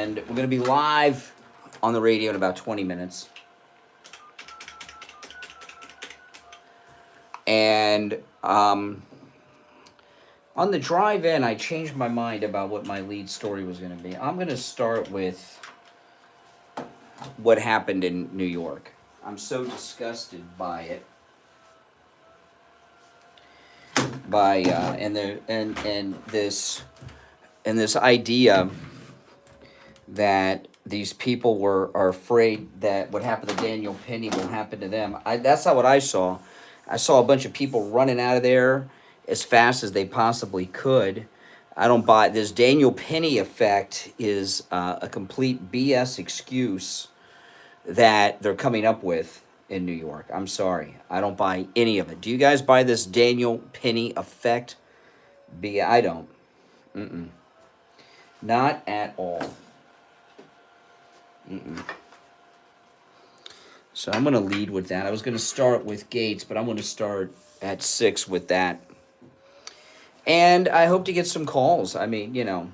And we're going to be live on the radio in about 20 minutes. And on the drive in, I changed my mind about what my lead story was going to be. I'm going to start with what happened in New York. I'm so disgusted by it. This idea that these people are afraid that what happened to Daniel Penny will happen to them. That's not what I saw. I saw a bunch of people running out of there as fast as they possibly could. I don't buy this Daniel Penny effect is a complete BS excuse that they're coming up with in New York. I'm sorry. I don't buy any of it. Do you guys buy this Daniel Penny effect? I don't. Not at all. So I'm going to lead with that. I was going to start with Gaetz, but I'm going to start at 6 with that. And I hope to get some calls. I mean, you know,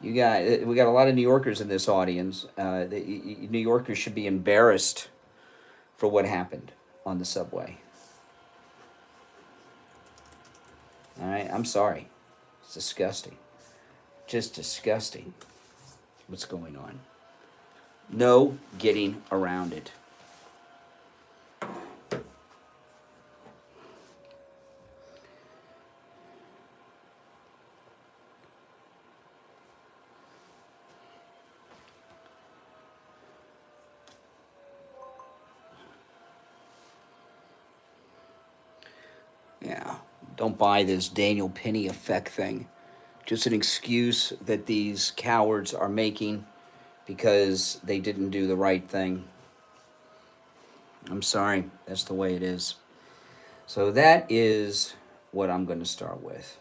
we got a lot of New Yorkers in this audience. New Yorkers should be embarrassed for what happened on the subway. All right, I'm sorry. It's disgusting. Just disgusting. What's going on? No getting around it. Yeah, don't buy this Daniel Penny effect thing. Just an excuse that these cowards are making because they didn't do the right thing. I'm sorry, that's the way it is. So that is what I'm going to start with.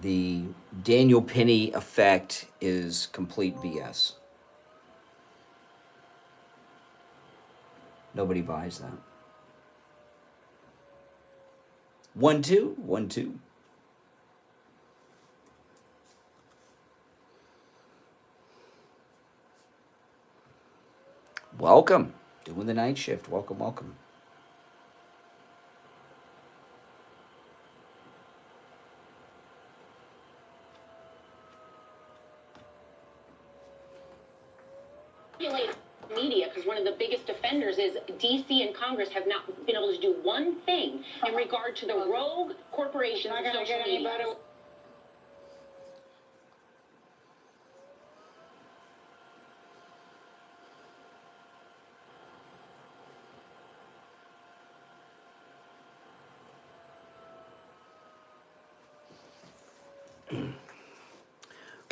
The Daniel Penny effect is complete BS. Nobody buys that. 1 2 1 2. Welcome. Doing the night shift. Welcome, welcome. Media, because one of the biggest offenders is DC and Congress have not been able to do one thing in regard to the rogue corporations of social media.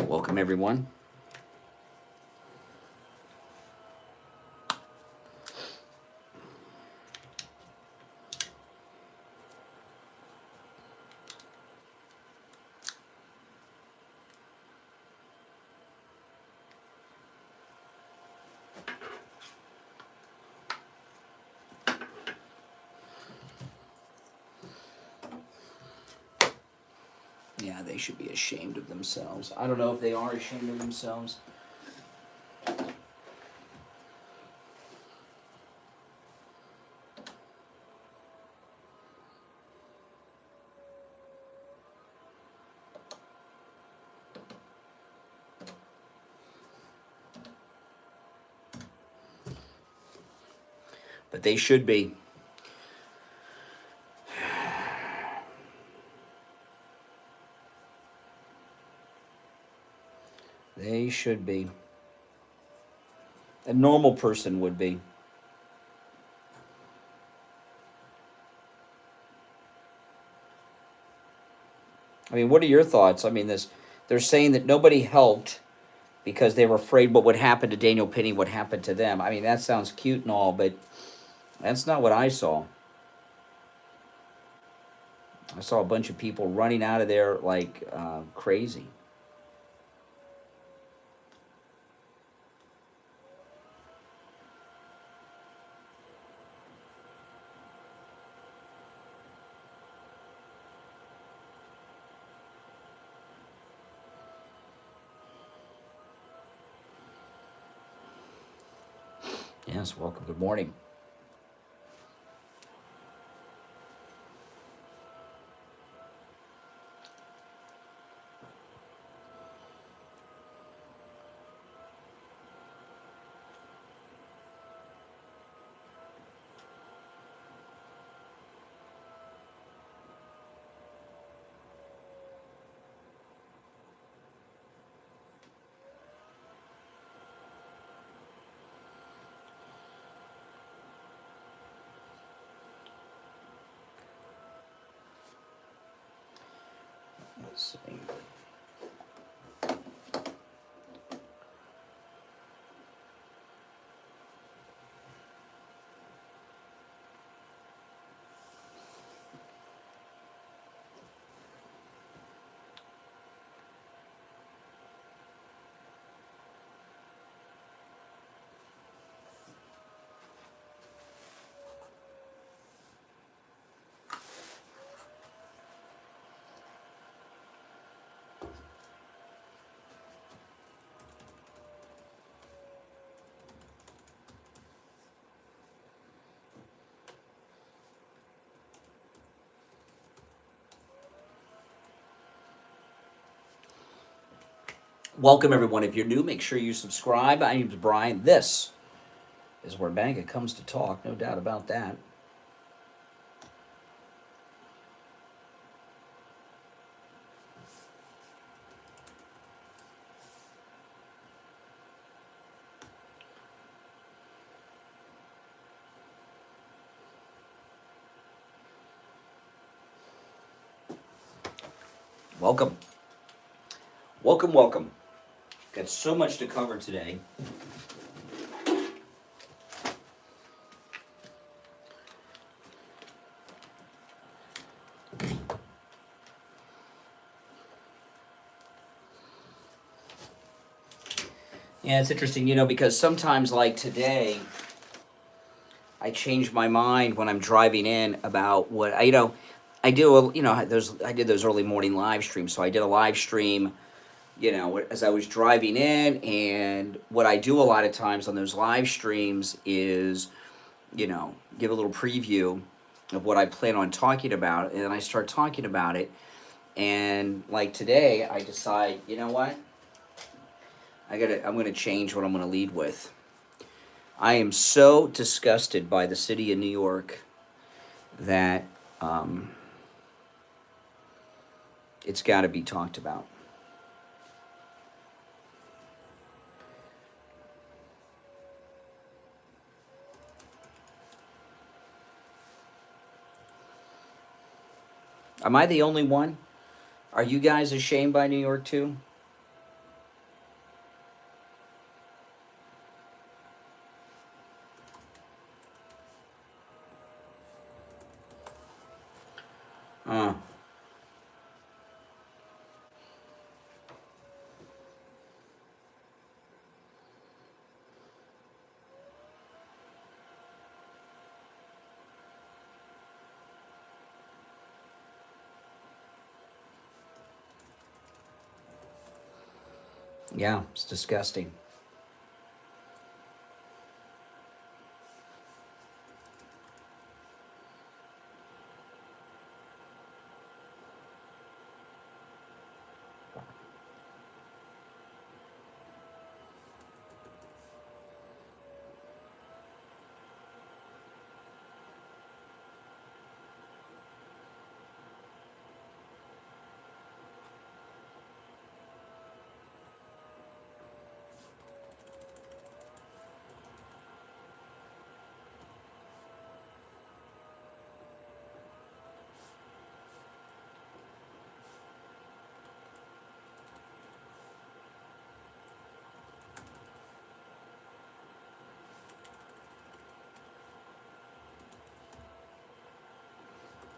Welcome, everyone. Yeah, they should be ashamed of themselves. I don't know if they are ashamed of themselves. But they should be. They should be. A normal person would be. I mean, what are your thoughts? I mean, they're saying that nobody helped because they were afraid what would happen to Daniel Penny, what happened to them. I mean, that sounds cute and all, but that's not what I saw. I saw a bunch of people running out of there like crazy. Yes, welcome. Good morning. Let's see. Welcome, everyone. If you're new, make sure you subscribe. My name's Brian. This is where Banga comes to talk, no doubt about that. Welcome. Welcome, welcome. Got so much to cover today. Yeah, it's interesting, because sometimes, like today, I change my mind when I'm driving in about what I do. I did those early morning live streams, so I did a live stream, as I was driving in, and what I do a lot of times on those live streams is, give a little preview of what I plan on talking about, and then I start talking about it, and like today, I decide, you know what? I'm gonna change what I'm gonna lead with. I am so disgusted by the city of New York that it's got to be talked about. Am I the only one? Are you guys ashamed by New York too? Uh, yeah, it's disgusting.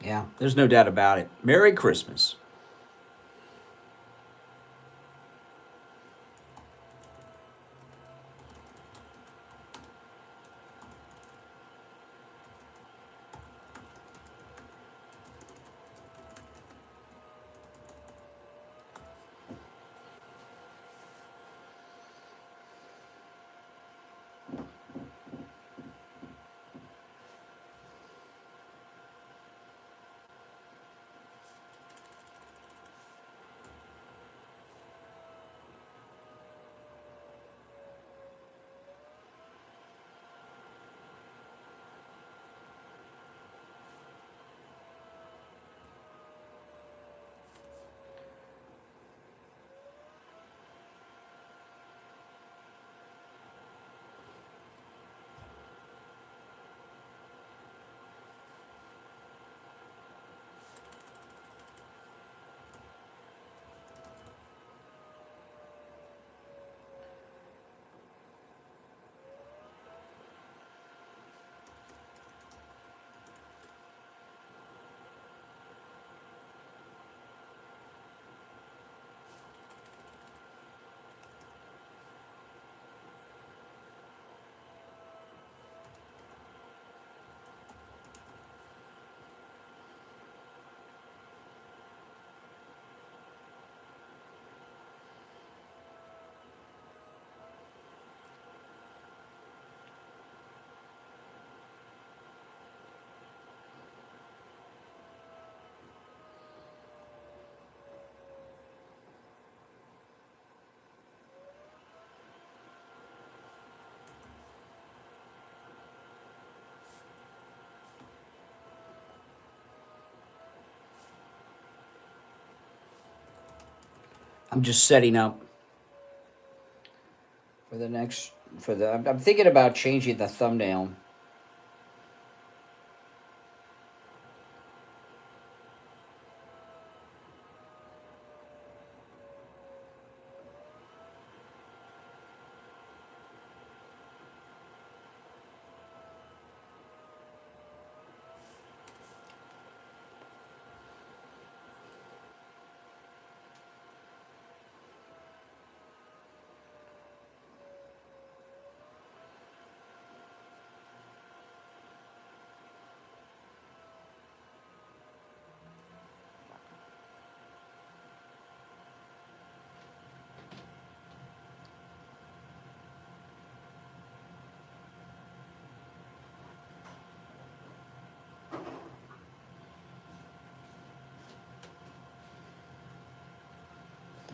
Yeah, there's no doubt about it. Merry Christmas. I'm just setting up for the next, I'm thinking about changing the thumbnail.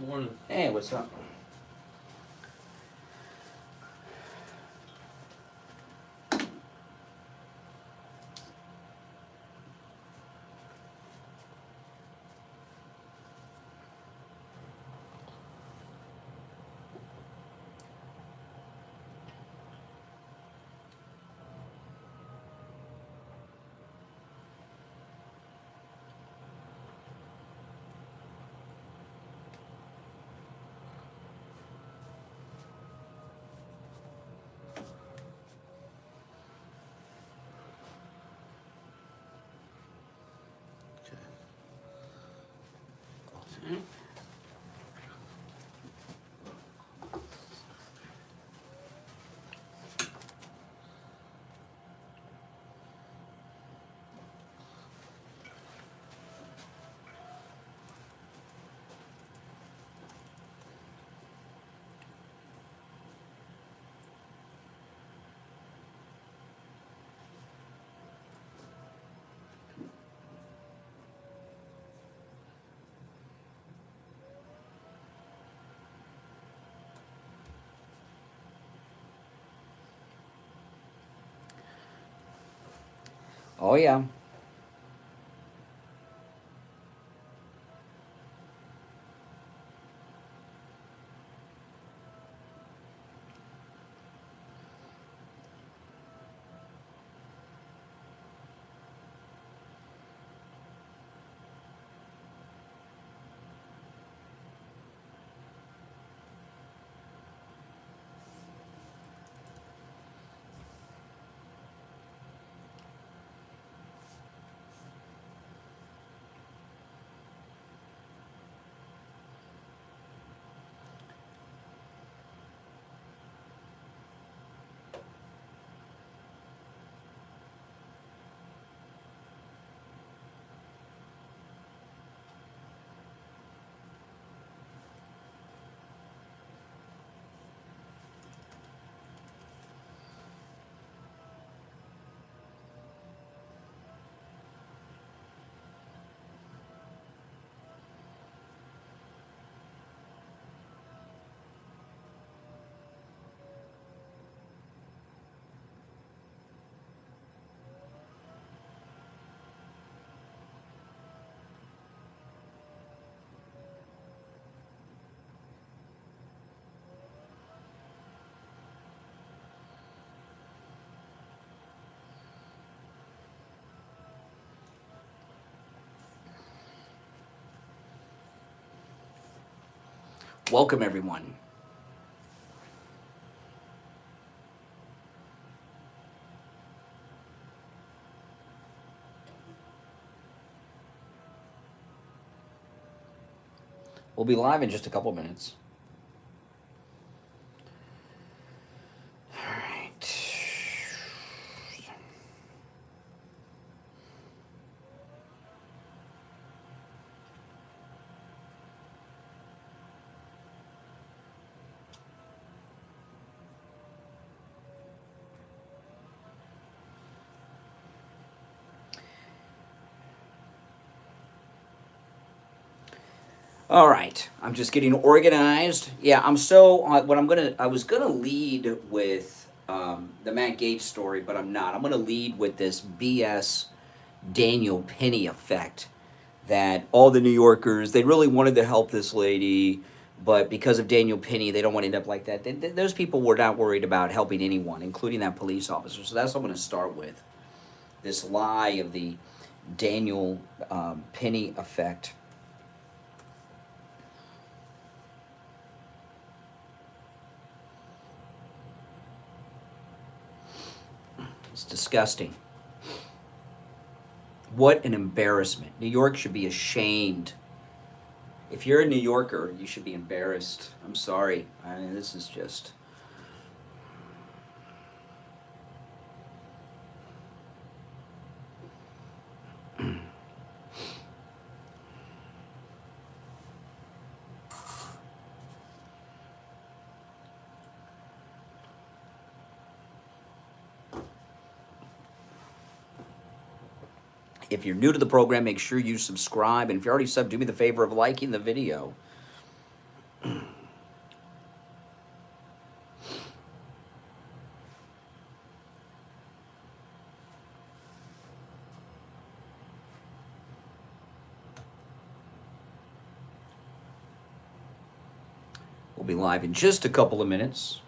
Morning. Hey, what's up? Oh, yeah. Welcome, everyone. We'll be live in just a couple minutes. All right. All right, I'm just getting organized. Yeah, I'm so I was gonna lead with the Matt Gaetz story, but I'm not. I'm gonna lead with this BS Daniel Penny effect that all the New Yorkers, they really wanted to help this lady, But because of Daniel Penny, they don't want to end up like that. Those people were not worried about helping anyone, including that police officer. So that's what I'm going to start with. This lie of the Daniel Penny effect. It's disgusting. What an embarrassment. New York should be ashamed. If you're a New Yorker, you should be embarrassed. I'm sorry. I mean, this is just... If you're new to the program, make sure you subscribe. And if you're already subbed, do me the favor of liking the video. We'll be live in just a couple of minutes.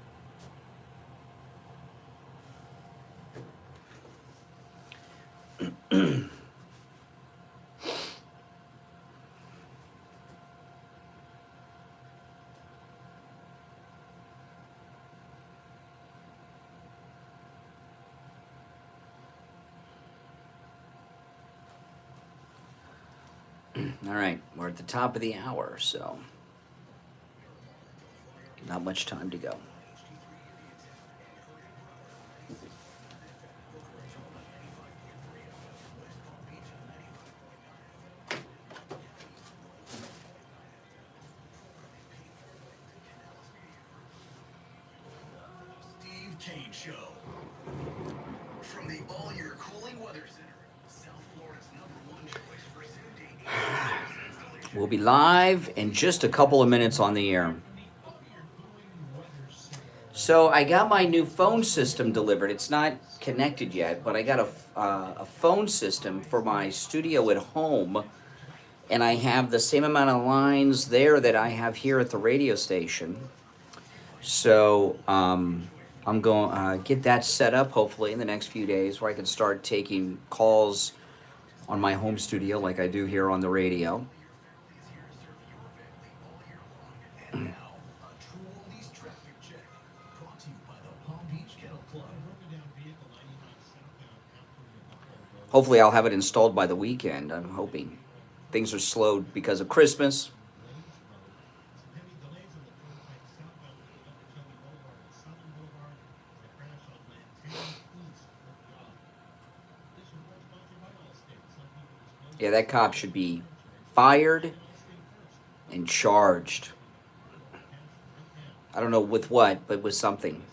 All right, we're at the top of the hour, so not much time to go. Steve Kane Show. From the all-year cooling weather center, South Florida's #1 choice for soothing. We'll be live in just a couple of minutes on the air. So I got my new phone system delivered. It's not connected yet, but I got a phone system for my studio at home, and I have the same amount of lines there that I have here at the radio station. So I'm going to get that set up hopefully in the next few days, where I can start taking calls on my home studio like I do here on the radio. Hopefully I'll have it installed by the weekend, I'm hoping. Things are slowed because of Christmas. Yeah, that cop should be fired and charged. I don't know with what, but with something.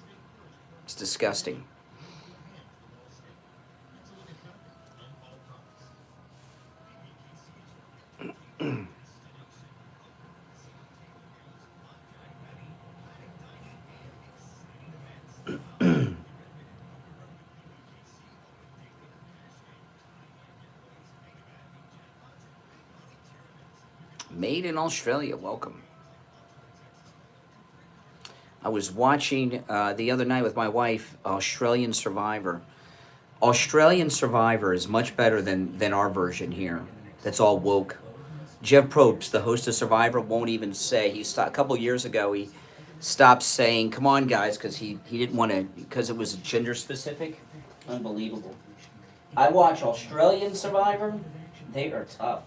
It's disgusting. Made in Australia, welcome. I was watching the other night with my wife, Australian Survivor. Australian Survivor is much better than our version here. That's all woke. Jeff Probst, the host of Survivor, won't even say. He stopped, a couple years ago, he stopped saying, come on guys, because he didn't want to, because it was gender specific. Unbelievable. I watch Australian Survivor. They are tough.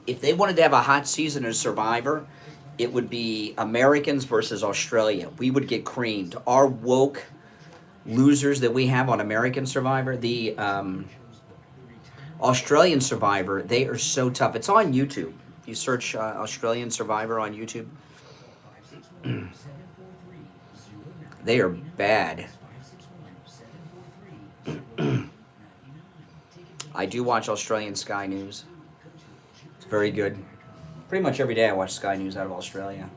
If they wanted to have a hot season of Survivor, it would be Americans versus Australia. We would get creamed. Our woke losers that we have on American Survivor, the Australian Survivor, they are so tough. It's on YouTube. You search Australian Survivor on YouTube. They are bad. I do watch Australian Sky News. Very good. Pretty much every day I watch Sky News out of Australia.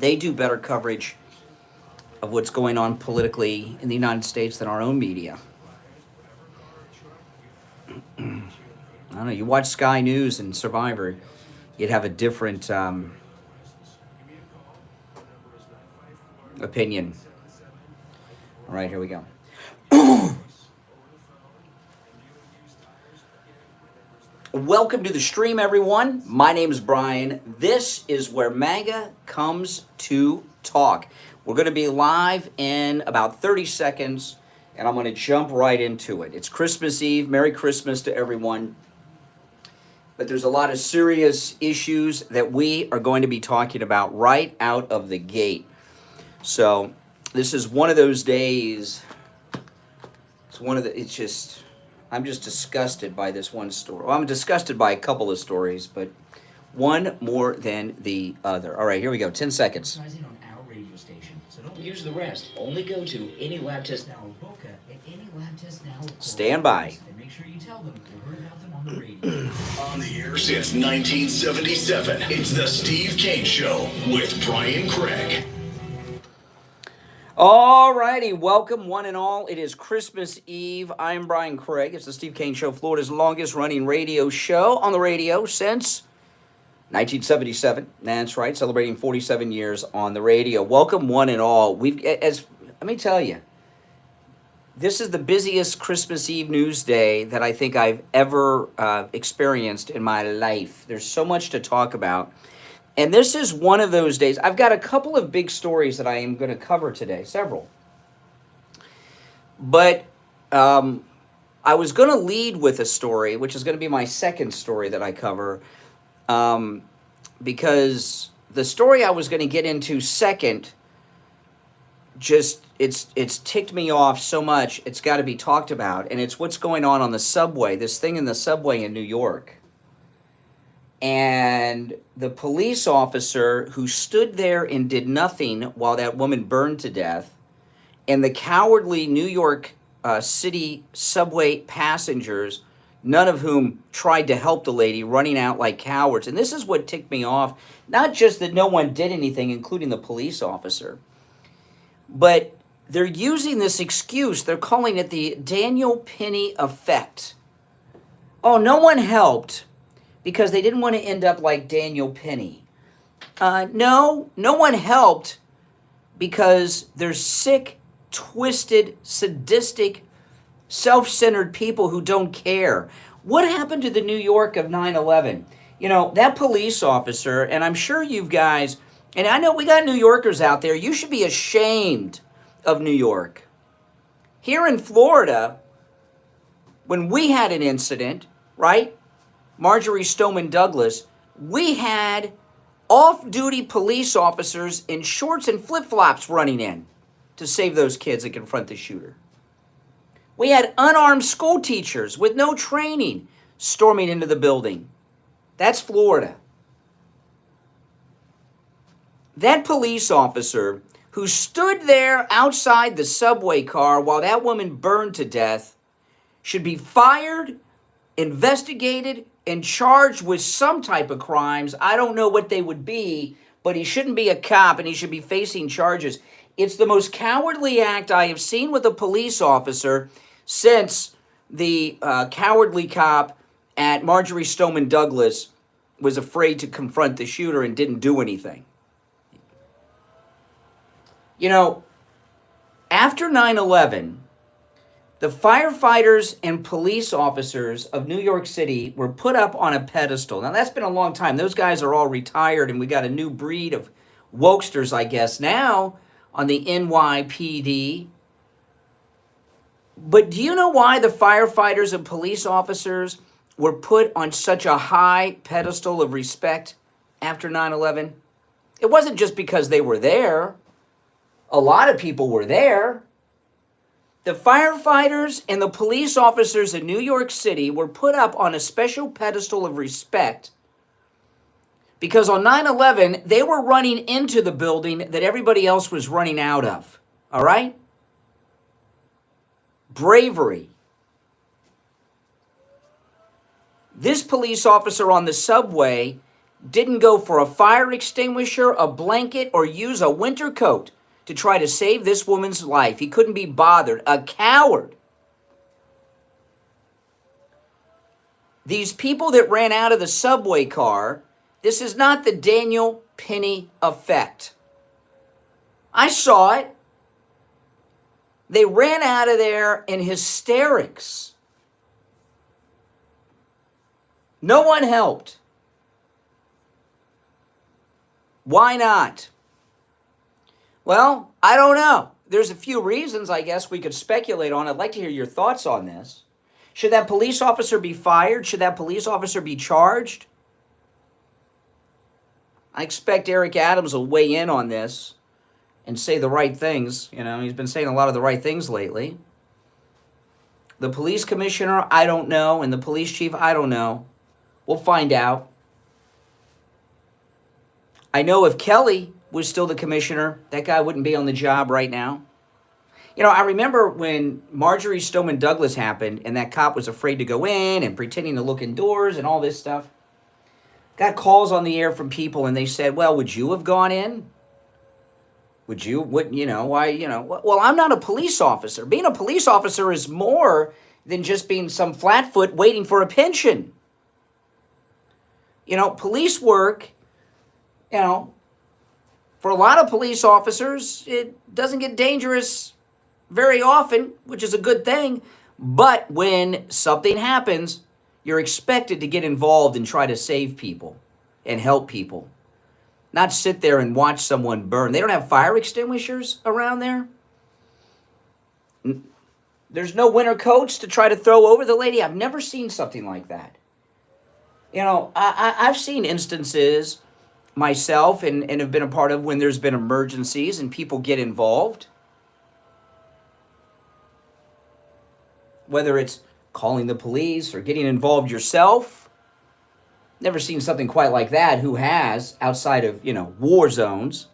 they do better coverage of what's going on politically in the United States than our own media. I don't know, you watch Sky News and Survivor, you'd have a different opinion. All right, here we go. Welcome to the stream, everyone. My name is Brian. This is where MAGA comes to talk. We're going to be live in about 30 seconds, and I'm going to jump right into it. It's Christmas Eve. Merry Christmas to everyone. But there's a lot of serious issues that we are going to be talking about right out of the gate. So this is one of those days. I'm just disgusted by this one story. Well, I'm disgusted by a couple of stories, but one more than the other. All right, here we go. 10 seconds. On our radio station, so don't use the rest. Only go to any lab test now. Boca at any lab test now. Stand by. And make sure you tell them you heard about them on the radio. On the air since 1977, it's the Steve Kane Show with Brian Craig. All righty, welcome one and all. It is Christmas Eve. I'm Brian Craig. It's the Steve Kane Show, Florida's longest running radio show on the radio since 1977. That's right, celebrating 47 years on the radio. Welcome one and all. Let me tell you, this is the busiest Christmas Eve news day that I think I've ever experienced in my life. There's so much to talk about. And this is one of those days. I've got a couple of big stories that I am going to cover today, several. But I was going to lead with a story, which is going to be my second story that I cover, because the story I was going to get into second, it's ticked me off so much, it's got to be talked about, and it's what's going on the subway, this thing in the subway in New York. And the police officer who stood there and did nothing while that woman burned to death, and the cowardly New York City subway passengers, none of whom tried to help the lady, running out like cowards. And this is what ticked me off. Not just that no one did anything, including the police officer, but they're using this excuse. They're calling it the Daniel Penny effect. Oh, no one helped because they didn't want to end up like Daniel Penny. No one helped because they're sick, twisted, sadistic, self-centered people who don't care. What happened to the New York of 9/11? You know, that police officer, and I'm sure you guys, and I know we got New Yorkers out there, you should be ashamed of New York. Here in Florida, when we had an incident, right? Marjorie Stoneman Douglas, we had off-duty police officers in shorts and flip-flops running in to save those kids and confront the shooter. We had unarmed school teachers with no training storming into the building. That's Florida. That police officer who stood there outside the subway car while that woman burned to death should be fired, investigated, and charged with some type of crimes. I don't know what they would be, but he shouldn't be a cop and he should be facing charges. It's the most cowardly act I have seen with a police officer since the cowardly cop at Marjorie Stoneman Douglas was afraid to confront the shooter and didn't do anything. You know, after 9/11, the firefighters and police officers of New York City were put up on a pedestal. Now, that's been a long time. Those guys are all retired, and we got a new breed of wokesters, I guess, now on the NYPD. But do you know why the firefighters and police officers were put on such a high pedestal of respect after 9/11? It wasn't just because they were there. A lot of people were there. The firefighters and the police officers in New York City were put up on a special pedestal of respect because on 9/11, they were running into the building that everybody else was running out of. All right? Bravery. This police officer on the subway didn't go for a fire extinguisher, a blanket, or use a winter coat to try to save this woman's life. He couldn't be bothered. A coward. These people that ran out of the subway car, this is not the Daniel Penny effect. I saw it. They ran out of there in hysterics. No one helped. Why not? Well, I don't know. There's a few reasons I guess we could speculate on. I'd like to hear your thoughts on this. Should that police officer be fired? Should that police officer be charged? I expect Eric Adams will weigh in on this and say the right things. You know, he's been saying a lot of the right things lately. The police commissioner, I don't know. And the police chief, I don't know. We'll find out. I know if Kelly was still the commissioner, that guy wouldn't be on the job right now. You know, I remember when Marjorie Stoneman Douglas happened and that cop was afraid to go in and pretending to look indoors and all this stuff. Got calls on the air from people and they said, well, would you have gone in? Would you, well, I'm not a police officer. Being a police officer is more than just being some flatfoot waiting for a pension. You know, police work, for a lot of police officers, it doesn't get dangerous very often, which is a good thing. But when something happens, you're expected to get involved and try to save people and help people. Not sit there and watch someone burn. They don't have fire extinguishers around there. There's no winter coats to try to throw over the lady. I've never seen something like that. You know, I've seen instances myself and have been a part of when there's been emergencies and people get involved. Whether it's calling the police or getting involved yourself. Never seen something quite like that. Who has, outside of, war zones.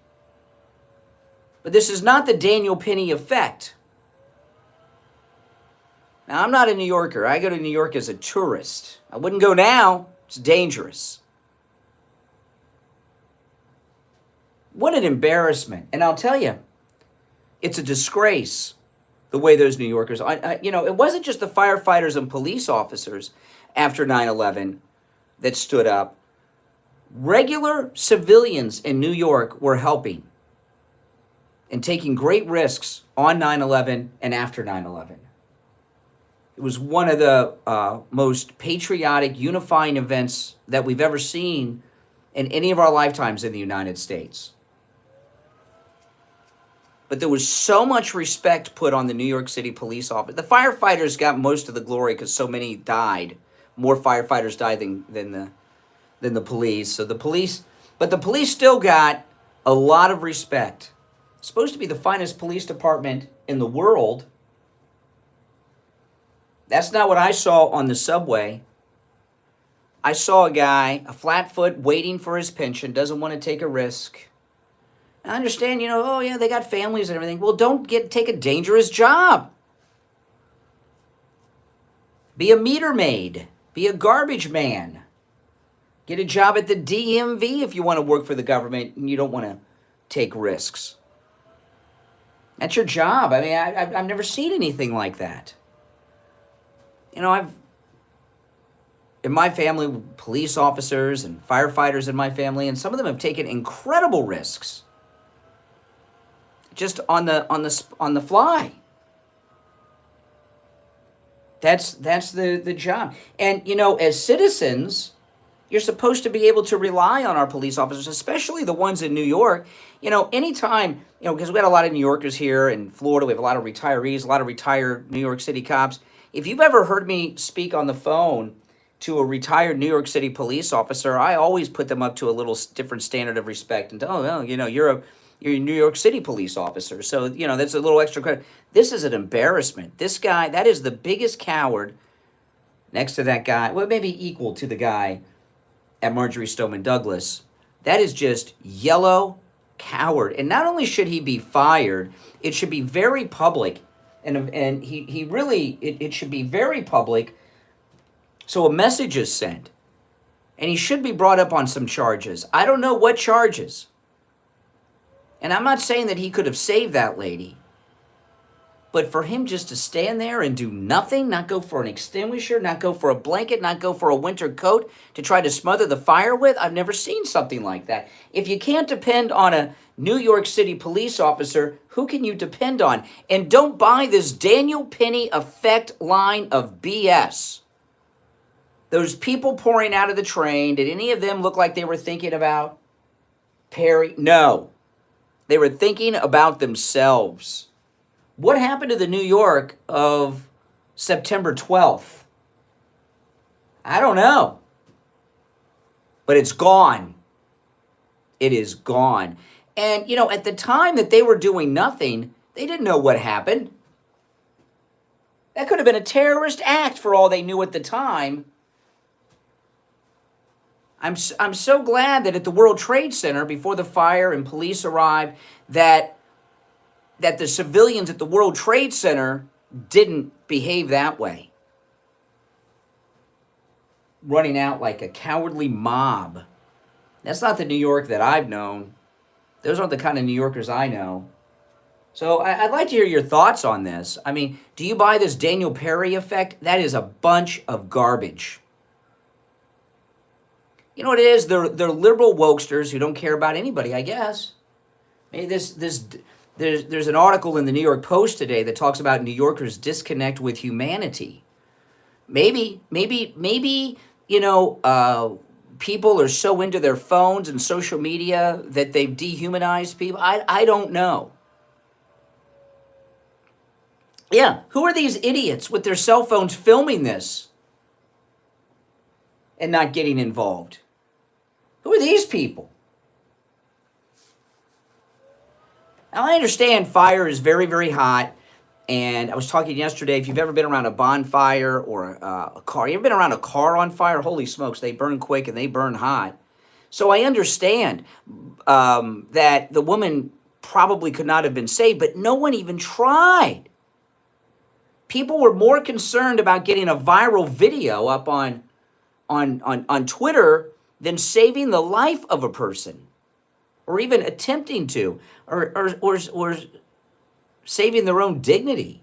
But this is not the Daniel Penny effect. Now, I'm not a New Yorker. I go to New York as a tourist. I wouldn't go now. It's dangerous. What an embarrassment. And I'll tell you, it's a disgrace the way those New Yorkers, it wasn't just the firefighters and police officers after 9/11 that stood up. Regular civilians in New York were helping and taking great risks on 9/11 and after 9/11. It was one of the most patriotic, unifying events that we've ever seen in any of our lifetimes in the United States. But there was so much respect put on the New York City police office. The firefighters got most of the glory because so many died. More firefighters died than the police. So the police still got a lot of respect. It's supposed to be the finest police department in the world. That's not what I saw on the subway. I saw a guy, a flatfoot, waiting for his pension, doesn't want to take a risk. I understand, they got families and everything. Well, don't take a dangerous job. Be a meter maid. Be a garbage man. Get a job at the DMV if you want to work for the government and you don't want to take risks. That's your job. I mean, I've never seen anything like that. In my family, police officers and firefighters in my family, and some of them have taken incredible risks. Just on the fly. That's the job. And, as citizens, you're supposed to be able to rely on our police officers, especially the ones in New York. Anytime, because we had a lot of New Yorkers here in Florida, we have a lot of retirees, a lot of retired New York City cops. If you've ever heard me speak on the phone to a retired New York City police officer, I always put them up to a little different standard of respect and you're a New York City police officer. So, that's a little extra credit. This is an embarrassment. This guy, that is the biggest coward next to that guy. Well, maybe equal to the guy at Marjorie Stoneman Douglas. That is just yellow coward. And not only should he be fired, it should be very public. And he really, it should be very public. So a message is sent. And he should be brought up on some charges. I don't know what charges. And I'm not saying that he could have saved that lady. But for him just to stand there and do nothing, not go for an extinguisher, not go for a blanket, not go for a winter coat to try to smother the fire with, I've never seen something like that. If you can't depend on a New York City police officer, who can you depend on? And don't buy this Daniel Penny effect line of BS. Those people pouring out of the train, did any of them look like they were thinking about Perry? No. They were thinking about themselves. What happened to the New York of September 12th? I don't know. But it's gone. It is gone. And, you know, at the time that they were doing nothing, they didn't know what happened. That could have been a terrorist act for all they knew at the time. I'm so glad that at the World Trade Center, before the fire and police arrived, that the civilians at the World Trade Center didn't behave that way. Running out like a cowardly mob. That's not the New York that I've known. Those aren't the kind of New Yorkers I know. So I'd like to hear your thoughts on this. I mean, do you buy this Daniel Perry effect? That is a bunch of garbage. You know what it is? They're liberal wokesters who don't care about anybody, I guess. Maybe there's an article in the New York Post today that talks about New Yorkers' disconnect with humanity. Maybe, you know, people are so into their phones and social media that they've dehumanized people. I don't know. Yeah, who are these idiots with their cell phones filming this and not getting involved? Who are these people? Now, I understand fire is very, very hot, and I was talking yesterday, if you've ever been around a bonfire or a car, you ever been around a car on fire? Holy smokes, they burn quick and they burn hot. So I understand that the woman probably could not have been saved, but no one even tried. People were more concerned about getting a viral video up on Twitter than saving the life of a person, or even attempting to, or saving their own dignity.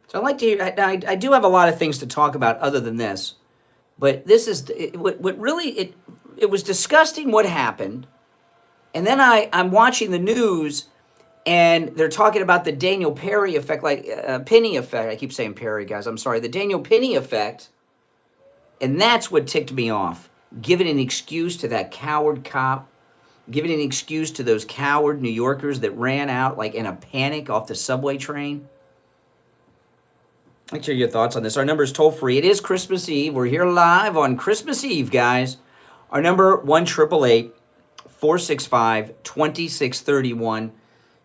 So I'd like to hear, I do have a lot of things to talk about other than this, but this is, what really, it was disgusting what happened, and then I'm watching the news, and they're talking about the Daniel Perry effect, like Penny effect. I keep saying Perry, guys. I'm sorry. The Daniel Penny effect. And that's what ticked me off. Giving an excuse to that coward cop. Giving an excuse to those coward New Yorkers that ran out like in a panic off the subway train. I'd like to hear your thoughts on this. Our number is toll free. It is Christmas Eve. We're here live on Christmas Eve, guys. Our number, 1-888-465-2631.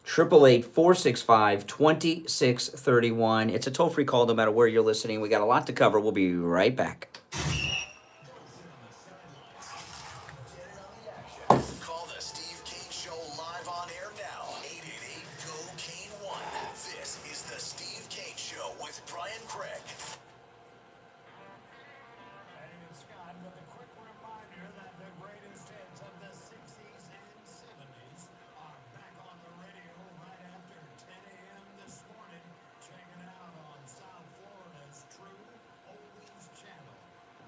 888-465-2631. It's a toll-free call no matter where you're listening. We got a lot to cover. We'll be right back. Call the Steve Kane Show live on air now. 888-GO-KANE-1. This is the Steve Kane Show with Brian Craig. Hey, it's Scott with a quick reminder that the greatest hits of the 60s and 70s are back on the radio right after 10 a.m. this morning. Check it out on South Florida's True Oldies channel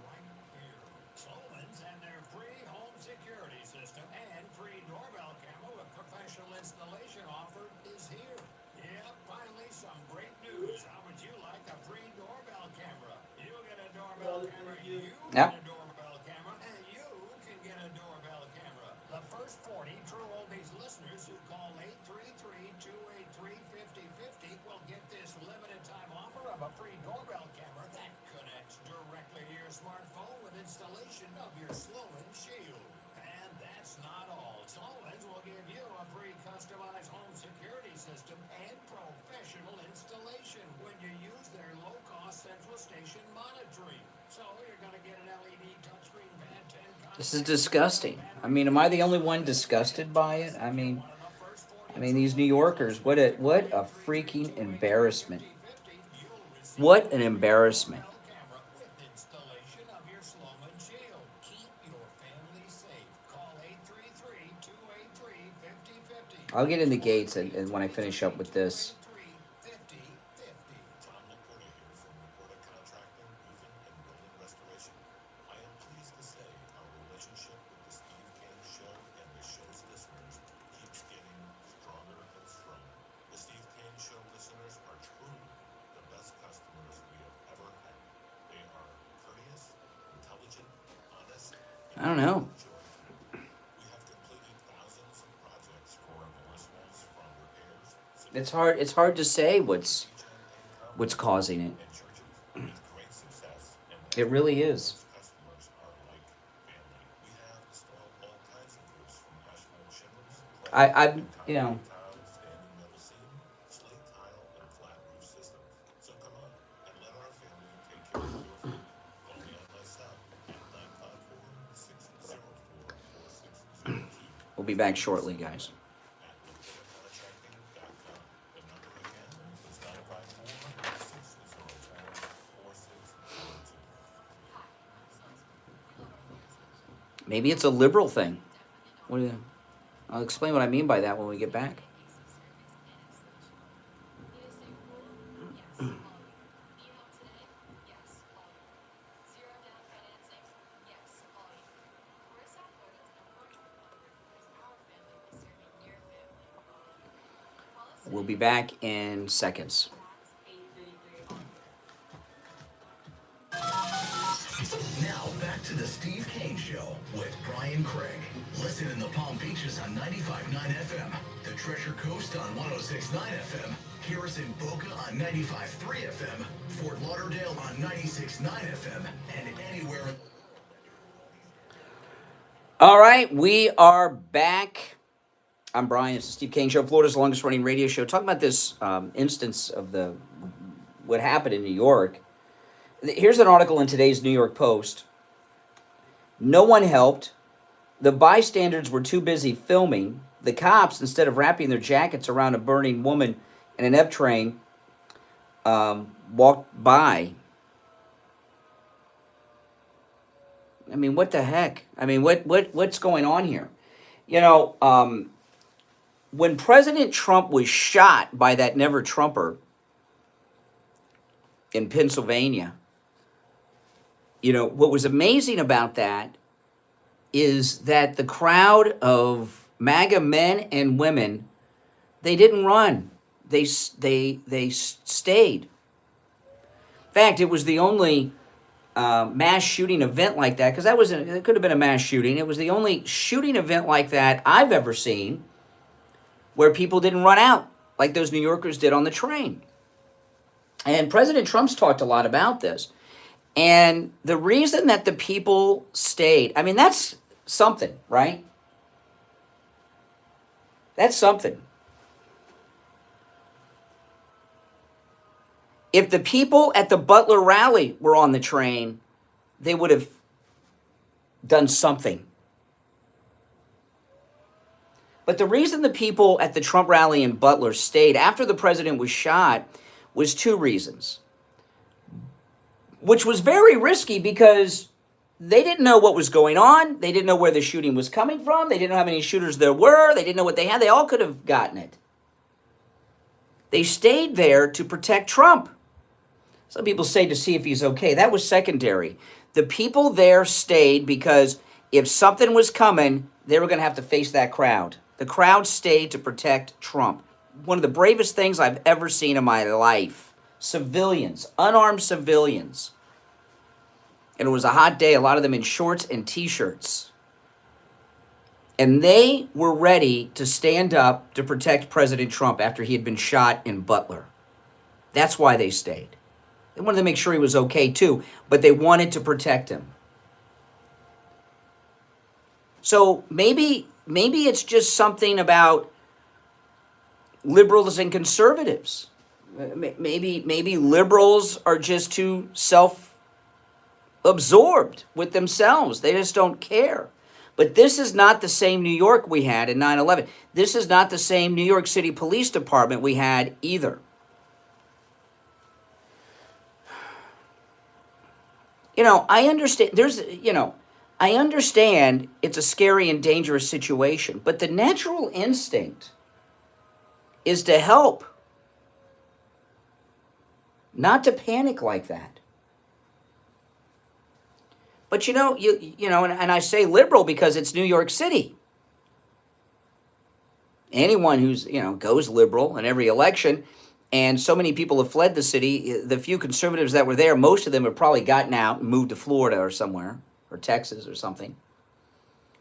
right here. Sloman's and their free home security system and free doorbell camera with professional installation offer is here. Yep, finally some great news. How would you like a free doorbell camera? You get a doorbell camera, you Yep. get a doorbell camera, and you can get a doorbell camera. The first 40 True Oldies listeners who call 833-283-5050 will get this limited time offer of a free doorbell camera that connects directly to your smartphone with installation of your Sloan Shield. And that's not all. Sloan's will give you a free customized home security system and professional installation when you use their low-cost central station monitoring. So you're going to get an LED touchscreen pad, 10 This is disgusting. I mean, am I the only one disgusted by it? I mean, these New Yorkers, what a freaking embarrassment. What an embarrassment. I'll get into Gaetz and when I finish up with this. Tom McCurdy here from Reporter Contracting, Roofing, and Building Restoration. I am pleased to say our relationship with the Steve Kane Show and the show's listeners keeps getting stronger and stronger. The Steve Kane Show listeners are truly the best customers we have ever had. They are courteous, intelligent, honest, I don't know. we have completed thousands of projects for the listeners, from repairs, It's hard to say what's causing it. and churches with great success, and It really is. customers are like family. We have installed all kinds of roofs, from asphalt shingles, I'm tile, standing metal seam, slate tile, and flat roof systems. So come on and let our family take care of your roof. Call me on my cell at 954-604-4602. We'll be back shortly, guys. At LeeZepContracting.com. The number again is 954-604-4602. Maybe it's a liberal thing. What do you? I'll explain what I mean by that when we get back. We'll be back in seconds. Now back to the Steve Kane Show with Brian Craig. Listen in the Palm Beaches on 95.9 FM, the Treasure Coast on 106.9 FM, hear us in Boca on 95.3 FM, Fort Lauderdale on 96.9 FM, and anywhere. All right, we are back. I'm Brian. It's the Steve Kane Show, Florida's longest running radio show. Talking about this instance of what happened in New York. Here's an article in today's New York Post. No one helped. The bystanders were too busy filming. The cops, instead of wrapping their jackets around a burning woman in an F train, walked by. I mean, what the heck? I mean, what's going on here? You know, when President Trump was shot by that Never Trumper in Pennsylvania, you know, what was amazing about that is that the crowd of MAGA men and women, they didn't run. They stayed. In fact, it was the only mass shooting event like that, because it could have been a mass shooting. It was the only shooting event like that I've ever seen where people didn't run out like those New Yorkers did on the train. And President Trump's talked a lot about this. And the reason that the people stayed, I mean, that's something, right? That's something. If the people at the Butler rally were on the train, they would have done something. But the reason the people at the Trump rally in Butler stayed after the president was shot was two reasons, which was very risky because they didn't know what was going on. They didn't know where the shooting was coming from. They didn't know how many shooters there were. They didn't know what they had. They all could have gotten it. They stayed there to protect Trump. Some people say to see if he's okay. That was secondary. The people there stayed because if something was coming, they were going to have to face that crowd. The crowd stayed to protect Trump. One of the bravest things I've ever seen in my life. Civilians, unarmed civilians. And it was a hot day, a lot of them in shorts and T-shirts. And they were ready to stand up to protect President Trump after he had been shot in Butler. That's why they stayed. They wanted to make sure he was okay too, but they wanted to protect him. So maybe it's just something about liberals and conservatives. Maybe liberals are just too self-absorbed with themselves. They just don't care. But this is not the same New York we had in 9/11. This is not the same New York City Police Department we had either. You know, I understand I understand it's a scary and dangerous situation, but the natural instinct is to help, not to panic like that. But you know, and I say liberal because it's New York City. Anyone who's, goes liberal in every election, and so many people have fled the city, the few conservatives that were there, most of them have probably gotten out and moved to Florida or somewhere, or Texas or something.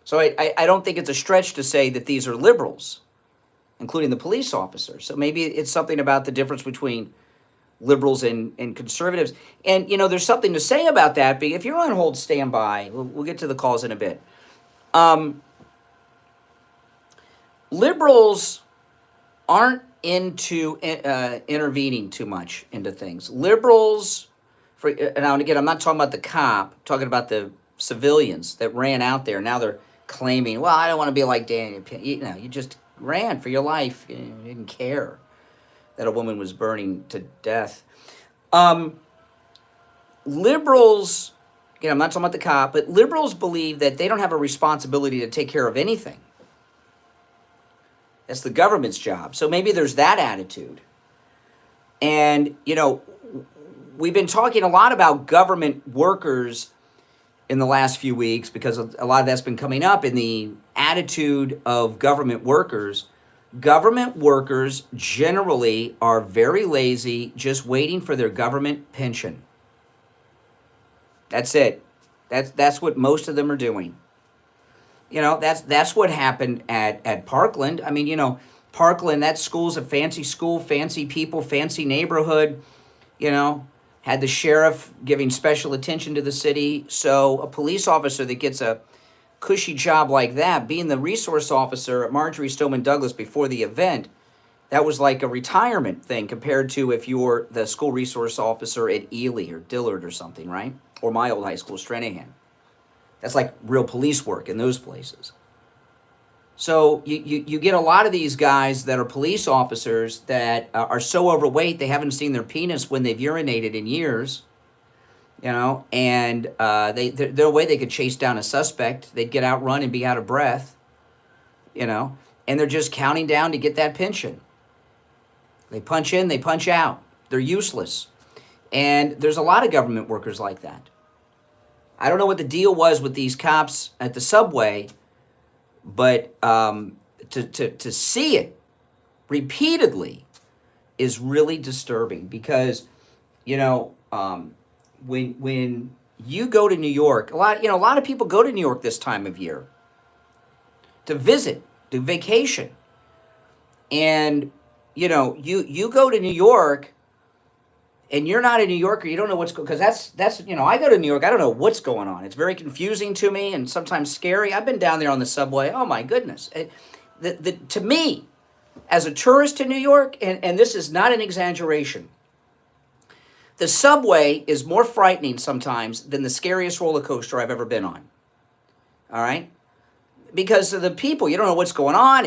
So I don't think it's a stretch to say that these are liberals, including the police officers. So maybe it's something about the difference between liberals and conservatives. And, there's something to say about that. But if you're on hold, stand by. We'll get to the calls in a bit. Liberals aren't into intervening too much into things. Liberals, now and again, I'm not talking about the cop, I'm talking about the civilians that ran out there. Now they're claiming, well, I don't want to be like Daniel. You just ran for your life. You didn't care that a woman was burning to death. Liberals, again, I'm not talking about the cop, but liberals believe that they don't have a responsibility to take care of anything. That's the government's job. So maybe there's that attitude. And, we've been talking a lot about government workers in the last few weeks because a lot of that's been coming up in the attitude of government workers. Government workers generally are very lazy, just waiting for their government pension. That's it. That's what most of them are doing. That's what happened at Parkland. I mean, Parkland, that school's a fancy school, fancy people, fancy neighborhood, had the sheriff giving special attention to the city. So a police officer that gets a cushy job like that, being the resource officer at Marjory Stoneman Douglas before the event, that was like a retirement thing compared to if you were the school resource officer at Ely or Dillard or something, right? Or my old high school, Stranahan. That's like real police work in those places. So you get a lot of these guys that are police officers that are so overweight they haven't seen their penis when they've urinated in years, and their way they could chase down a suspect, they'd get outrun and be out of breath, and they're just counting down to get that pension. They punch in, they punch out. They're useless. And there's a lot of government workers like that. I don't know what the deal was with these cops at the subway, but to see it repeatedly is really disturbing because, when you go to New York, a lot of people go to New York this time of year to visit, to vacation, and you go to New York. And you're not a New Yorker, you don't know what's going on, because that's I go to New York, I don't know what's going on. It's very confusing to me and sometimes scary. I've been down there on the subway. Oh my goodness. To me, as a tourist to New York, and this is not an exaggeration, the subway is more frightening sometimes than the scariest roller coaster I've ever been on. All right? Because of the people, you don't know what's going on.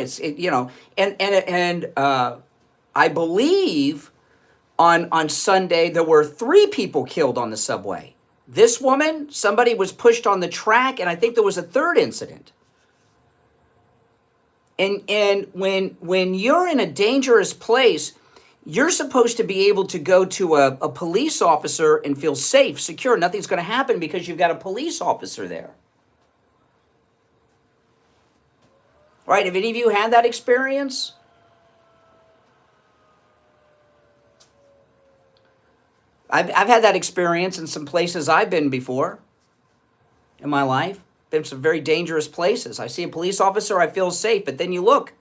I believe on Sunday, there were 3 people killed on the subway. This woman, somebody was pushed on the track, and I think there was a 3rd incident. And when you're in a dangerous place, you're supposed to be able to go to a police officer and feel safe, secure. Nothing's going to happen because you've got a police officer there. Right? Have any of you had that experience? I've had that experience in some places I've been before in my life. Been some very dangerous places. I see a police officer, I feel safe, but then you look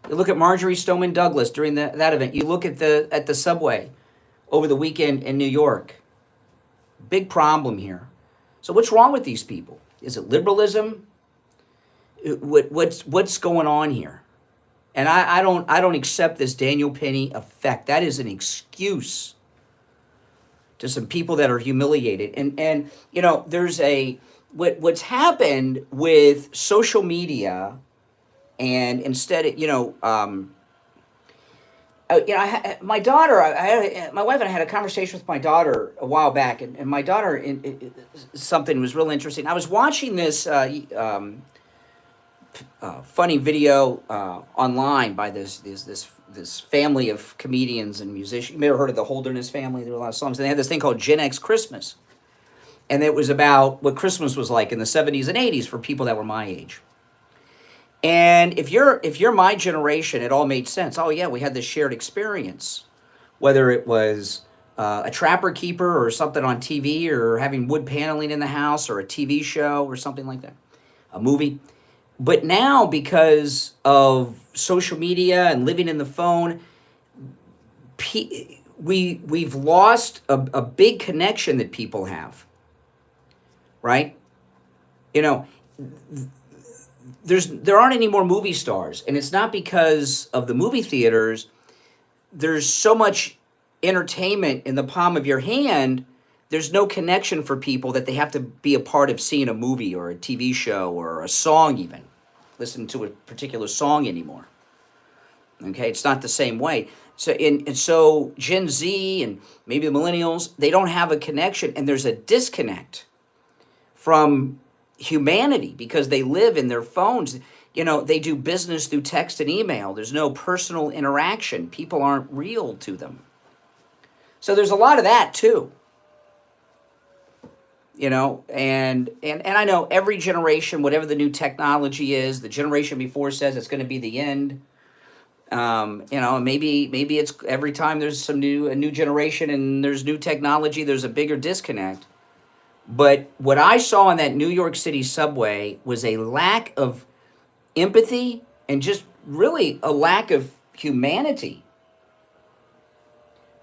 at Marjory Stoneman Douglas during that event. You look at the subway over the weekend in New York. Big problem here. So what's wrong with these people? Is it liberalism? What's going on here? And I don't accept this Daniel Penny effect. That is an excuse to some people that are humiliated. And there's what's happened with social media, and instead my daughter, my wife and I had a conversation with my daughter a while back, and my daughter, something was real interesting. I was watching this funny video online by this family of comedians and musicians. You may have heard of the Holderness family. There were a lot of songs. And they had this thing called Gen X Christmas. And it was about what Christmas was like in the 70s and 80s for people that were my age. And if you're my generation, it all made sense. Oh yeah, we had this shared experience, whether it was a trapper keeper or something on TV, or having wood paneling in the house, or a TV show or something like that, a movie. But now, because of social media and living in the phone, we've lost a big connection that people have, right? You know, there aren't any more movie stars, and it's not because of the movie theaters. There's so much entertainment in the palm of your hand. There's no connection for people that they have to be a part of seeing a movie or a TV show or a song, even listen to a particular song anymore. Okay, it's not the same way. So Gen Z and maybe the millennials, they don't have a connection, and there's a disconnect from humanity because they live in their phones. You know, they do business through text and email. There's no personal interaction. People aren't real to them. So there's a lot of that too. You know, and I know every generation, whatever the new technology is, the generation before says it's going to be the end. You know, maybe it's every time there's a new generation and there's new technology, there's a bigger disconnect. But what I saw in that New York City subway was a lack of empathy and just really a lack of humanity.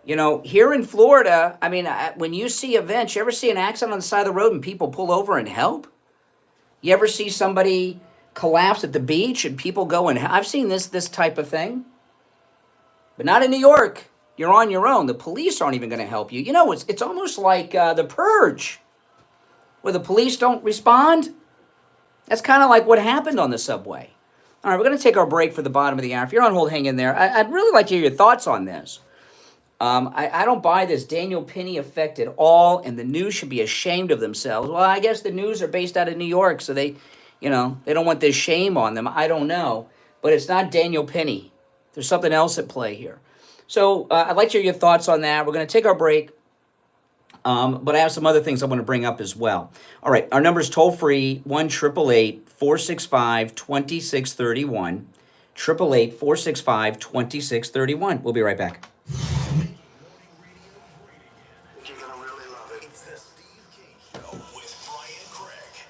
You know, here in Florida, I mean, when you see events, you ever see an accident on the side of the road and people pull over and help? You ever see somebody collapse at the beach and people go and I've seen this type of thing, but not in New York. You're on your own. The police aren't even going to help you. You know, it's almost like The Purge, where the police don't respond. That's kind of like what happened on the subway. All right, we're going to take our break for the bottom of the hour. If you're on hold, hang in there. I'd really like to hear your thoughts on this. I don't buy this Daniel Penny effect at all, and the news should be ashamed of themselves. Well, I guess the news are based out of New York, so they don't want this shame on them. I don't know, but it's not Daniel Penny. There's something else at play here. So I'd like to hear your thoughts on that. We're going to take our break, but I have some other things I want to bring up as well. All right, our number is toll-free, 1-888-465-2631, 888-465-2631. We'll be right back. You're gonna really love it. It's the Steve Kane Show with Brian Craig.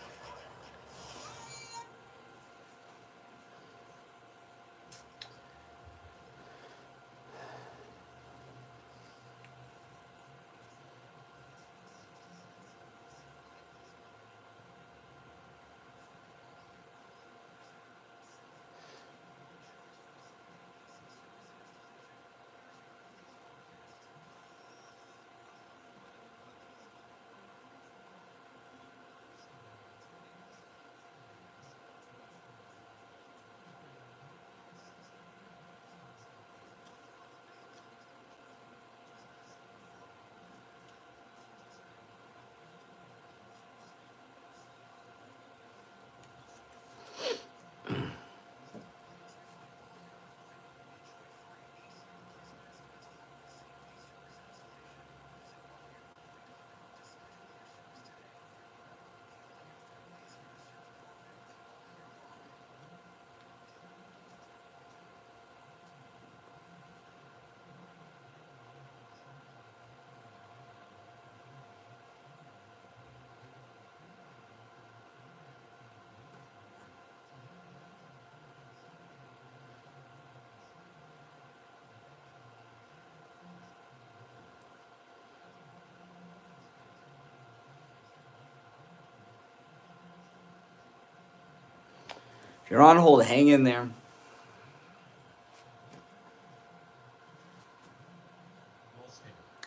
If you're on hold, hang in there.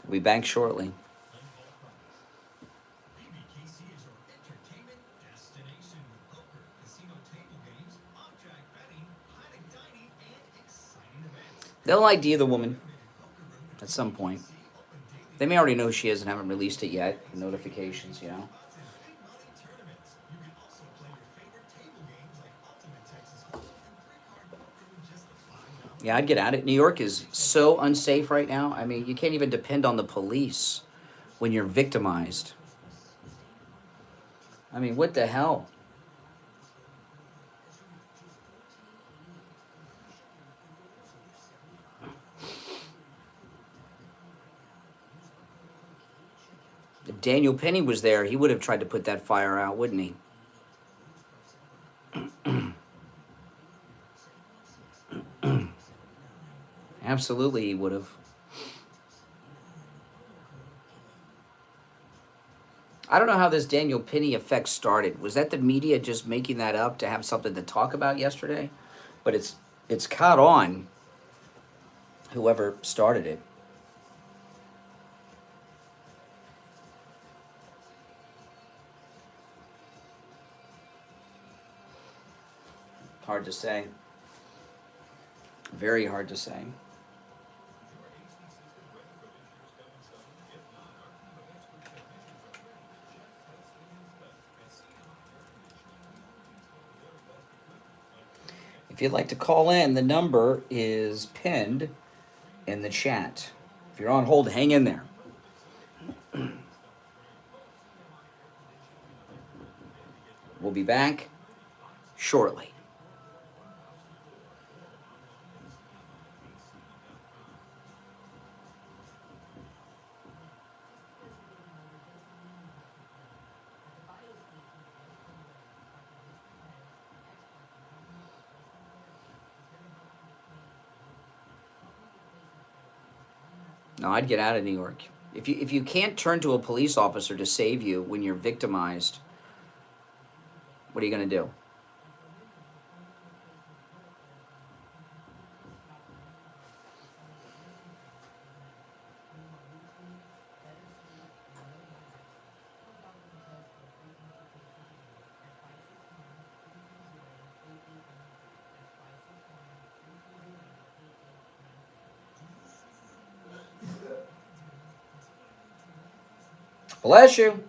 We'll be back shortly. They'll ID the woman at some point. They may already know who she is and haven't released it yet. Notifications, you know. Yeah, I'd get at it. New York is so unsafe right now. I mean, you can't even depend on the police when you're victimized. I mean, what the hell? If Daniel Penny was there, he would have tried to put that fire out, wouldn't he? Absolutely, he would have. I don't know how this Daniel Penny effect started. Was that the media just making that up to have something to talk about yesterday? But it's caught on, whoever started it. Hard to say. Very hard to say. If you'd like to call in, the number is pinned in the chat. If you're on hold, hang in there. We'll be back shortly. No, I'd get out of New York. If you can't turn to a police officer to save you when you're victimized, what are you going to do? Bless you.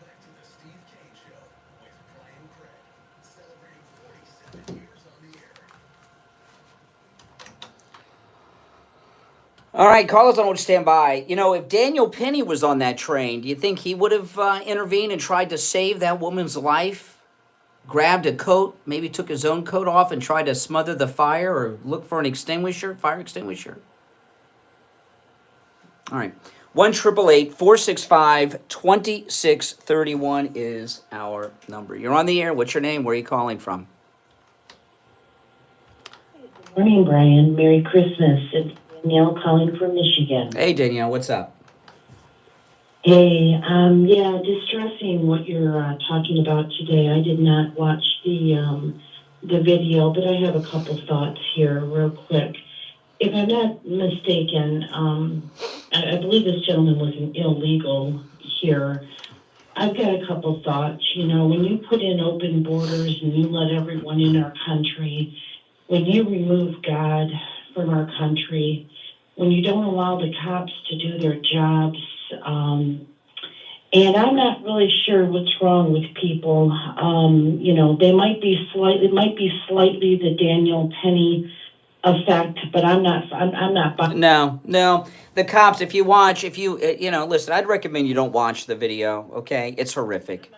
Back to the Steve Kane Show with Brian Craig, celebrating 47 years on the air. All right, Carlos, on stand by. You know, if Daniel Penny was on that train, do you think he would have intervened and tried to save that woman's life? Grabbed a coat, maybe took his own coat off and tried to smother the fire or look for an extinguisher, fire extinguisher? All right. 1-888-465-2631 is our number. You're on the air. What's your name? Where are you calling from? Good morning, Brian. Merry Christmas. It's Danielle calling from Michigan. Hey, Danielle. What's up? Hey, yeah, distressing what you're talking about today. I did not watch the video, but I have a couple thoughts here real quick. If I'm not mistaken, I believe this gentleman was an illegal here. I've got a couple thoughts. You know, when you put in open borders and you let everyone in our country, when you remove God from our country, when you don't allow the cops to do their jobs, and I'm not really sure what's wrong with people. You know, it might be slightly the Daniel Penny effect, but I'm not. No. The cops, if you listen, I'd recommend you don't watch the video, okay? It's horrific.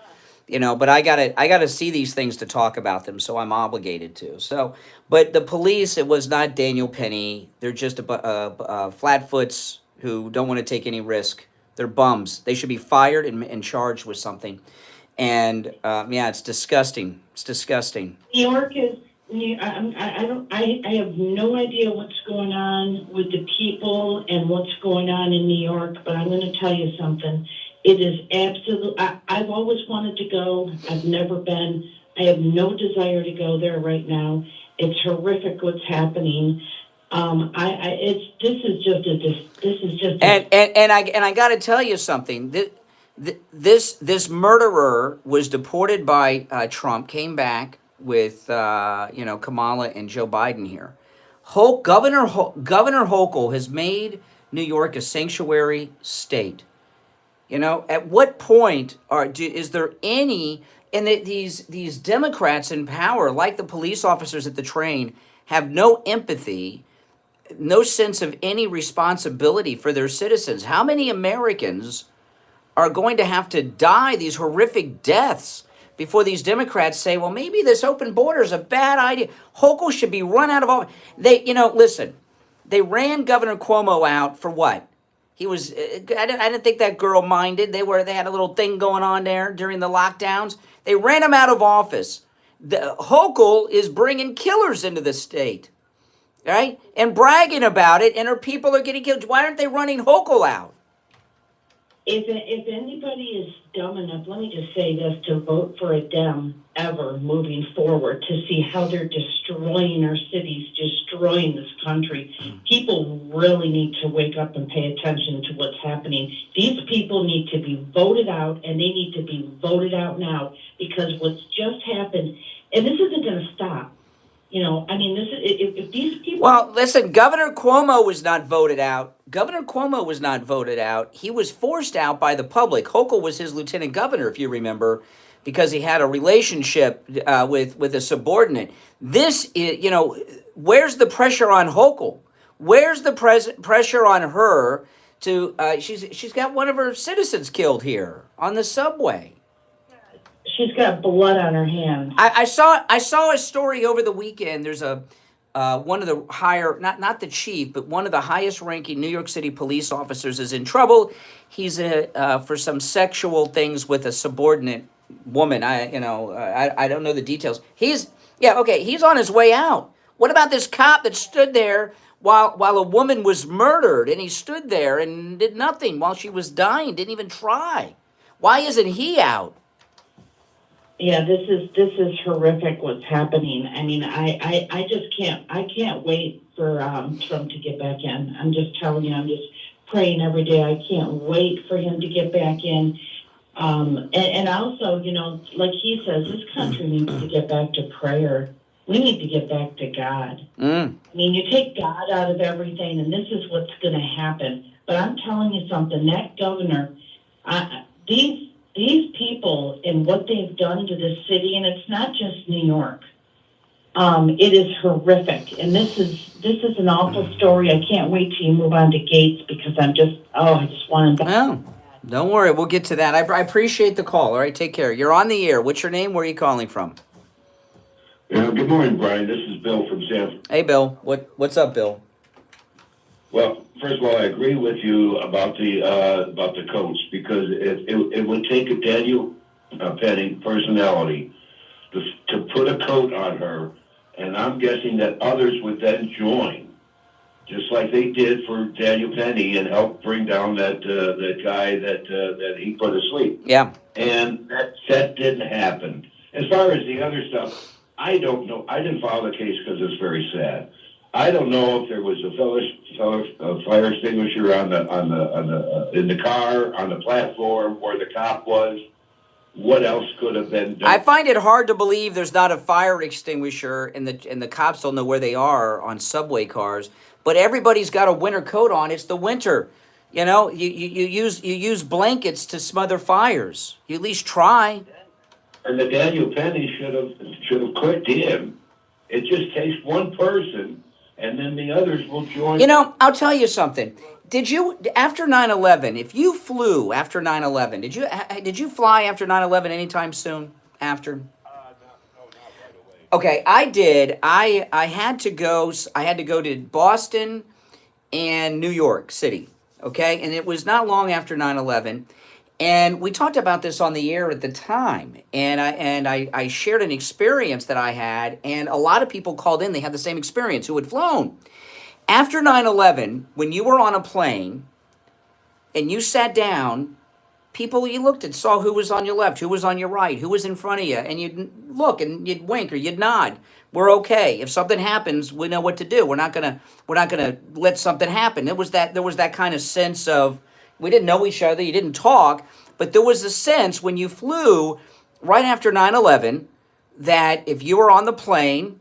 You know, but I gotta see these things to talk about them, so I'm obligated to. So, but the police, it was not Daniel Penny. They're just flatfoots who don't want to take any risk. They're bums. They should be fired and charged with something. And yeah, it's disgusting. It's disgusting. New York is. I have no idea what's going on with the people and what's going on in New York, but I'm going to tell you something. It is absolute. I've always wanted to go. I've never been. I have no desire to go there right now. It's horrific what's happening. This is just And I got to tell you something. This murderer was deported by Trump, came back with Kamala and Joe Biden here. Governor Hochul has made New York a sanctuary state. At what point is there any? And these Democrats in power, like the police officers at the train, have no empathy, no sense of any responsibility for their citizens. How many Americans are going to have to die these horrific deaths before these Democrats say, well, maybe this open border is a bad idea? Hochul should be run out of office. Listen, they ran Governor Cuomo out for what? He was, I didn't think that girl minded. They had a little thing going on there during the lockdowns. They ran him out of office. Hochul is bringing killers into the state, right? And bragging about it, and her people are getting killed. Why aren't they running Hochul out? If anybody is dumb enough, let me just say this, to vote for a Dem ever moving forward, to see how they're destroying our cities, destroying this country, people really need to wake up and pay attention to what's happening. These people need to be voted out, and they need to be voted out now, because what's just happened, and this isn't going to stop. This is, if these people... Well, listen, Governor Cuomo was not voted out. He was forced out by the public. Hochul was his lieutenant governor, if you remember, because he had a relationship with a subordinate. This is, where's the pressure on Hochul? Where's the pressure on her to... she's got one of her citizens killed here on the subway. She's got blood on her hands. I saw a story over the weekend. There's one of the higher, not the chief, but one of the highest ranking New York City police officers is in trouble. He's for some sexual things with a subordinate woman. I don't know the details. He's on his way out. What about this cop that stood there while a woman was murdered, and he stood there and did nothing while she was dying, didn't even try? Why isn't he out? Yeah, this is horrific what's happening. I mean, I just can't wait for Trump to get back in. I'm just telling you, I'm just praying every day. I can't wait for him to get back in. And also, like he says, this country needs to get back to prayer. We need to get back to God. I mean, you take God out of everything, and this is what's going to happen. But I'm telling you something, that governor, these people and what they've done to this city, and it's not just New York. It is horrific, and this is an awful story. I can't wait till you move on to Gaetz, because I just want to. Oh, don't worry, we'll get to that. I appreciate the call. All right, take care. You're on the air. What's your name? Where are you calling from? Good morning, Brian. This is Bill from Sanford. Hey, Bill. What's up, Bill? Well, first of all, I agree with you about the coach, because it would take a Daniel Penny personality to put a coat on her, and I'm guessing that others would then join, just like they did for Daniel Penny, and help bring down that guy that he put asleep. Yeah. And that didn't happen. As far as the other stuff, I don't know. I didn't file the case because it's very sad. I don't know if there was a fire extinguisher in the car, on the platform where the cop was. What else could have been done? I find it hard to believe there's not a fire extinguisher, and the cops don't know where they are on subway cars. But everybody's got a winter coat on. It's the winter. You use blankets to smother fires. You at least try. And the Daniel Penny should have quit him. It just takes one person, and then the others will join. I'll tell you something. Did you, after 9/11, if you flew after 9/11, did you fly after 9/11 anytime soon after? No, not right away. Okay, I did. I had to go to Boston and New York City, okay? And it was not long after 9/11. And we talked about this on the air at the time, and I shared an experience that I had, and a lot of people called in. They had the same experience who had flown. After 9/11, when you were on a plane and you sat down, People you looked at saw who was on your left, who was on your right, who was in front of you, and you'd look and you'd wink or you'd nod. We're okay. If something happens, we know what to do. We're not gonna let something happen. There was that kind of sense of we didn't know each other, you didn't talk, but there was a sense when you flew right after 9/11 that if you were on the plane,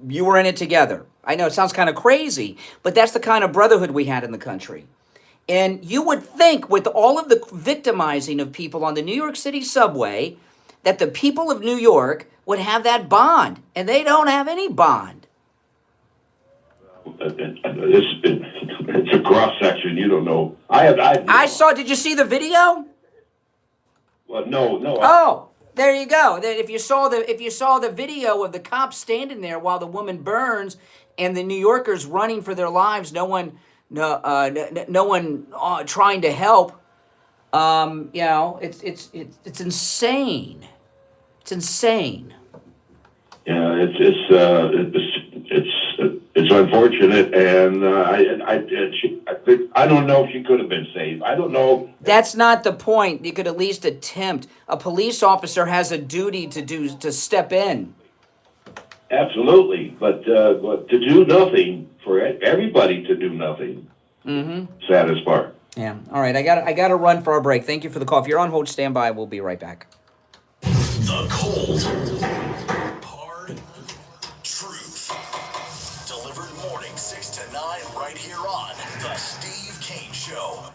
you were in it together. I know it sounds kind of crazy, but that's the kind of brotherhood we had in the country. And you would think with all of the victimizing of people on the New York City subway that the people of New York would have that bond, and they don't have any bond. It's a cross section. You don't know. I saw. Did you see the video? Well, no. Oh, there you go. If you saw the video of the cops standing there while the woman burns, and the New Yorkers running for their lives, no one trying to help. It's insane. It's insane. Yeah, it's unfortunate, and I don't know if she could have been saved. I don't know. That's not the point. You could at least attempt. A police officer has a duty to step in. Absolutely, but to do nothing, for everybody to do nothing. Saddest part. Yeah. All right. I got to run for our break. Thank you for the call. If you're on hold, stand by. We'll be right back. The cold, hard truth. Delivered morning 6 to 9 right here on The Steve Kane Show.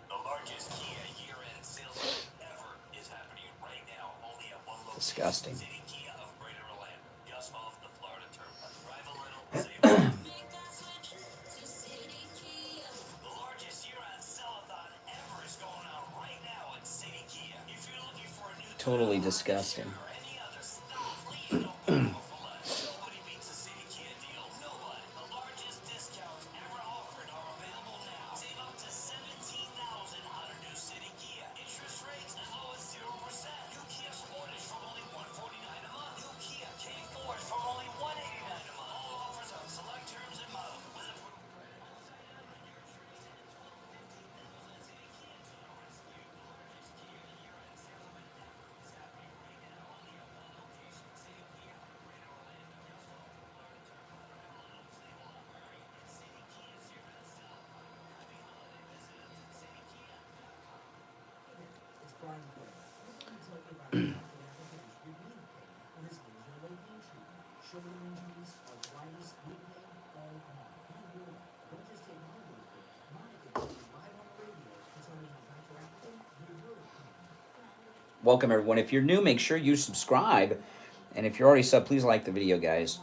The largest Kia year-end sales ever is happening right now, only at one location. Disgusting. City Kia of Greater Orlando, just off the Florida Turnpike. Drive a little, save a little. The largest year-end sell-a-thon ever is going on right now at City Kia. If you're looking for a new Totally disgusting. or any other stuff, please don't go for less. Nobody beats a City Kia deal. Nobody. The largest discounts ever offered are available now. Save up to $17,000 on a new City Kia. Interest rates as low as 0%. New Kia Sportage from only $149 a month. New Kia K4s from only $189 a month. All offers on select terms and models with approved. Welcome, everyone. If you're new, make sure you subscribe. And if you're already sub, please like the video, guys.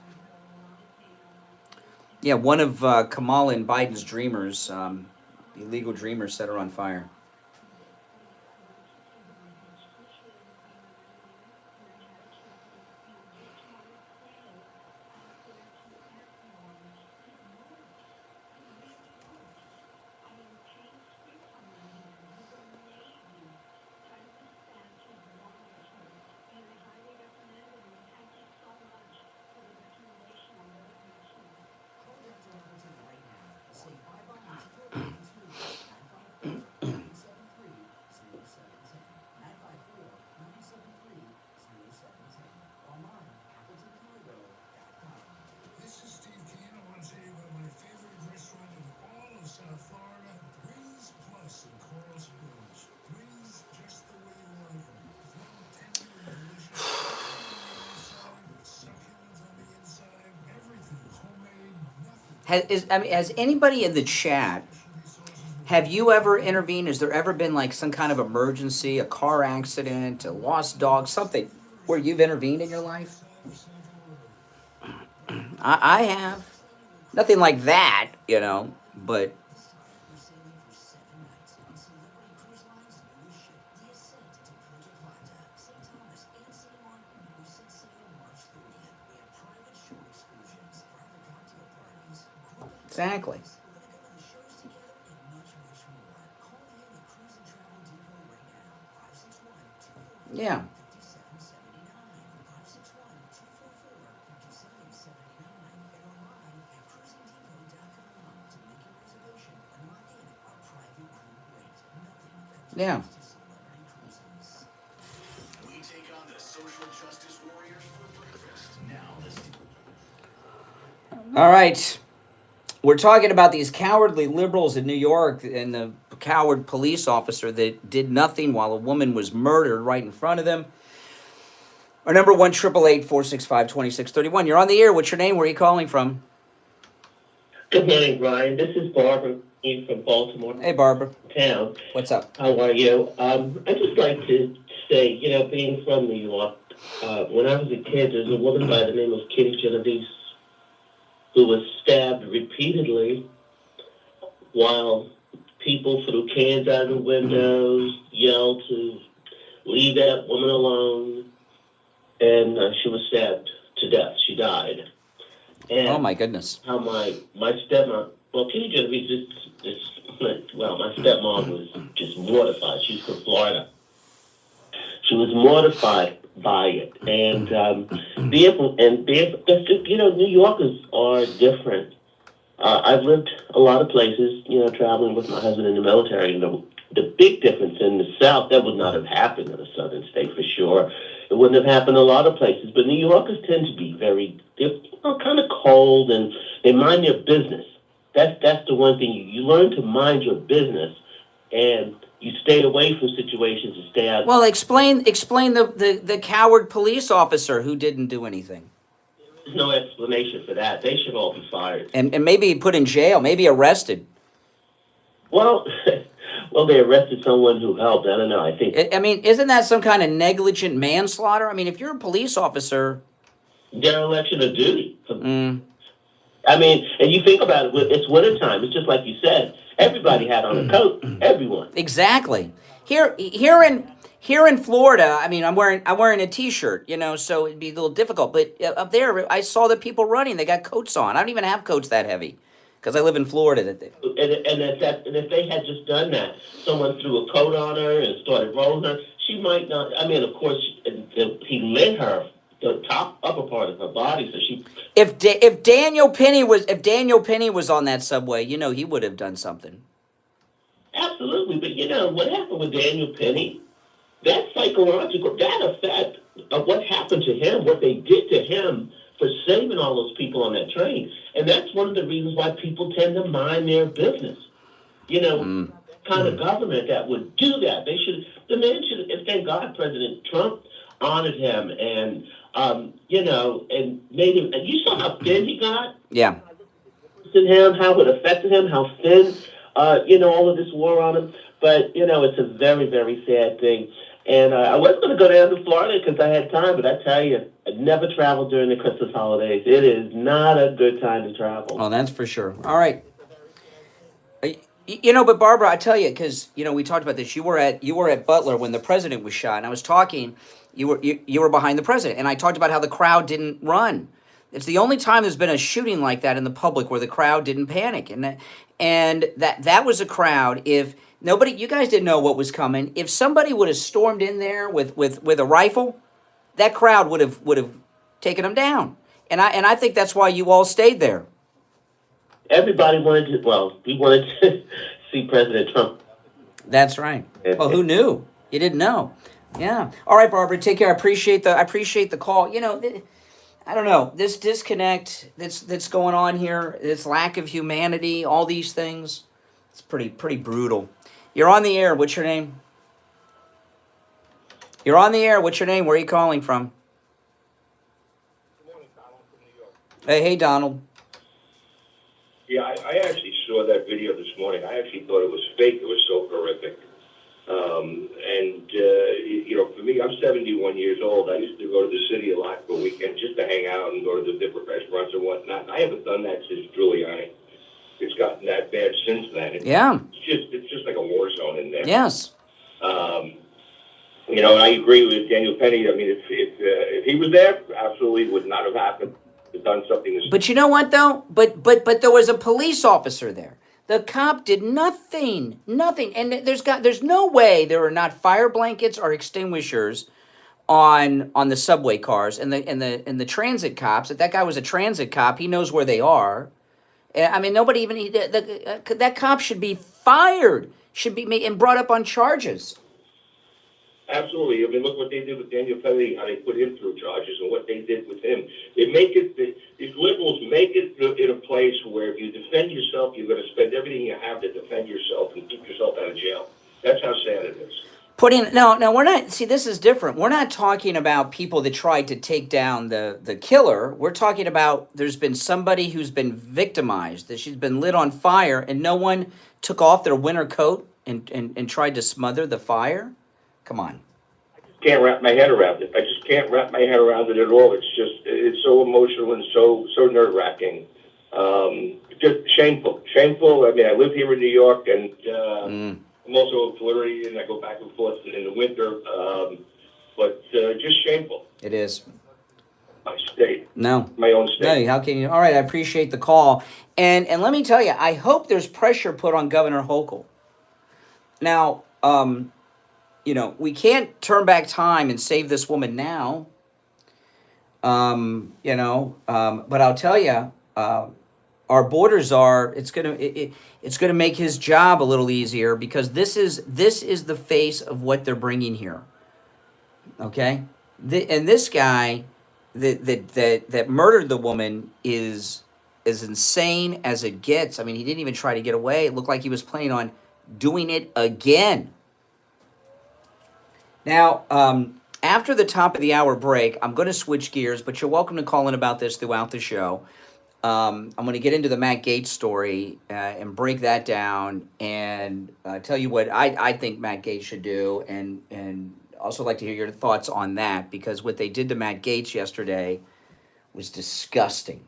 Yeah, one of Kamala and Biden's dreamers, illegal dreamers, set her on fire. This is Steve Kane. I want to tell you about my favorite restaurant in all of South Florida, Breeze Plus in Coral Springs. Breeze just the way you like them. Tender and delicious. Succulent on the inside. Everything homemade. Nothing. Has anybody in the chat, have you ever intervened? Has there ever been like some kind of emergency, a car accident, a lost dog, something where you've intervened in your life? I have. Nothing like that, but exactly. Yeah. Yeah. We take on the social justice warriors for breakfast. Now, All right. We're talking about these cowardly liberals in New York and the coward police officer that did nothing while a woman was murdered right in front of them. Our number 1-888-465-2631. You're on the air. What's your name? Where are you calling from? Good morning, Brian. This is Barbara from Baltimore Hey, Barbara. town. What's up? How are you? I'd just like to say, being from New York, when I was a kid, there's a woman by the name of Kitty Genovese who was stabbed repeatedly while people threw cans out of the windows, yelled to leave that woman alone, and she was stabbed to death. She died. And Oh, my goodness. how my stepmom, well, Kitty Genovese my stepmom was just mortified. She's from Florida. She was mortified by it, and New Yorkers are different. I've lived a lot of places, traveling with my husband in the military, and the big difference in the South, that would not have happened in a southern state for sure. It wouldn't have happened in a lot of places, but New Yorkers tend to be they're kind of cold, and they mind their business. That's the one thing. You learn to mind your business, and you stay away from situations and stay out. Well, explain the coward police officer who didn't do anything. There's no explanation for that. They should all be fired. And maybe put in jail, maybe arrested. Well, they arrested someone who helped. I don't know. I think. I mean, isn't that some kind of negligent manslaughter? I mean, if you're a police officer... Dereliction of duty. I mean, and you think about it, it's wintertime. It's just like you said. Everybody had on a coat. Everyone. Exactly. Here in Florida, I mean, I'm wearing a T-shirt, so it'd be a little difficult. But up there, I saw the people running. They got coats on. I don't even have coats that heavy because I live in Florida. And if they had just done that, someone threw a coat on her and started rolling her, she might not. I mean, of course, he lit her the upper part of her body, so she. If Daniel Penny was on that subway, he would have done something. Absolutely, but what happened with Daniel Penny? That psychological, that effect of what happened to him, what they did to him for saving all those people on that train, and that's one of the reasons why people tend to mind their business. Kind of government that would do that. The man should. And thank God, President Trump honored him and and made him. And you saw how thin he got. Yeah. Him, how it affected him, how thin. All of this war on him. But it's a very, very sad thing. And I was going to go down to Florida because I had time, but I tell you, I never traveled during the Christmas holidays. It is not a good time to travel. Oh, that's for sure. All right. But Barbara, I tell you, because we talked about this. You were at Butler when the president was shot, and I was talking. You were behind the president, and I talked about how the crowd didn't run. It's the only time there's been a shooting like that in the public where the crowd didn't panic, and that was a crowd. If nobody, you guys didn't know what was coming. If somebody would have stormed in there with a rifle, that crowd would have taken them down. And I think that's why you all stayed there. Everybody wanted to. Well, we wanted to see President Trump. That's right. Well, who knew? You didn't know. Yeah. All right, Barbara. Take care. I appreciate the call. I don't know, this disconnect that's going on here, this lack of humanity, all these things, it's pretty brutal. You're on the air. What's your name? You're on the air. What's your name? Where are you calling from? Good morning, Donald from New York. Hey, Donald. Yeah, I actually saw that video this morning. I actually thought it was fake. It was so horrific. For me, I'm 71 years old. I used to go to the city a lot for a weekend just to hang out and go to the different restaurants and whatnot. And I haven't done that since Giuliani. It's gotten that bad since then. It's just like a war zone in there. Yes. And I agree with Daniel Penny. I mean, if he was there, absolutely would not have happened. Done something. But you know what though? But there was a police officer there. The cop did nothing, and there's no way there are not fire blankets or extinguishers on the subway cars and the transit cops. If that guy was a transit cop, he knows where they are. I mean, nobody even that cop should be fired. should be made and brought up on charges. Absolutely. I mean, look what they did with Daniel Kennedy, how they put him through charges, and what they did with him. They make it, these liberals make it in a place where if you defend yourself, you're going to spend everything you have to defend yourself and keep yourself out of jail. That's how sad it is. No, we're not, see, this is different. We're not talking about people that tried to take down the killer. We're talking about there's been somebody who's been victimized, that she's been lit on fire, and no one took off their winter coat and tried to smother the fire. Come on. Can't wrap my head around it. I just can't wrap my head around it at all. It's so emotional and so nerve-wracking. Just shameful. I mean, I live here in New York, and I'm also a Floridian. I go back and forth in the winter, but just shameful. It is. My state. No. My own state. No, how can you? All right, I appreciate the call. And let me tell you, I hope there's pressure put on Governor Hochul. Now, you know, we can't turn back time and save this woman now. You know, but I'll tell you, our borders are, it's gonna make his job a little easier, because this is the face of what they're bringing here. Okay, and this guy that murdered the woman is as insane as it gets. I mean, he didn't even try to get away. It looked like he was planning on doing it again. Now, after the top of the hour break, I'm going to switch gears, but you're welcome to call in about this throughout the show. I'm going to get into the Matt Gaetz story and break that down and tell you what I think Matt Gaetz should do, and also like to hear your thoughts on that, because what they did to Matt Gaetz yesterday was disgusting.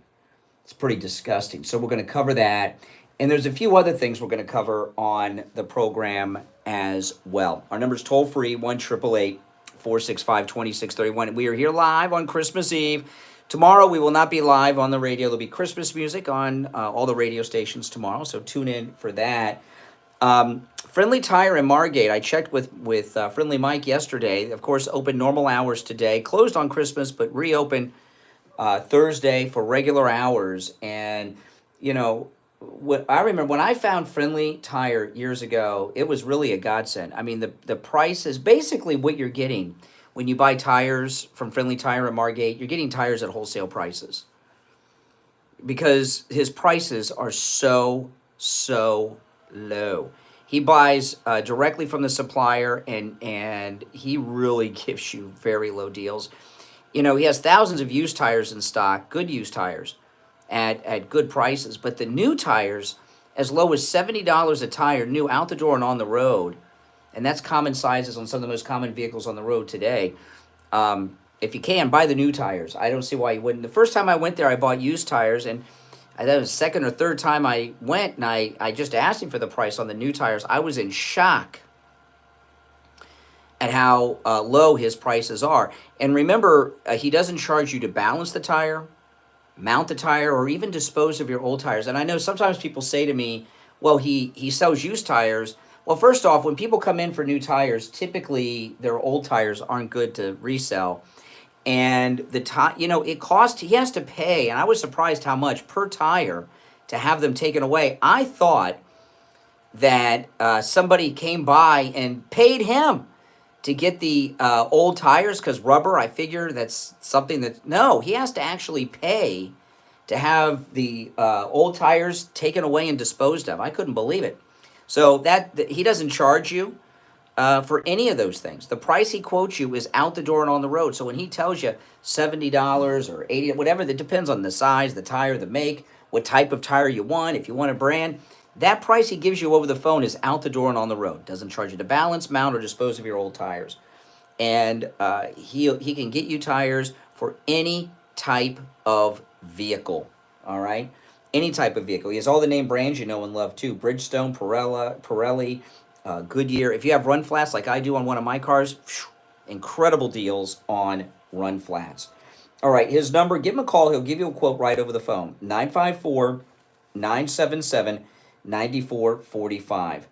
It's pretty disgusting. So we're going to cover that, and there's a few other things we're going to cover on the program as well. Our number's toll free, 1-888-465-2631. We are here live on Christmas Eve. Tomorrow we will not be live on the radio. There'll be Christmas music on all the radio stations tomorrow, so tune in for that. Friendly Tire in Margate. I checked with Friendly Mike yesterday. Of course, open normal hours today. Closed on Christmas, but reopened Thursday for regular hours. And, you know, what I remember when I found Friendly Tire years ago, it was really a godsend. I mean, the price is basically what you're getting when you buy tires from Friendly Tire in Margate. You're getting tires at wholesale prices, because his prices are so low. He buys directly from the supplier, and he really gives you very low deals. You know, he has thousands of used tires in stock, good used tires, at good prices. But the new tires, as low as $70 a tire, new, out the door and on the road, and that's common sizes on some of the most common vehicles on the road today. If you can, buy the new tires. I don't see why you wouldn't. The first time I went there, I bought used tires, and that was the second or third time I went, and I just asked him for the price on the new tires. I was in shock at how low his prices are. And remember, he doesn't charge you to balance the tire, mount the tire, or even dispose of your old tires. And I know sometimes people say to me, well, he sells used tires. Well, first off, when people come in for new tires, typically their old tires aren't good to resell. And it costs, he has to pay, and I was surprised how much per tire to have them taken away. I thought that somebody came by and paid him to get the old tires, because rubber, I figure that's something that, no, he has to actually pay to have the old tires taken away and disposed of. I couldn't believe it. So that he doesn't charge you for any of those things. The price he quotes you is out the door and on the road. So when he tells you $70 or $80, whatever, that depends on the size, the tire, the make, what type of tire you want, if you want a brand, that price he gives you over the phone is out the door and on the road. Doesn't charge you to balance, mount, or dispose of your old tires. And he can get you tires for any type of vehicle, all right? Any type of vehicle. He has all the name brands you know and love too. Bridgestone, Pirelli, Goodyear. If you have run flats like I do on one of my cars, incredible deals on run flats. All right, his number, give him a call. He'll give you a quote right over the phone. 954-977-9445.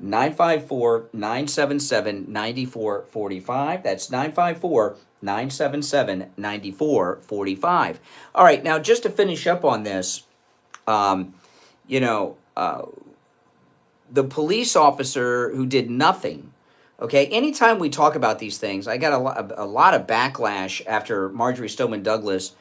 954-977-9445. That's 954-977-9445. All right, now just to finish up on this, the police officer who did nothing. Okay, anytime we talk about these things, I got a lot of backlash after Marjorie Stoneman Douglas.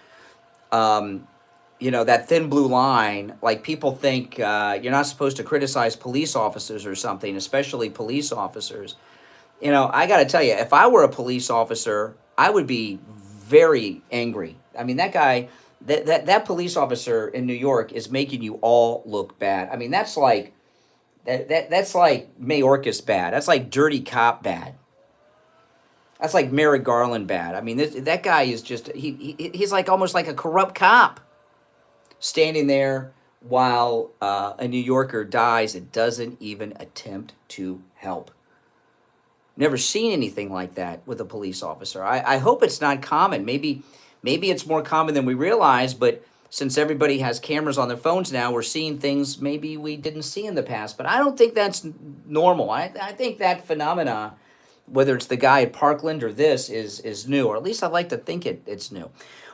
You know, that thin blue line, like people think you're not supposed to criticize police officers or something, especially police officers. You know, I got to tell you, if I were a police officer, I would be very angry. I mean, that guy, that police officer in New York is making you all look bad. I mean, that's like that's like Mayorkas bad. That's like dirty cop bad. That's like Merrick Garland bad. I mean, that guy is just he's like almost like a corrupt cop, standing there while a New Yorker dies and doesn't even attempt to help. Never seen anything like that with a police officer. I hope it's not common. Maybe it's more common than we realize, but since everybody has cameras on their phones now, we're seeing things maybe we didn't see in the past. But I don't think that's normal. I think that phenomena, whether it's the guy at Parkland or this, is new, or at least I like to think it's new.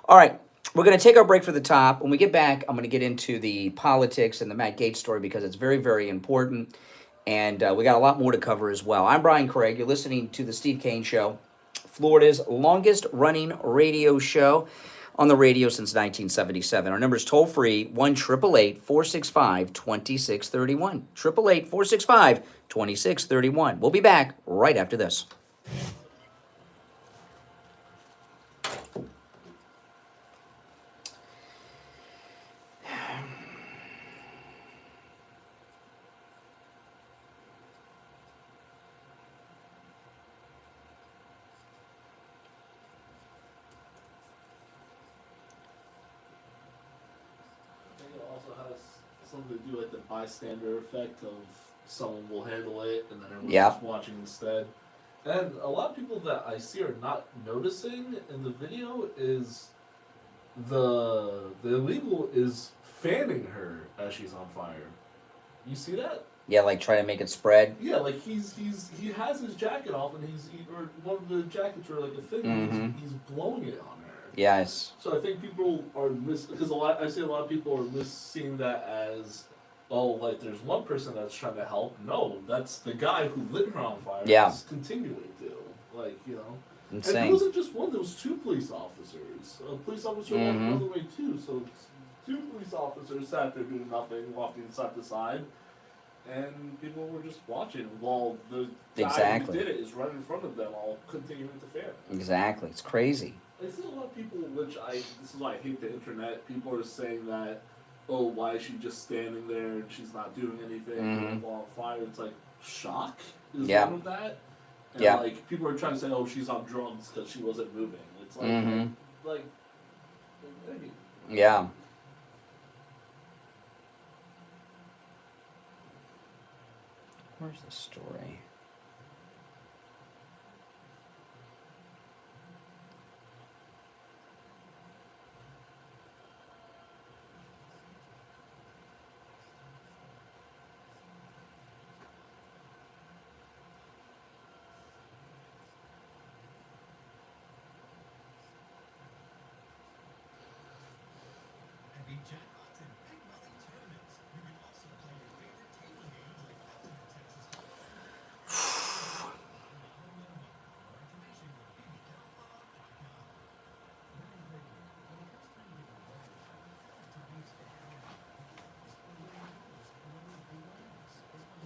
All right, we're going to take our break for the top. When we get back, I'm going to get into the politics and the Matt Gaetz story because it's very, very important. And we got a lot more to cover as well. I'm Brian Craig. You're listening to the Steve Kane Show, Florida's longest-running radio show on the radio since 1977. Our number is toll-free, 1-888-465-2631. 888-465-2631. We'll be back right after this. Something to do with the bystander effect of someone will handle it and then everyone's Yep. just watching instead. And a lot of people that I see are not noticing in the video is the illegal is fanning her as she's on fire. You see that? Yeah, like try to make it spread. Yeah, like he has his jacket off and or one of the jackets are like a thing. He's blowing it on her. Yes. So I think people are because I see a lot of people are seeing that as, oh, like there's one person that's trying to help. No, that's the guy who lit her on fire. Yeah. Is continuing to, like, you know. Insane. And it wasn't just one; there was two police officers. A police officer walked the other way too. So two police officers sat there doing nothing, walking side to side, and people were just watching while the guy who did it is right in front of them, all continuing to fan. Exactly. It's crazy. I see a lot of people, this is why I hate the internet, people are saying that, oh, why is she just standing there and she's not doing anything while on fire? It's like, shock is one of that. And like, people are trying to say, oh, she's on drugs because she wasn't moving. It's like, yeah. Where's the story?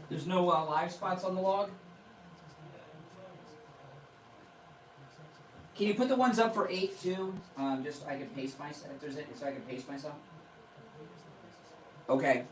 There's no live spots on the log? Can you put the ones up for 8 too? Just so I can pace myself, if there's it, so I can pace myself? Okay.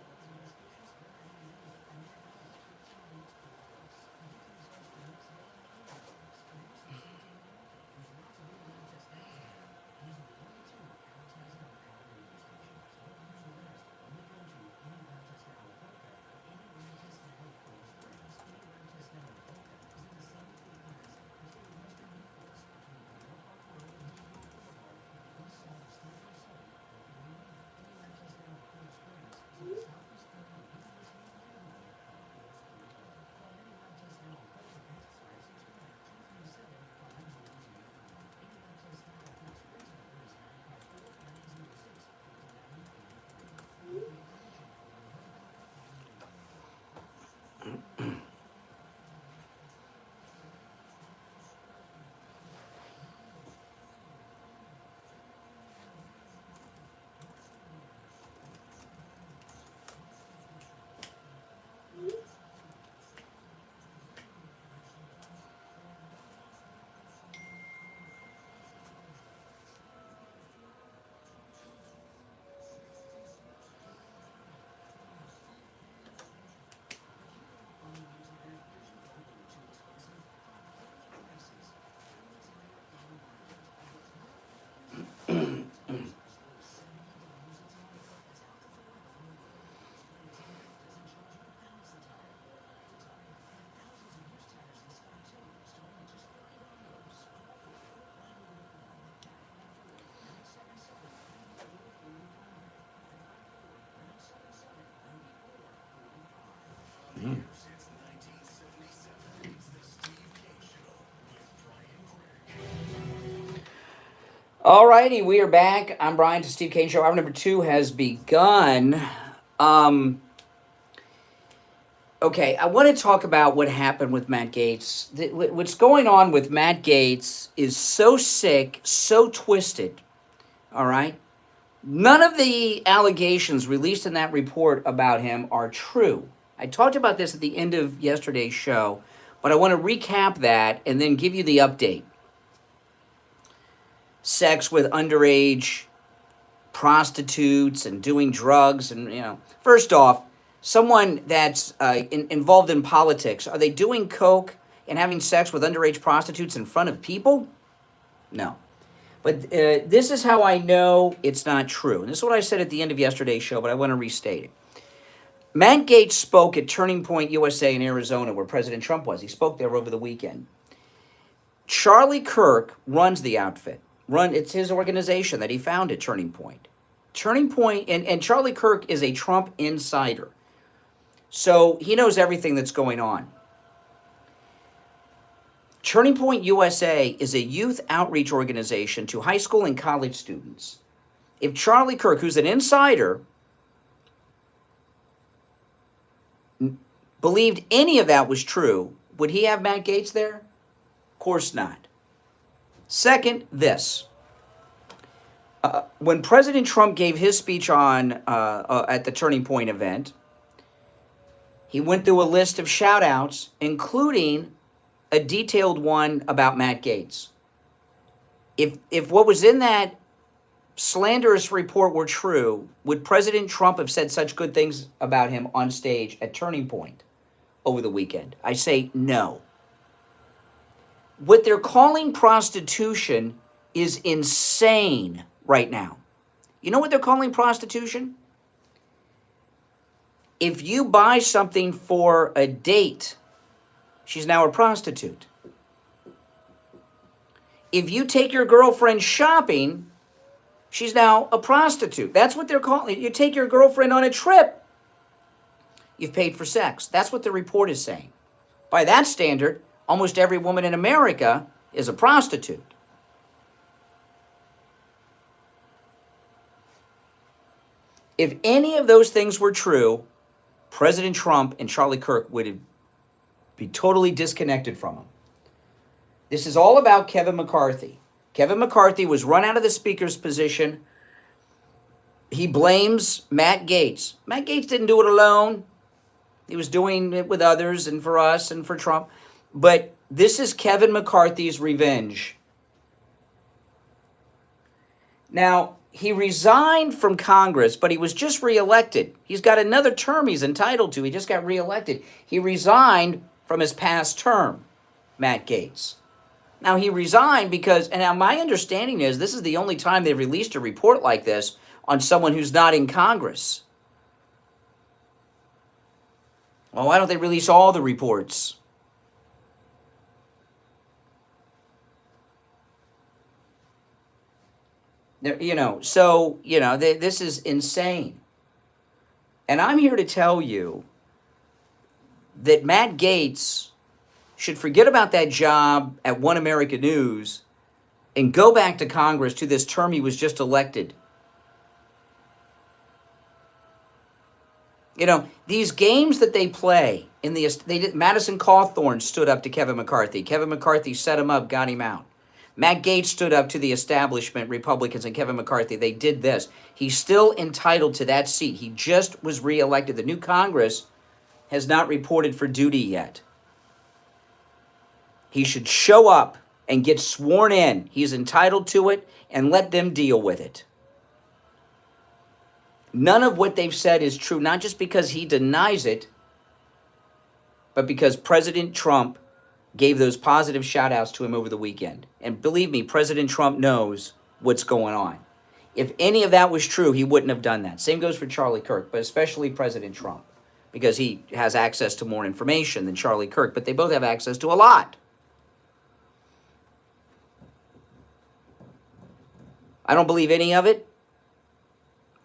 All righty, we are back. I'm Brian to Steve Kane Show. Hour number 2 has begun. Okay, I want to talk about what happened with Matt Gaetz. What's going on with Matt Gaetz is so sick, so twisted, all right? None of the allegations released in that report about him are true. I talked about this at the end of yesterday's show, but I want to recap that and then give you the update. Sex with underage prostitutes and doing drugs and, First off, someone that's involved in politics, are they doing coke and having sex with underage prostitutes in front of people? No. But this is how I know it's not true. And this is what I said at the end of yesterday's show, but I want to restate it. Matt Gaetz spoke at Turning Point USA in Arizona, where President Trump was. He spoke there over the weekend. Charlie Kirk runs the outfit. It's his organization that he founded, Turning Point. Turning Point, and Charlie Kirk is a Trump insider. So he knows everything that's going on. Turning Point USA is a youth outreach organization to high school and college students. If Charlie Kirk, who's an insider, believed any of that was true, would he have Matt Gaetz there? Of course not. Second, this. When President Trump gave his speech at the Turning Point event, he went through a list of shout-outs, including a detailed one about Matt Gaetz. If what was in that slanderous report were true, would President Trump have said such good things about him on stage at Turning Point over the weekend? I say no. What they're calling prostitution is insane right now. You know what they're calling prostitution? If you buy something for a date, she's now a prostitute. If you take your girlfriend shopping, she's now a prostitute. That's what they're calling it. You take your girlfriend on a trip, you've paid for sex. That's what the report is saying. By that standard, almost every woman in America is a prostitute. If any of those things were true, President Trump and Charlie Kirk would be totally disconnected from him. This is all about Kevin McCarthy. Kevin McCarthy was run out of the speaker's position. He blames Matt Gaetz. Matt Gaetz didn't do it alone. He was doing it with others and for us and for Trump. But this is Kevin McCarthy's revenge. Now, he resigned from Congress, but he was just reelected. He's got another term he's entitled to. He just got reelected. He resigned from his past term, Matt Gaetz. Now, he resigned because, and now my understanding is this is the only time they've released a report like this on someone who's not in Congress. Well, why don't they release all the reports? This is insane. And I'm here to tell you that Matt Gaetz should forget about that job at One America News and go back to Congress to this term he was just elected. These games that they play, Madison Cawthorn stood up to Kevin McCarthy. Kevin McCarthy set him up, got him out. Matt Gaetz stood up to the establishment, Republicans, and Kevin McCarthy. They did this. He's still entitled to that seat. He just was reelected. The new Congress has not reported for duty yet. He should show up and get sworn in. He's entitled to it, and let them deal with it. None of what they've said is true, not just because he denies it, but because President Trump gave those positive shout-outs to him over the weekend. And believe me, President Trump knows what's going on. If any of that was true, he wouldn't have done that. Same goes for Charlie Kirk, but especially President Trump, because he has access to more information than Charlie Kirk, but they both have access to a lot. I don't believe any of it.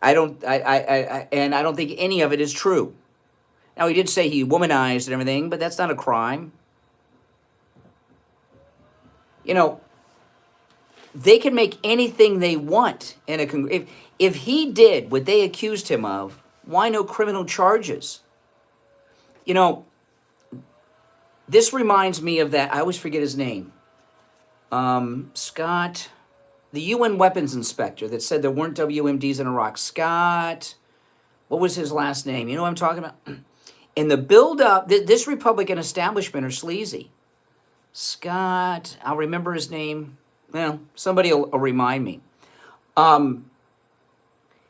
I don't think any of it is true. Now, he did say he womanized and everything, but that's not a crime. You know, they can make anything they want in a if he did what they accused him of, why no criminal charges? You know, this reminds me of that. I always forget his name. Scott, the UN weapons inspector that said there weren't WMDs in Iraq. Scott, what was his last name? You know what I'm talking about? In the build-up, this Republican establishment are sleazy. Scott, I'll remember his name. Well, somebody will remind me.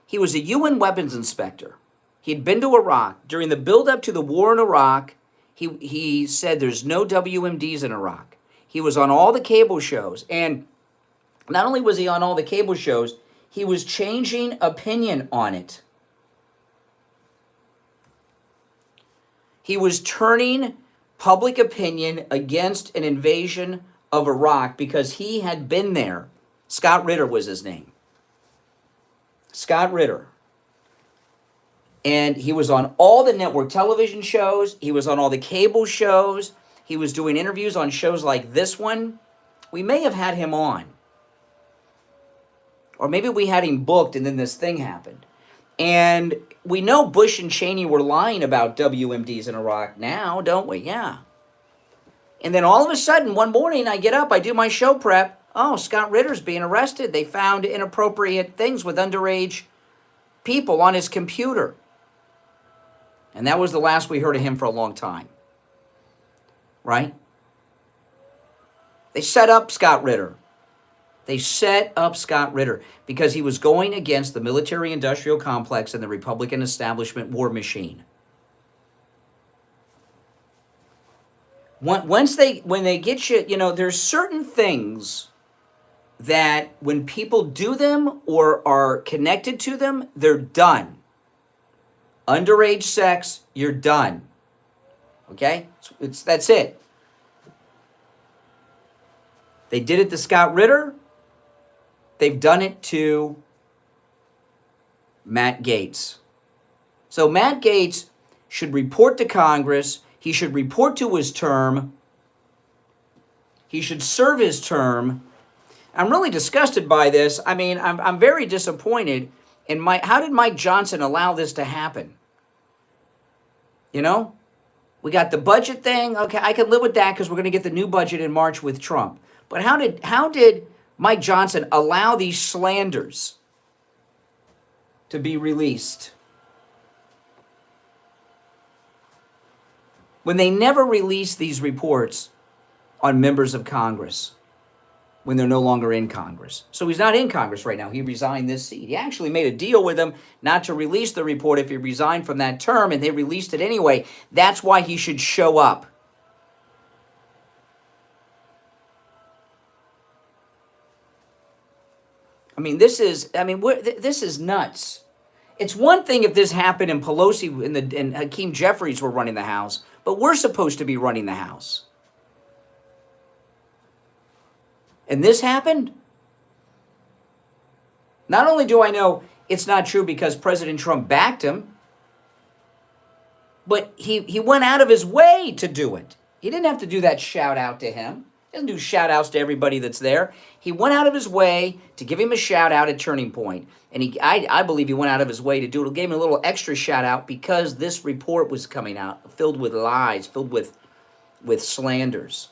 He was a UN weapons inspector. He'd been to Iraq. During the build-up to the war in Iraq, he said there's no WMDs in Iraq. He was on all the cable shows. And not only was he on all the cable shows, he was changing opinion on it. He was turning public opinion against an invasion of Iraq because he had been there. Scott Ritter was his name. Scott Ritter. And he was on all the network television shows. He was on all the cable shows. He was doing interviews on shows like this one. We may have had him on. Or maybe we had him booked and then this thing happened. And we know Bush and Cheney were lying about WMDs in Iraq now, don't we? Yeah. And then all of a sudden, one morning, I get up, I do my show prep. Oh, Scott Ritter's being arrested. They found inappropriate things with underage people on his computer. And that was the last we heard of him for a long time. Right? They set up Scott Ritter. They set up Scott Ritter because he was going against the military-industrial complex and the Republican establishment war machine. When they get you, you know, there's certain things that when people do them or are connected to them, they're done. Underage sex, you're done. Okay? That's it. They did it to Scott Ritter. They've done it to Matt Gaetz. So Matt Gaetz should report to Congress. He should report to his term. He should serve his term. I'm really disgusted by this. I mean, I'm very disappointed in how did Mike Johnson allow this to happen? You know? We got the budget thing. Okay, I can live with that because we're going to get the new budget in March with Trump. But how did Mike Johnson allow these slanders to be released when they never release these reports on members of Congress when they're no longer in Congress? So he's not in Congress right now. He resigned this seat. He actually made a deal with them not to release the report if he resigned from that term, and they released it anyway. That's why he should show up. I mean, this is nuts. It's one thing if this happened and Pelosi and Hakeem Jeffries were running the House, but we're supposed to be running the House. And this happened? Not only do I know it's not true because President Trump backed him, but he went out of his way to do it. He didn't have to do that shout out to him. He doesn't do shout outs to everybody that's there. He went out of his way to give him a shout out at Turning Point. And I believe he went out of his way to do it. Gave him a little extra shout out because this report was coming out filled with lies, filled with slanders.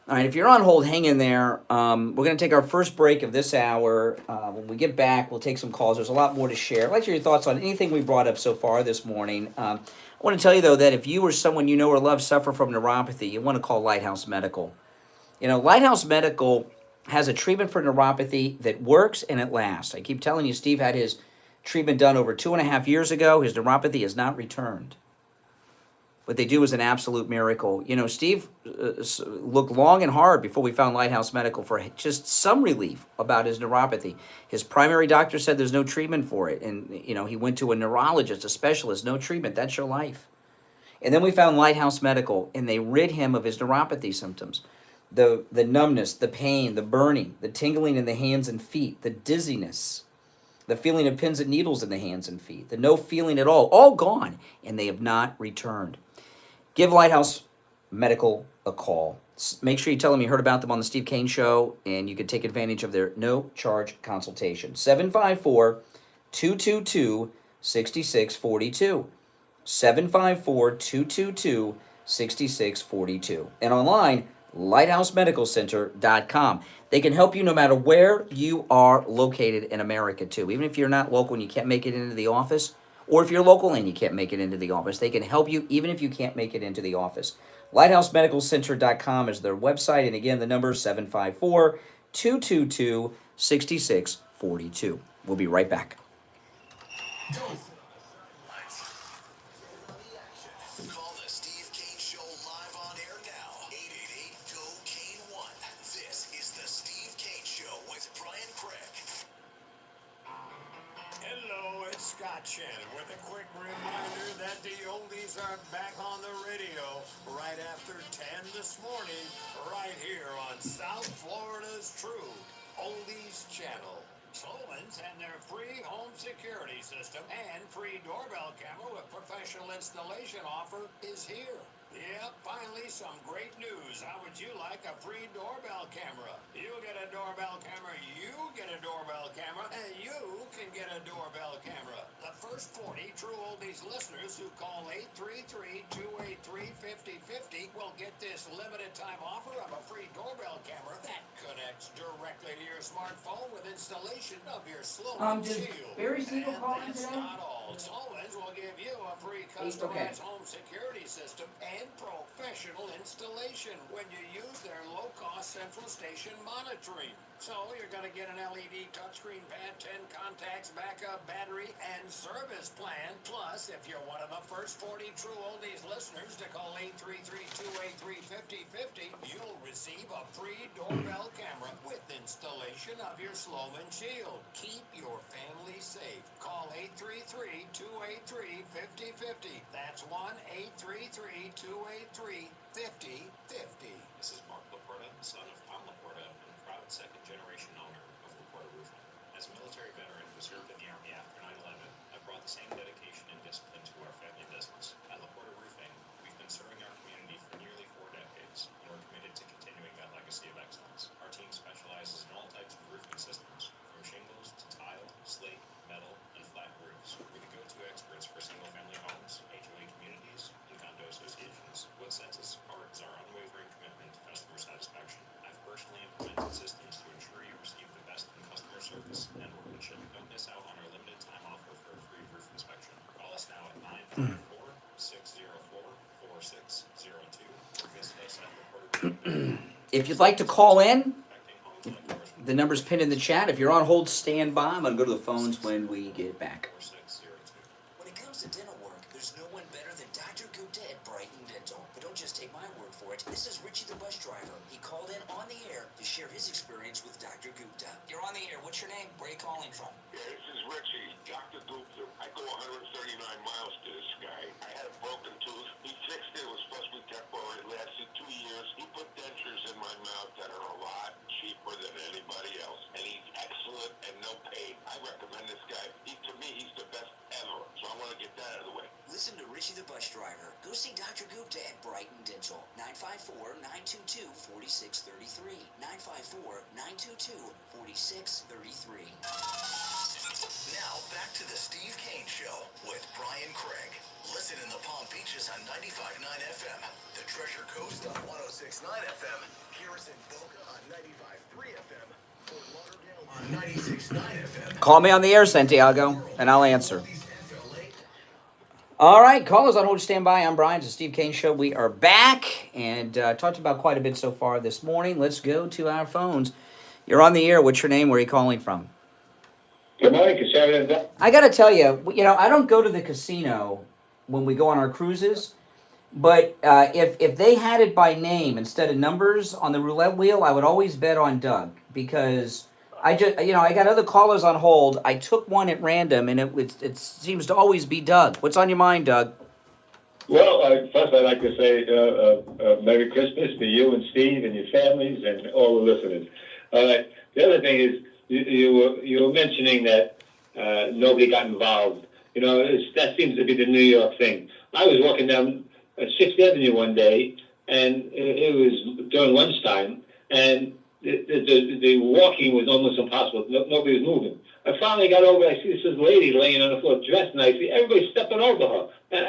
All right, if you're on hold, hang in there. We're going to take our first break of this hour. When we get back, we'll take some calls. There's a lot more to share. I'd like to hear your thoughts on anything we brought up so far this morning. I want to tell you, though, that if you or someone you know or love suffer from neuropathy, you want to call Lighthouse Medical. You know, Lighthouse Medical has a treatment for neuropathy that works and it lasts. I keep telling you, Steve had his treatment done over 2.5 years ago. His neuropathy has not returned. What they do is an absolute miracle. You know, Steve looked long and hard before we found Lighthouse Medical for just some relief about his neuropathy. His primary doctor said there's no treatment for it. And, you know, he went to a neurologist, a specialist, no treatment. That's your life. And then we found Lighthouse Medical, and they rid him of his neuropathy symptoms. The numbness, the pain, the burning, the tingling in the hands and feet, the dizziness. the feeling of pins and needles in the hands and feet, the no feeling at all gone, and they have not returned. Give Lighthouse Medical a call. Make sure you tell them you heard about them on the Steve Kane Show, and you can take advantage of their no-charge consultation. 754-222-6642. 754-222-6642. And online, lighthousemedicalcenter.com. They can help you no matter where you are located in America, too. Even if you're not local and you can't make it into the office, or if you're local and you can't make it into the office, they can help you even if you can't make it into the office. LighthouseMedicalCenter.com is their website. And again, the number is 754-222-6642. We'll be right back. Call the Steve Kane Show live on air now. 888-GO-KANE-1. This is the Steve Kane Show with Brian Craig. Hello, it's Scott Shannon with a quick reminder that the oldies are back on the radio right after 10 this morning, right here on South Florida's True Oldies Channel. Sloman's and their free home security system and free doorbell camera with professional installation offer is here. Yep, finally some great news. How would you like a free doorbell camera? You get a doorbell camera, you get a doorbell camera, and you can get a doorbell camera. The first 40 True Oldies listeners who call 833-283-5050 will get this limited time offer of a free doorbell camera that connects directly to your smartphone with installation of your Sloman Shield. Barry Siegel call in That's today? not all. Sloman's will give you a free customized home security system and professional installation when you use their low-cost central station monitoring. So you're going to get an LED touchscreen pad, 10 contacts, backup battery, and service plan. Plus, if you're one of the first 40 True Oldies listeners to call 833-283-5050, you'll receive a free doorbell camera with installation of your Sloman Shield. Keep your family safe. Call 833-283-5050. That's 1-833-283-5050. This is Mark Laporta, son of Pamela Laporta, and proud second-generation owner of Laporta Roofing. As a military veteran who served in the Army after 9/11, I brought the same dedication and discipline to our family business. At Laporta Roofing, we've been serving our community for nearly 4 decades, and we're committed to continuing that legacy of excellence. Our team specializes in all types of roofing systems, from shingles to tile, slate, metal, and flat roofs. We're the go-to experts for single-family homes, HOA communities, and condo associations. What sets us apart is our unwavering commitment to customer satisfaction. I've personally implemented systems to ensure you receive the best in customer service and workmanship. Don't miss out on our limited time offer for a free roof inspection. Call us now at 954-604-4602 or visit us at Laporta. If you'd like to call in, the number's pinned in the chat. If you're on hold, stand by. I'm going to go to the phones when we get back. When it comes to dental work, there's no one better than Dr. Gupta at Brighton Dental. But don't just take my word for it. This is Richie the bus driver. He called in on the air to share his experience with Dr. Gupta. You're on the air. What's your name? Where are you calling from? Yeah, this is Richie, Dr. Gupta. I go 139 miles to this guy. I had a broken tooth. He fixed it. It was supposed to be temporary. It lasted 2 years. He put dentures in my mouth that are a lot cheaper than anybody else. And he's excellent and no pain. I recommend this guy. To me, he's the best ever. So I want to get that out of the way. Listen to Richie the bus driver. Go see Dr. Gupta at Brighton Dental. 954-922-4633. 954-922-4633. Now back to the Steve Kane Show with Brian Craig. Listen in the Palm Beaches on 95.9 FM, the Treasure Coast on 106.9 FM, hear us in Boca on 95.3 FM, Fort Lauderdale on 96.9 FM. Call me on the air, Santiago, and I'll answer. All right, callers on hold, stand by. I'm Brian. It's the Steve Kane Show. We are back and talked about quite a bit so far this morning. Let's go to our phones. You're on the air. What's your name? Where are you calling from? Good morning, Cassandra. I got to tell you, I don't go to the casino when we go on our cruises, but if they had it by name instead of numbers on the roulette wheel, I would always bet on Doug because I got other callers on hold. I took one at random, and it seems to always be Doug. What's on your mind, Doug? Well, first I'd like to say Merry Christmas to you and Steve and your families and all the listeners. The other thing is you were mentioning that nobody got involved. You know, that seems to be the New York thing. I was walking down 6th Avenue one day, and it was during lunchtime, and the walking was almost impossible. Nobody was moving. I finally got over. I see this lady laying on the floor dressed, and I see everybody stepping over her. And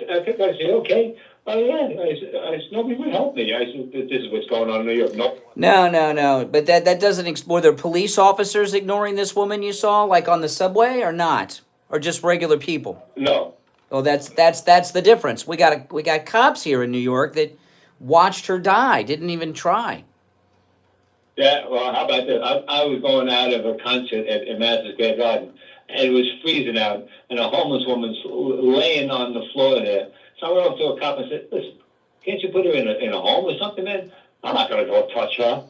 I think I said, okay. Oh, yeah. I said, nobody would help me. I said, this is what's going on in New York. Nope. No. But that doesn't. Were there police officers ignoring this woman you saw, like on the subway, or not, or just regular people? No. Oh, that's the difference. We got cops here in New York that watched her die, didn't even try. Yeah, well, how about this? I was going out of a concert at Madison Square Garden, and it was freezing out, and a homeless woman's laying on the floor there. So I went up to a cop and said, listen, can't you put her in a home or something, man? I'm not going to go touch her.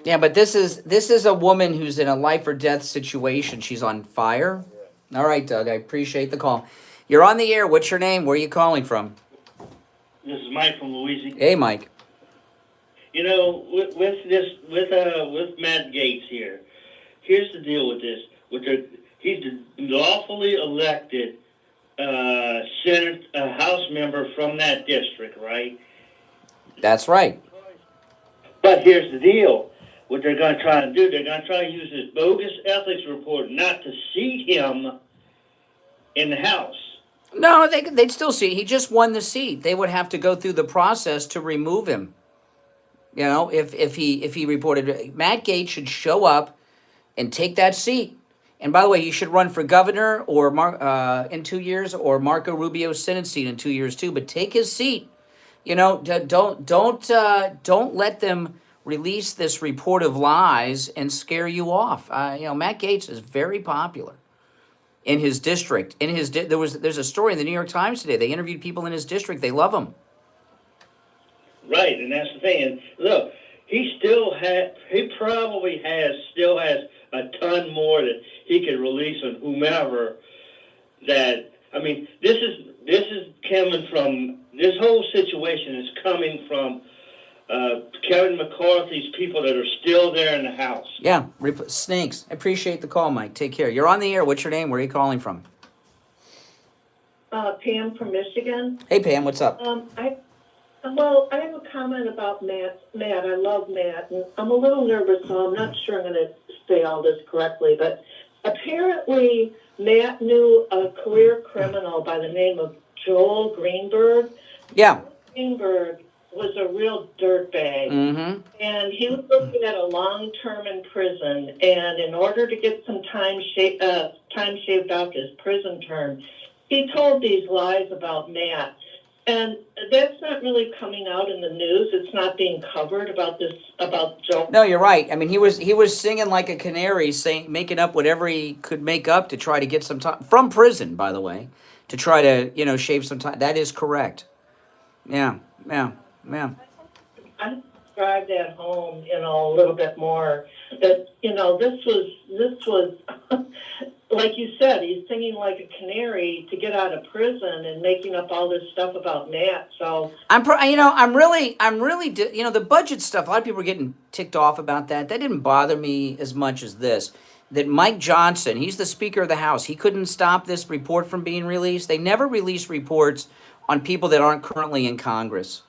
Yeah, but this is a woman who's in a life or death situation. She's on fire. All right, Doug, I appreciate the call. You're on the air. What's your name? Where are you calling from? This is Mike from Louisiana. Hey, Mike. You know, with Matt Gaetz here, here's the deal with this. He's the lawfully elected Senate House member from that district, right? That's right. But here's the deal. What they're going to try to do, they're going to try to use this bogus ethics report not to seat him in the House. No, they'd still see. He just won the seat. They would have to go through the process to remove him. You know, if he reported, Matt Gaetz should show up and take that seat. And by the way, he should run for governor or in 2 years, or Marco Rubio's Senate seat in 2 years too. But take his seat. You know, don't let them release this report of lies and scare you off. You know, Matt Gaetz is very popular in his district. There's a story in the New York Times today. They interviewed people in his district. They love him. Right, and that's the thing. And look, he still still has a ton more that he could release on whomever. That, I mean, this is coming from, this whole situation is coming from Kevin McCarthy's people that are still there in the House. Yeah, snakes. I appreciate the call, Mike. Take care. You're on the air. What's your name? Where are you calling from? Pam from Michigan. Hey, Pam. What's up? I have a comment about Matt. I love Matt, and I'm a little nervous, so I'm not sure I'm going to say all this correctly, but apparently Matt knew a career criminal by the name of Joel Greenberg. Yeah. Greenberg was a real dirtbag, and he was looking at a long term in prison, and in order to get some time shaved off his prison term, he told these lies about Matt. And that's not really coming out in the news. It's not being covered about Joe. No, you're right. I mean, he was singing like a canary, making up whatever he could make up to try to get some time from prison. By the way, to try to shave some time. That is correct. Yeah. I drive that home, a little bit more. That this was. Like you said, he's singing like a canary to get out of prison and making up all this stuff about Matt. So I'm really, the budget stuff. A lot of people are getting ticked off about that. That didn't bother me as much as this. That Mike Johnson, he's the Speaker of the House. He couldn't stop this report from being released. They never release reports on people that aren't currently in Congress,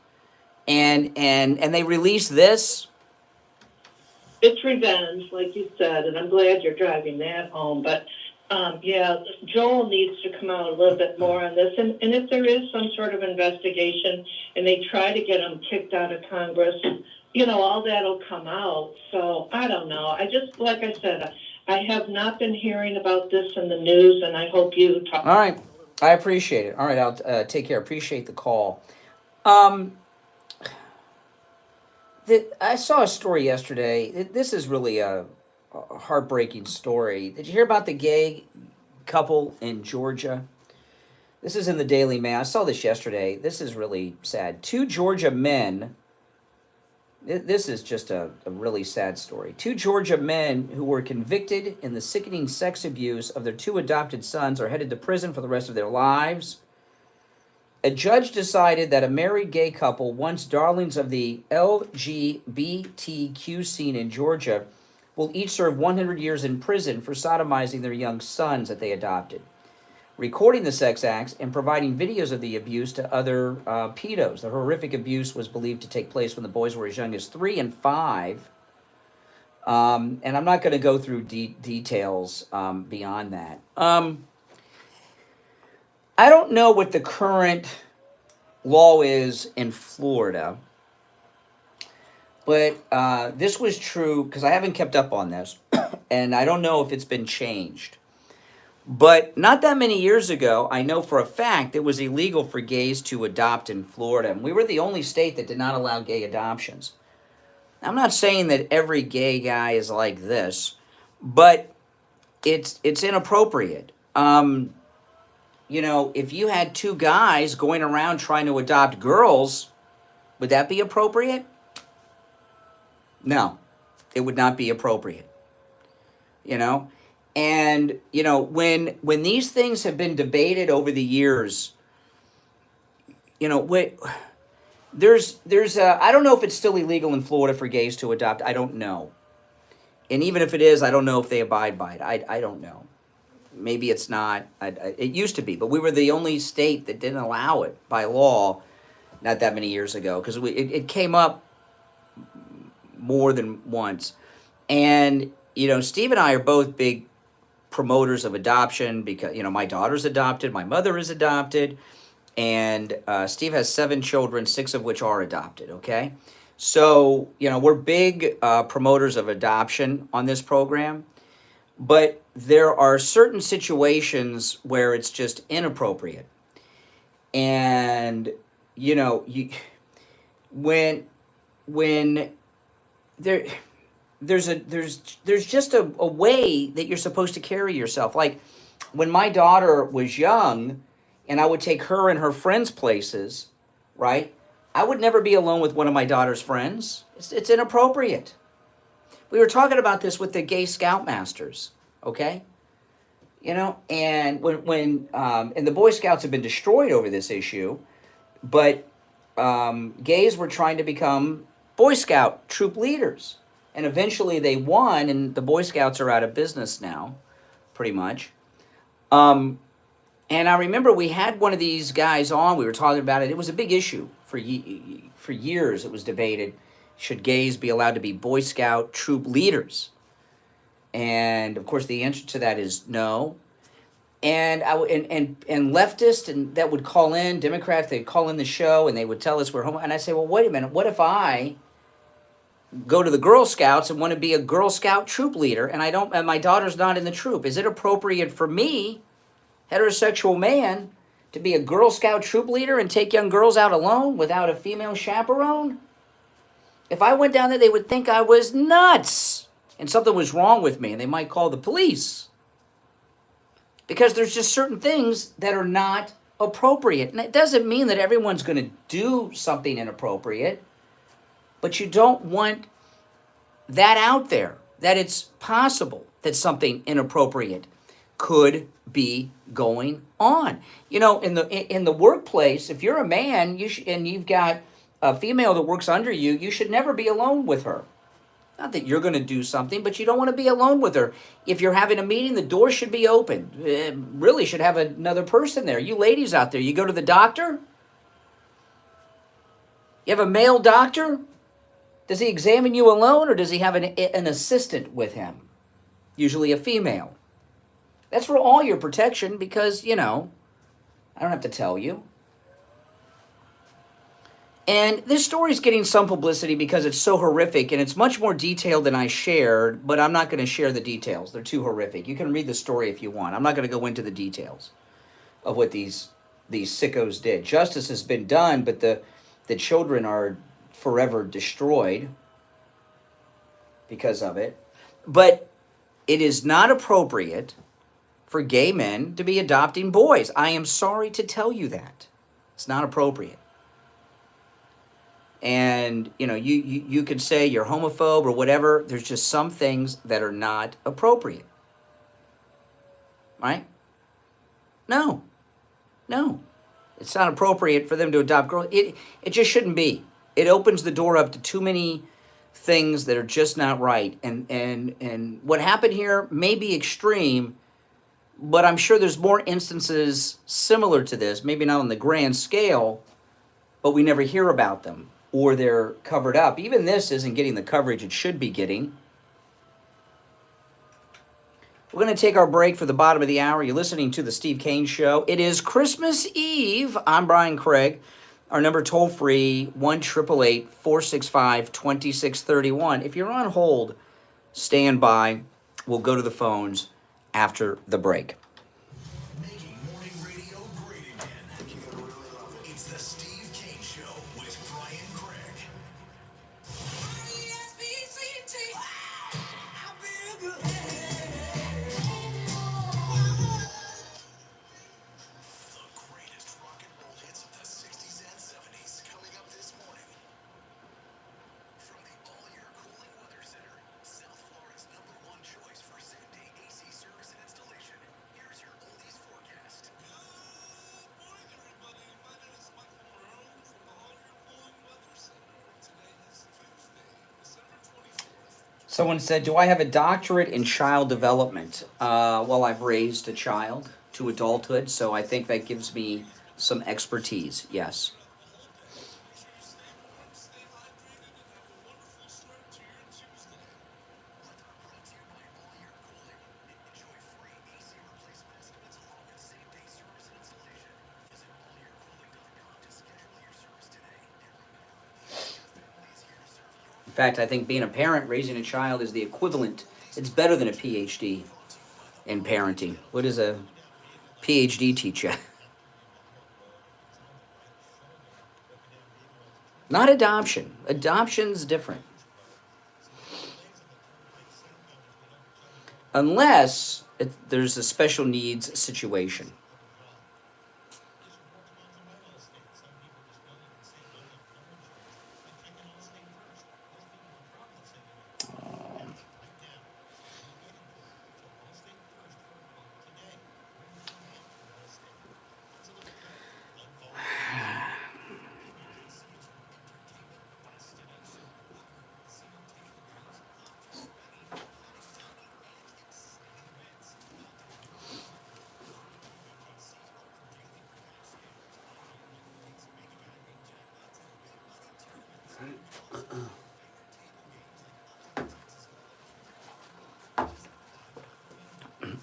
and they release this. It's revenge, like you said, and I'm glad you're driving that home. But Joel needs to come out a little bit more on this. And if there is some sort of investigation and they try to get him kicked out of Congress, all that'll come out. So I don't know. Like I said, I have not been hearing about this in the news, and I hope you talk. All right. I appreciate it. All right. I'll take care. Appreciate the call. I saw a story yesterday. This is really a heartbreaking story. Did you hear about the gay couple in Georgia? This is in the Daily Mail. I saw this yesterday. This is really sad. 2 Georgia men. This is just a really sad story. 2 Georgia men who were convicted in the sickening sex abuse of their 2 adopted sons are headed to prison for the rest of their lives. A judge decided that a married gay couple, once darlings of the LGBTQ scene in Georgia, will each serve 100 years in prison for sodomizing their young sons that they adopted, recording the sex acts, and providing videos of the abuse to other pedos. The horrific abuse was believed to take place when the boys were as young as 3 and 5. And I'm not going to go through details beyond that. I don't know what the current law is in Florida, but this was true because I haven't kept up on this, and I don't know if it's been changed. But not that many years ago, I know for a fact it was illegal for gays to adopt in Florida, and we were the only state that did not allow gay adoptions. I'm not saying that every gay guy is like this, but it's inappropriate. You know, if you had 2 guys going around trying to adopt girls, would that be appropriate? No, it would not be appropriate. You know, and you know when these things have been debated over the years, you know, there's I don't know if it's still illegal in Florida for gays to adopt. I don't know, and even if it is, I don't know if they abide by it. I don't know. Maybe it's not. It used to be, but we were the only state that didn't allow it by law not that many years ago, because it came up more than once. And, you know, Steve and I are both big promoters of adoption because, you know, my daughter's adopted, my mother is adopted, and Steve has 7 children, 6 of which are adopted, okay? So, you know, we're big promoters of adoption on this program. But there are certain situations where it's just inappropriate. And, you know, when there's just a way that you're supposed to carry yourself. Like when my daughter was young and I would take her and her friends places, right? I would never be alone with one of my daughter's friends. It's inappropriate. We were talking about this with the gay scoutmasters, okay? You know, and when the Boy Scouts have been destroyed over this issue, but gays were trying to become Boy Scout troop leaders. And eventually they won, and the Boy Scouts are out of business now, pretty much. And I remember we had one of these guys on, we were talking about it. It was a big issue for years. It was debated. Should gays be allowed to be Boy Scout troop leaders? And of course, the answer to that is no. And leftists and that would call in, Democrats, they'd call in the show and they would tell us we're homo. And I say, well, wait a minute. What if I go to the Girl Scouts and want to be a Girl Scout troop leader, and and my daughter's not in the troop? Is it appropriate for me, heterosexual man, to be a Girl Scout troop leader and take young girls out alone without a female chaperone? If I went down there, they would think I was nuts and something was wrong with me, and they might call the police. Because there's just certain things that are not appropriate. And it doesn't mean that everyone's going to do something inappropriate, but you don't want that out there, that it's possible that something inappropriate could be going on. You know, in the workplace, if you're a man and you've got a female that works under you, you should never be alone with her. Not that you're going to do something, but you don't want to be alone with her. If you're having a meeting, the door should be open. It really should have another person there. You ladies out there, you go to the doctor? You have a male doctor? Does he examine you alone, or does he have an assistant with him? Usually a female. That's for all your protection because, you know, I don't have to tell you. And this story's getting some publicity because it's so horrific, and it's much more detailed than I shared, but I'm not going to share the details. They're too horrific. You can read the story if you want. I'm not going to go into the details of what these sickos did. Justice has been done, but the children are forever destroyed because of it. But it is not appropriate for gay men to be adopting boys. I am sorry to tell you that. It's not appropriate. And, you know, you could say you're homophobe or whatever. There's just some things that are not appropriate. Right? No. It's not appropriate for them to adopt girls. It just shouldn't be. It opens the door up to too many things that are just not right. And what happened here may be extreme, but I'm sure there's more instances similar to this, maybe not on the grand scale, but we never hear about them or they're covered up. Even this isn't getting the coverage it should be getting. We're going to take our break for the bottom of the hour. You're listening to the Steve Kane Show. It is Christmas Eve. I'm Brian Craig. Our number toll-free, 1-888-465-2631. If you're on hold, stand by. We'll go to the phones after the break. Making morning radio great again. It's the Steve Kane Show with Brian Craig. The greatest rock and roll hits of the 60s and 70s coming up this morning. From the all-year cooling weather center, South Florida's #1 choice for same-day AC service and installation. Here's your oldies forecast. Good morning, everybody. My name is Michael Brown from the all-year cooling weather center. Today is Tuesday, December 24th. Someone said, do I have a doctorate in child development? Well, I've raised a child to adulthood, so I think that gives me some expertise, yes. In fact, I think being a parent, raising a child is the equivalent. It's better than a PhD in parenting. What does a PhD teach you? Not adoption. Adoption's different. Unless there's a special needs situation.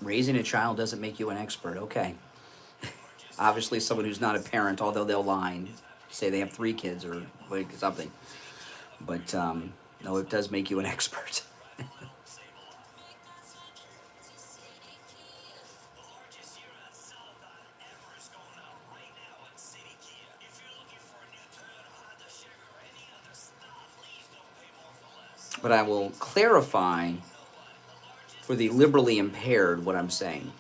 Raising a child doesn't make you an expert. Okay. Obviously, someone who's not a parent, although they'll lie and say they have 3 kids or like something. But no, it does make you an expert. But I will clarify for the liberally impaired what I'm saying.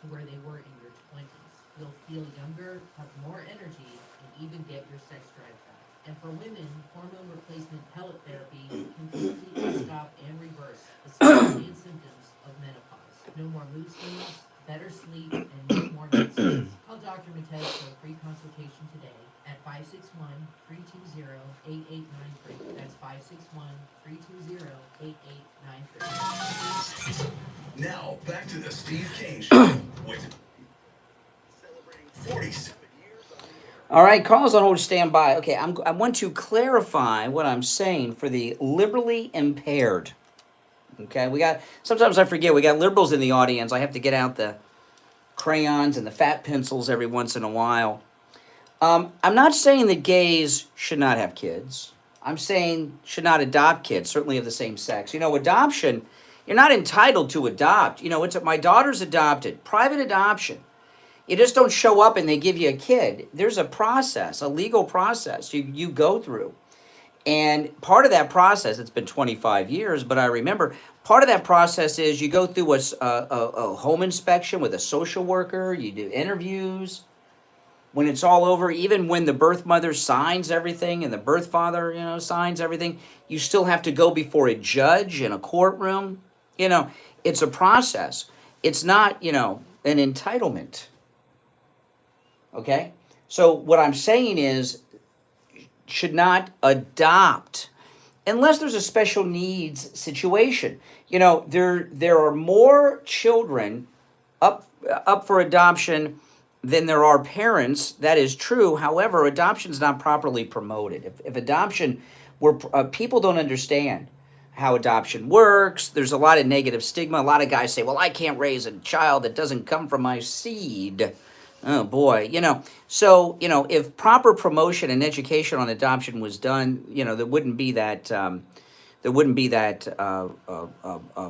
to where they were in your 20s. You'll feel younger, have more energy, and even get your sex drive back. And for women, hormone replacement pellet therapy can completely stop and reverse the signs and symptoms of menopause. No more mood swings, better sleep, and no more night sweats. Call Dr. Matez for a free consultation today at 561-320-8893. That's 561-320-8893. Now, back to the Steve Kane Show with celebrating 47 years on the air. All right, calls on hold, stand by. Okay, I want to clarify what I'm saying for the liberally impaired. Okay, sometimes I forget, we got liberals in the audience. I have to get out the crayons and the fat pencils every once in a while. I'm not saying that gays should not have kids. I'm saying should not adopt kids, certainly of the same sex. Adoption, you're not entitled to adopt. My daughter's adopted, private adoption. You just don't show up and they give you a kid. There's a process, a legal process you go through. And part of that process, it's been 25 years, but I remember, part of that process is you go through a home inspection with a social worker, you do interviews. When it's all over, even when the birth mother signs everything and the birth father, signs everything, you still have to go before a judge in a courtroom. It's a process. It's not, an entitlement. Okay? So what I'm saying is, should not adopt unless there's a special needs situation. There are more children up for adoption than there are parents. That is true. However, adoption is not properly promoted. If adoption were, people don't understand how adoption works. There's a lot of negative stigma. A lot of guys say, well, I can't raise a child that doesn't come from my seed. Oh boy, So if proper promotion and education on adoption was done, there wouldn't be that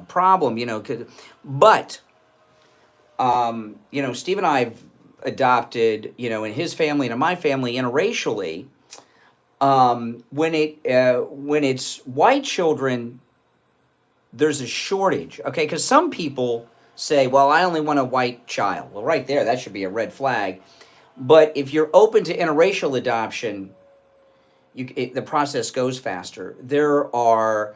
problem, But Steve and I've adopted, in his family and in my family interracially. When it's white children, there's a shortage, okay? Because some people say, well, I only want a white child. Well, right there, that should be a red flag. But if you're open to interracial adoption, the process goes faster. There are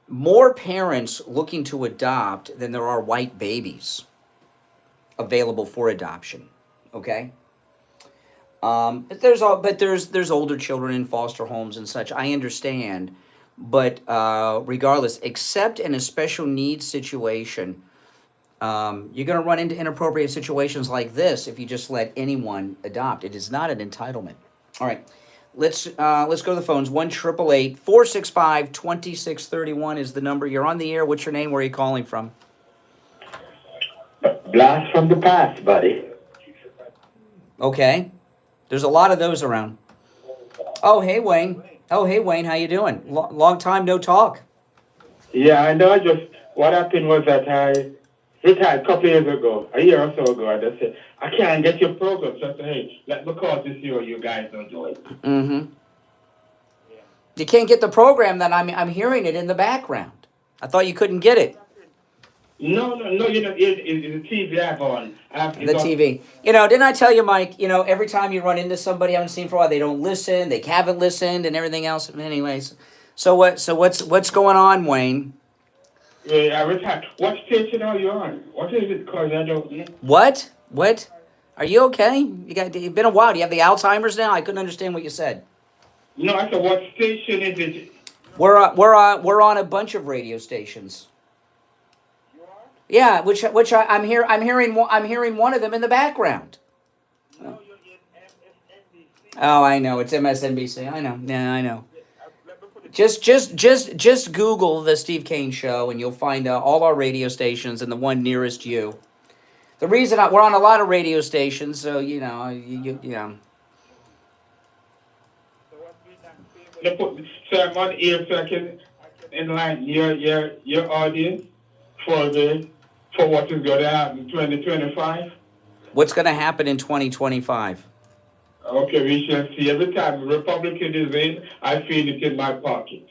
more parents looking to adopt than there are white babies available for adoption, okay? But there's older children in foster homes and such. I understand, but regardless, except in a special needs situation, you're going to run into inappropriate situations like this if you just let anyone adopt. It is not an entitlement. All right, let's go to the phones. 1-888-465-2631 is the number. You're on the air. What's your name? Where are you calling from? Blast from the past, buddy. Okay. There's a lot of those around. Oh, hey, Wayne. How you doing? Long time no talk. Yeah, I know. What happened was that I retired a couple years ago, a year or so ago. I just said, I can't get your program. So I said, hey, let me call to see how you guys are doing. Mm-hmm. Yeah. You can't get the program, then I'm hearing it in the background. I thought you couldn't get it. No, it's the TV I have on. The TV. Didn't I tell you, Mike, every time you run into somebody I haven't seen for a while, they don't listen, they haven't listened, and everything else. Anyways, so what's going on, Wayne? Yeah, I retired. What station are you on? What is it called? I don't know. What? Are you okay? You've been a while. Do you have the Alzheimer's now? I couldn't understand what you said. No, I said, what station is it? We're on a bunch of radio stations. Yeah, which I'm hearing one of them in the background. Oh, I know, it's MSNBC. I know. Yeah, I know. Just Google the Steve Kane Show and you'll find all our radio stations and the one nearest you. The reason we're on a lot of radio stations, so you know. So I'm on air so I can enlighten your audience for what is going to happen in 2025. What's going to happen in 2025? Okay, we shall see. Every time a Republican is in, I feel it in my pocket.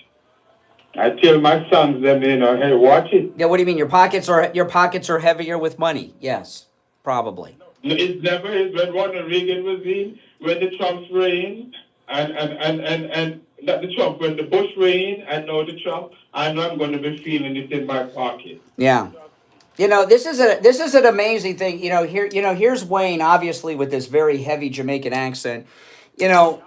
I tell my sons them, hey, watch it. Yeah, what do you mean? Your pockets are heavier with money? Yes. Probably. No, it never is. When Ronald Reagan was in, when the Trumps reign, and not the Trump, when the Bush reign, and now the Trump, I know I'm going to be feeling it in my pocket. Yeah. You know, this is an amazing thing. You know, here's Wayne, obviously with this very heavy Jamaican accent. You know,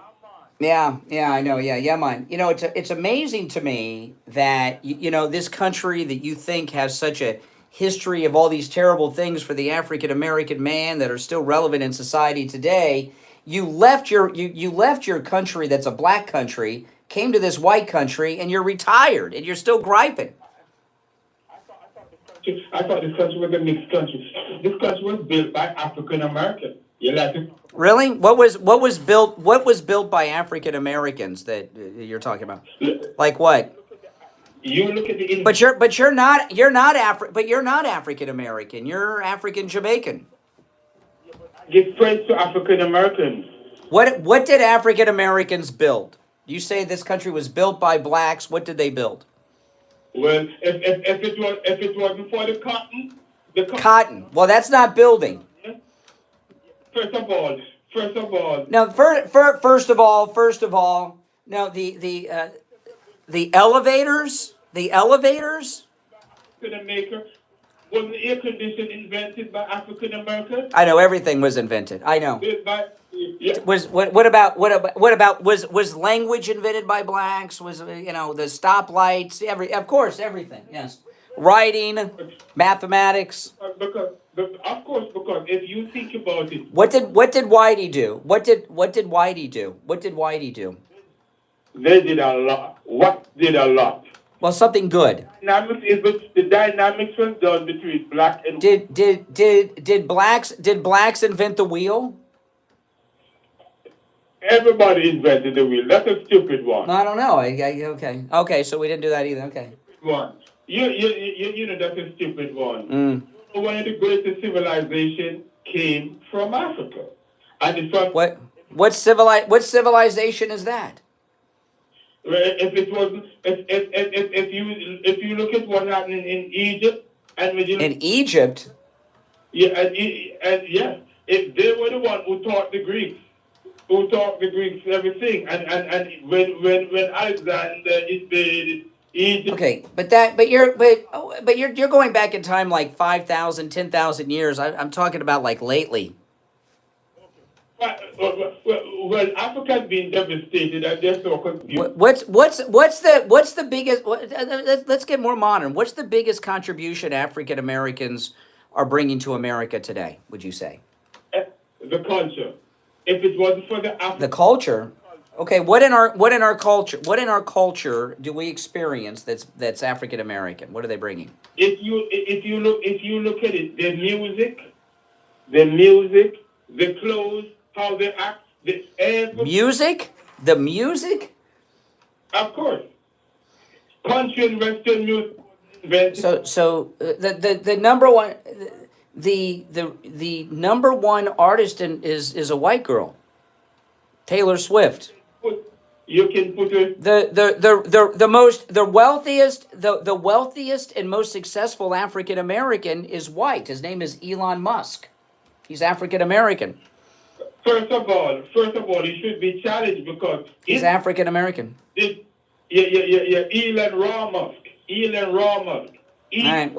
yeah, I know, yeah, man. You know, it's amazing to me that you know this country that you think has such a history of all these terrible things for the African American man that are still relevant in society today. You left your country that's a black country, came to this white country, and you're retired, and you're still griping. I thought this country was a mixed country. This country was built by African Americans. You like it? Really? What was built by African Americans that you're talking about? Like what? You look at the. But you're not African American. You're African Jamaican. Give praise to African Americans. What did African Americans build? You say this country was built by blacks. What did they build? Well, if it wasn't for the cotton. Cotton. Well, that's not building. First of all. No, first of all. No, the elevators. Was the air conditioner invented by African Americans? I know everything was invented. I know. Yeah. What about was language invented by blacks? Was the stoplights? Of course everything. Yes. Writing, mathematics. Because if you think about it. What did Whitey do? What did Whitey do? They did a lot. What did a lot? Well, something good. The dynamics was done between black and did blacks invent the wheel? Everybody invented the wheel. That's a stupid one. I don't know. Okay. So we didn't do that either. Okay. One. You know that's a stupid one. One of the greatest civilizations came from Africa, and it's from what civilization is that? If you look at what happened in Egypt in Egypt, they were the one who taught the Greeks everything, and when Alexander invaded Egypt. Okay, but you're going back in time like 5,000, 10,000 years. I'm talking about like lately. Well, Africa's been devastated, and they're so confused. What's the biggest? Let's get more modern. What's the biggest contribution African Americans are bringing to America today? Would you say? The culture. If it wasn't for the culture. Okay, what in our culture do we experience that's African American? What are they bringing? If you look at it, the music, the clothes, how they act, music. Of course, country and western music. So the number one, the number one artist is a white girl, Taylor Swift. You can put it. The wealthiest and most successful African American is white. His name is Elon Musk. He's African American. First of all, he should be challenged because he's African American. Elon Raw Musk. All right.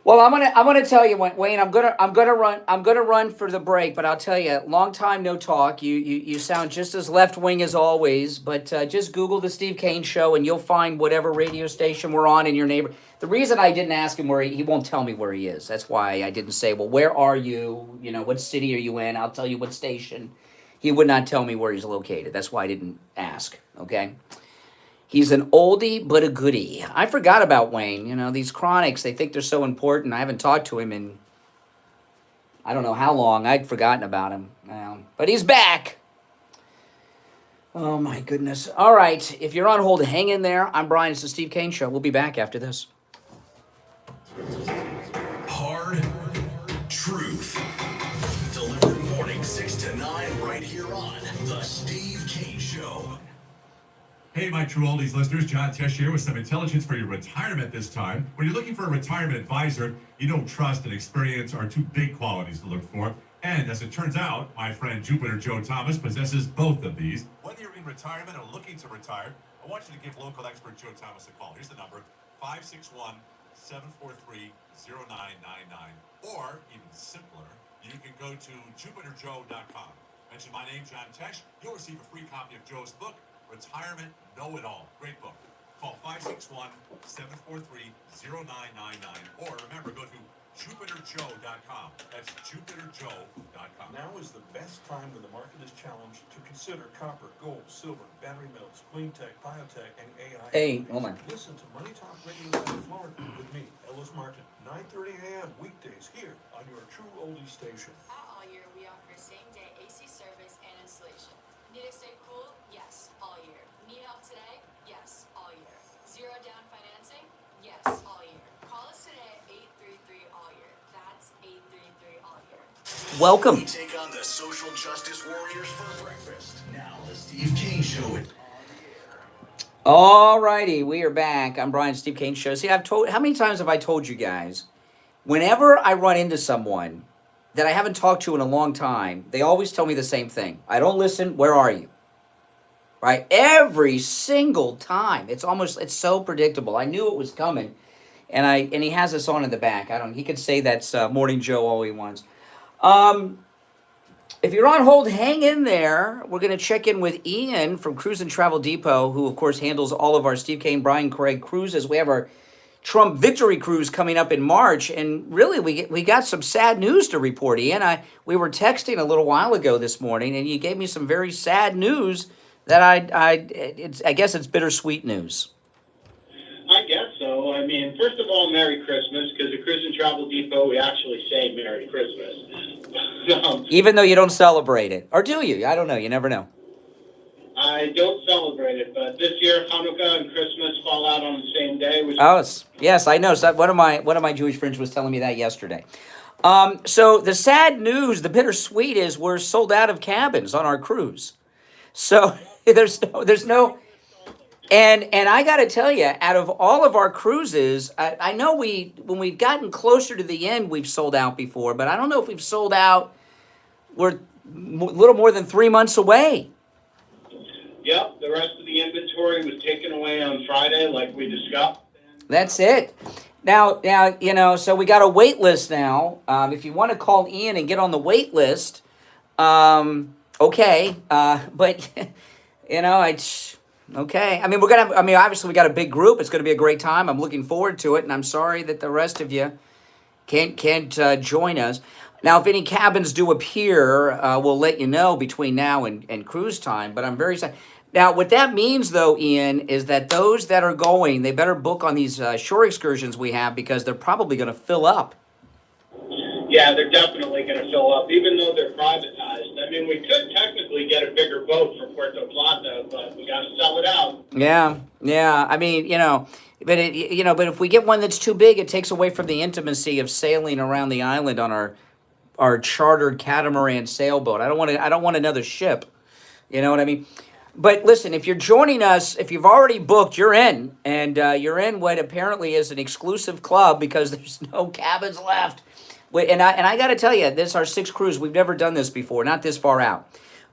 Well, I'm gonna tell you, Wayne. I'm gonna run for the break, but I'll tell you, long time no talk. You sound just as left wing as always. But just Google the Steve Kane Show, and you'll find whatever radio station we're on in your neighbor. The reason I didn't ask him where he won't tell me where he is. That's why I didn't say, well, where are you? You know, what city are you in? I'll tell you what station. He would not tell me where he's located. That's why I didn't ask. Okay. He's an oldie but a goodie. I forgot about Wayne. You know, these chronics, they think they're so important. I haven't talked to him in I don't know how long. I'd forgotten about him. But he's back. Oh, my goodness. All right. If you're on hold, hang in there. I'm Brian. It's the Steve Kane Show. We'll be back after this. Hard Truth. Delivered morning 6 to 9 right here on The Steve Kane Show. Hey, my True Oldies listeners, John Tesh here with some intelligence for your retirement this time. When you're looking for a retirement advisor, you know trust and experience are two big qualities to look for. And as it turns out, my friend Jupiter Joe Thomas possesses both of these. Whether you're in retirement or looking to retire, I want you to give local expert Joe Thomas a call. Here's the number, 561-743-0999. Or, even simpler, you can go to jupiterjoe.com. Mention my name, John Tesh. You'll receive a free copy of Joe's book, Retirement Know-It-All. Great book. Call 561-743-0999. Or remember, go to jupiterjoe.com. That's jupiterjoe.com. Now is the best time when the market is challenged to consider copper, gold, silver, battery metals, clean tech, biotech, and AI. Hey, hold on. Listen to Money Talk Radio South Florida with me, Ellis Martin, 9:30 a.m. weekdays here on your True Oldie station. At All Year, we offer same-day AC service and installation. Need to stay cool? Yes, all year. Need help today? Yes, all year. Zero down financing? Yes, all year. Call us today at 833-ALL-YEAR. That's 833-ALL-YEAR. Welcome. We take on the social justice warriors for breakfast. Now, the Steve Kane Show. All righty, we are back. I'm Brian, Steve Kane Show. See, how many times have I told you guys, whenever I run into someone that I haven't talked to in a long time, they always tell me the same thing. I don't listen. Where are you? Right? Every single time. It's so predictable. I knew it was coming, and he has us on in the back. He could say that's Morning Joe all he wants. If you're on hold, hang in there. We're going to check in with Ian from Cruise and Travel Depot, who, of course, handles all of our Steve Kane, Brian Craig cruises. We have our Trump Victory Cruise coming up in March, and really, we got some sad news to report, Ian. We were texting a little while ago this morning, and you gave me some very sad news that I guess it's bittersweet news. I guess so. I mean, first of all, Merry Christmas, because at Cruise and Travel Depot, we actually say Merry Christmas. Even though you don't celebrate it. Or do you? I don't know. You never know. I don't celebrate it, but this year Hanukkah and Christmas fall out on the same day. Yes, I know. So one of my Jewish friends was telling me that yesterday. So the sad news, the bittersweet is we're sold out of cabins on our cruise. So there's no, and I got to tell you, out of all of our cruises, I know when we've gotten closer to the end, we've sold out before, but I don't know if we've sold out. We're a little more than 3 months away. Yep, the rest of the inventory was taken away on Friday, like we discussed. That's it. Now, so we got a wait list now. If you want to call Ian and get on the wait list, okay. But, it's okay. I mean, obviously we got a big group. It's going to be a great time. I'm looking forward to it. And I'm sorry that the rest of you can't join us. Now, if any cabins do appear, we'll let you know between now and cruise time. But I'm very sad. Now, what that means, though, Ian, is that those that are going, they better book on these shore excursions we have because they're probably going to fill up. Yeah, they're definitely going to fill up, even though they're privatized. I mean, we could technically get a bigger boat for Puerto Plata, but we got to sell it out. Yeah. I mean, but if we get one that's too big, it takes away from the intimacy of sailing around the island on our chartered catamaran sailboat. I don't want another ship. You know what I mean? But listen, if you're joining us, if you've already booked, you're in. And you're in what apparently is an exclusive club because there's no cabins left. And I got to tell you, this is our 6th cruise. We've never done this before, not this far out.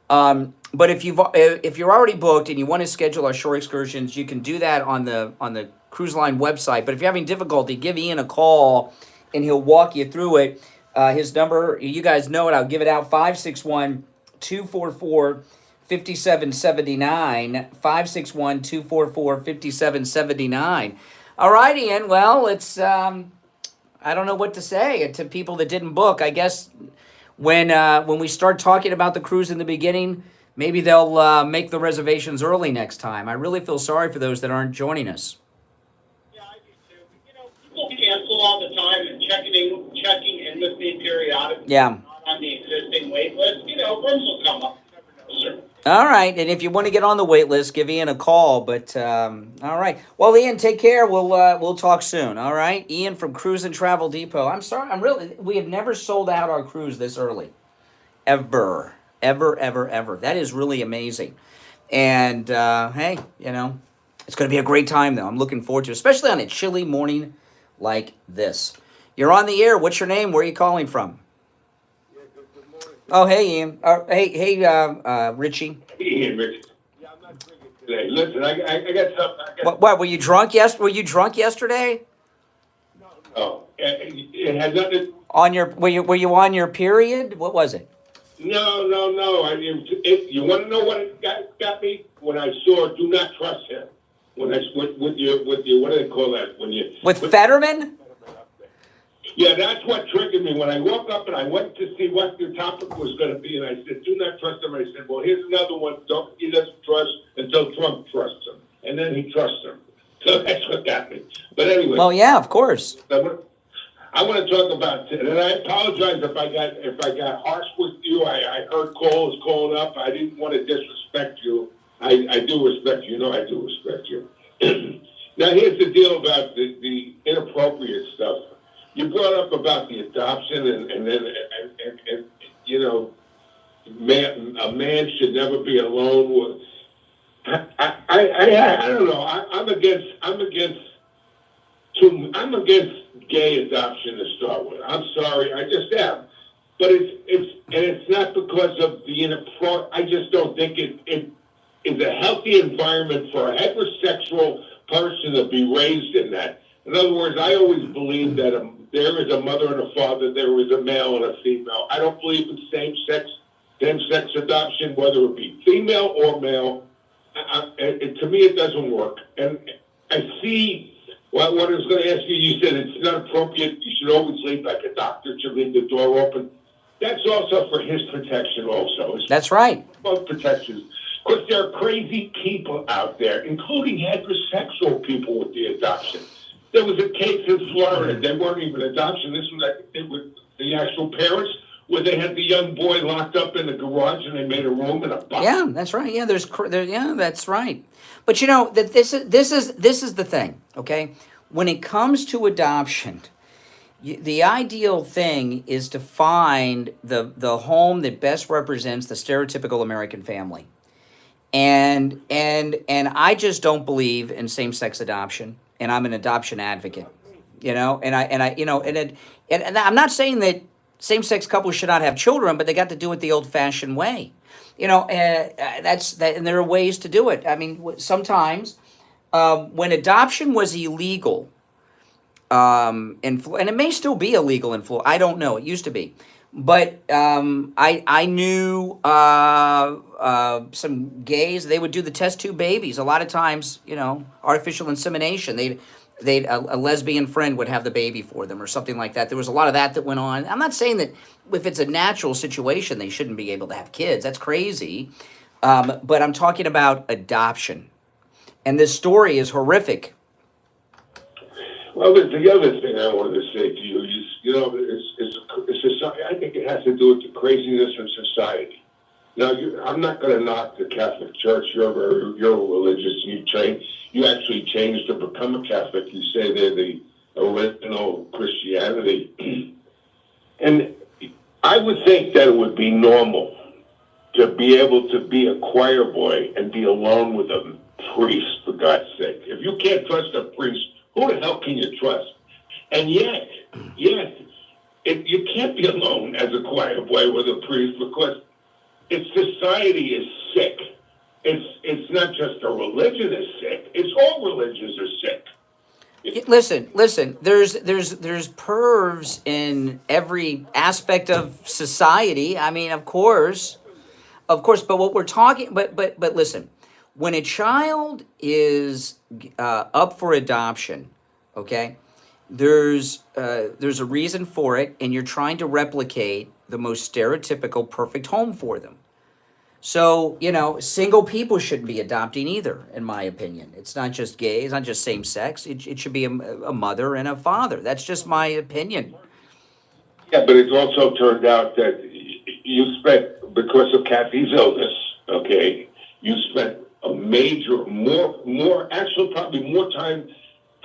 But if you're already booked and you want to schedule our shore excursions, you can do that on the cruise line website. But if you're having difficulty, give Ian a call and he'll walk you through it. His number, you guys know it. I'll give it out, 561-244-5779, 561-244-5779. All right, Ian. Well, it's I don't know what to say to people that didn't book. I guess when we start talking about the cruise in the beginning, maybe they'll make the reservations early next time. I really feel sorry for those that aren't joining us. Yeah, I do too. People cancel all the time and checking in with me periodically. Yeah. Not on the existing wait list. Rooms will come up. You never know, sir. All right, and if you want to get on the wait list, give Ian a call. But all right, well, Ian, take care. We'll talk soon. All right, Ian from Cruise and Travel Depot. I'm sorry, we have never sold out our cruise this early, ever. That is really amazing. And hey, you know, it's going to be a great time, though. I'm looking forward to it, especially on a chilly morning like this. You're on the air. What's your name? Where are you calling from? Oh, hey, Ian. Hey, Richie. Ian, Richie. Yeah, I'm not drinking today. Listen, I got something. What? Were you drunk? Were you drunk yesterday? No, it had nothing. On your were you on your period? What was it? No. You want to know what it got me? When I saw "Do Not Trust Him." When I with your what do they call that? When you with Fetterman? Yeah, that's what triggered me. When I woke up and I went to see what the topic was going to be, and I said, "Do not trust him." I said, "Well, here's another one. He doesn't trust until Trump trusts him, and then he trusts him." So that's what got me. But anyway. Well, yeah, of course. I want to talk about, and I apologize if I got harsh with you. I heard calls calling up. I didn't want to disrespect you. I do respect you. You know I do respect you. Now here's the deal about the inappropriate stuff. You brought up about the adoption, and then you know, a man should never be alone. I don't know. I'm against gay adoption to start with. I'm sorry, I just am. But it's not because of the inappropriate. I just don't think it is a healthy environment for a heterosexual person to be raised in that. In other words, I always believe that there is a mother and a father, there is a male and a female. I don't believe in same-sex adoption, whether it be female or male. To me, it doesn't work. And I see what I was going to ask you. You said it's not appropriate. You should always leave, like a doctor should leave the door open. That's also for his protection also. That's right. Both protections. Because there are crazy people out there, including heterosexual people with the adoption. There was a case in Florida. They weren't even adoption. This was, I think, they were the actual parents, where they had the young boy locked up in the garage and they made a room and a box. Yeah, that's right. Yeah, yeah, that's right. But you know that this is the thing. Okay, when it comes to adoption, the ideal thing is to find the home that best represents the stereotypical American family. And I just don't believe in same-sex adoption, and I'm an adoption advocate. You know, and I'm not saying that same-sex couples should not have children, but they got to do it the old-fashioned way. You know, and there are ways to do it. I mean, sometimes when adoption was illegal, and it may still be illegal in Florida. I don't know. It used to be. But I knew some gays. They would do the test tube babies. A lot of times, you know, artificial insemination. A lesbian friend would have the baby for them or something like that. There was a lot of that went on. I'm not saying that if it's a natural situation, they shouldn't be able to have kids. That's crazy. But I'm talking about adoption. And this story is horrific. Well, the other thing I wanted to say to you is, you know, it's society. I think it has to do with the craziness of society. Now, I'm not going to knock the Catholic Church. You're religious. You actually changed to become a Catholic. You say they're the original Christianity. And I would think that it would be normal to be able to be a choir boy and be alone with a priest, for God's sake. If you can't trust a priest, who the hell can you trust? And yet, you can't be alone as a choir boy with a priest because society is sick. It's not just a religion is sick. It's all religions are sick. Listen. There's pervs in every aspect of society. I mean, of course. But what we're talking. But listen, when a child is up for adoption, okay, there's a reason for it, and you're trying to replicate the most stereotypical perfect home for them. So, you know, single people shouldn't be adopting either, in my opinion. It's not just gay. It's not just same sex. It should be a mother and a father. That's just my opinion. Yeah, but it also turned out that you spent, because of Kathy's illness, okay, you spent a major, probably more time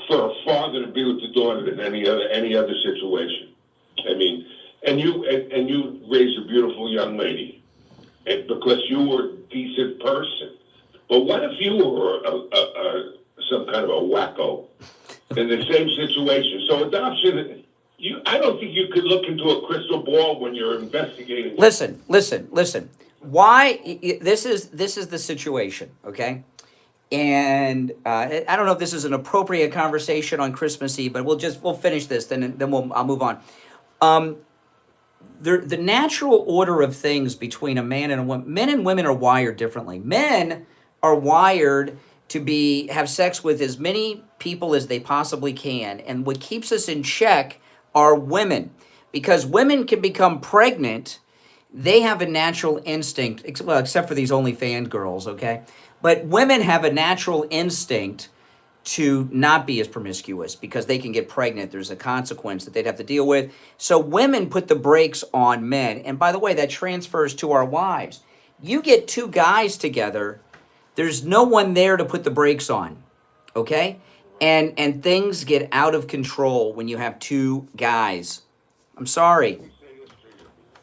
for a father to be with the daughter than any other situation. I mean, and you raised a beautiful young lady. And because you were a decent person. But what if you were some kind of a wacko in the same situation? So adoption, I don't think you could look into a crystal ball when you're investigating. Listen. Why this is the situation, okay? And I don't know if this is an appropriate conversation on Christmas Eve, but we'll finish this, then I'll move on. The natural order of things between a man and a woman, men and women are wired differently. Men are wired to have sex with as many people as they possibly can, and what keeps us in check are women, because women can become pregnant. They have a natural instinct, except for these OnlyFans girls, okay? But women have a natural instinct to not be as promiscuous because they can get pregnant. There's a consequence that they'd have to deal with. So women put the brakes on men. And by the way, that transfers to our wives. You get two guys together, there's no one there to put the brakes on, okay? And things get out of control when you have two guys. I'm sorry.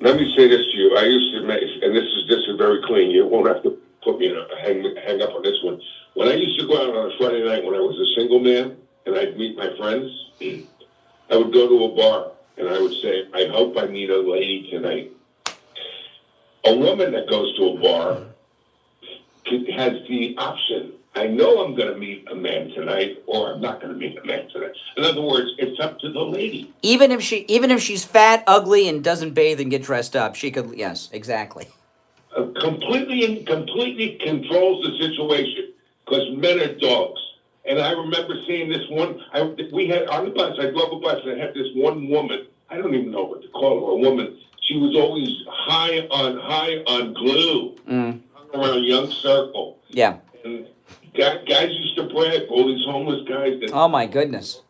Let me say this to you. I used to make, and this is very clean. You won't have to put me in hang up on this one. When I used to go out on a Friday night when I was a single man and I'd meet my friends, I would go to a bar and I would say, I hope I meet a lady tonight. A woman that goes to a bar has the option. I know I'm going to meet a man tonight, or I'm not going to meet a man tonight. In other words, it's up to the lady. Even if she's fat, ugly, and doesn't bathe and get dressed up, she could. Yes, exactly. Completely controls the situation because men are dogs. And I remember seeing this one. We had on the bus. I drove a bus and I had this one woman. I don't even know what to call her. A woman. She was always high on glue. Hung around Young Circle. Yeah. And guys used to brag, all these homeless guys. That, oh my goodness.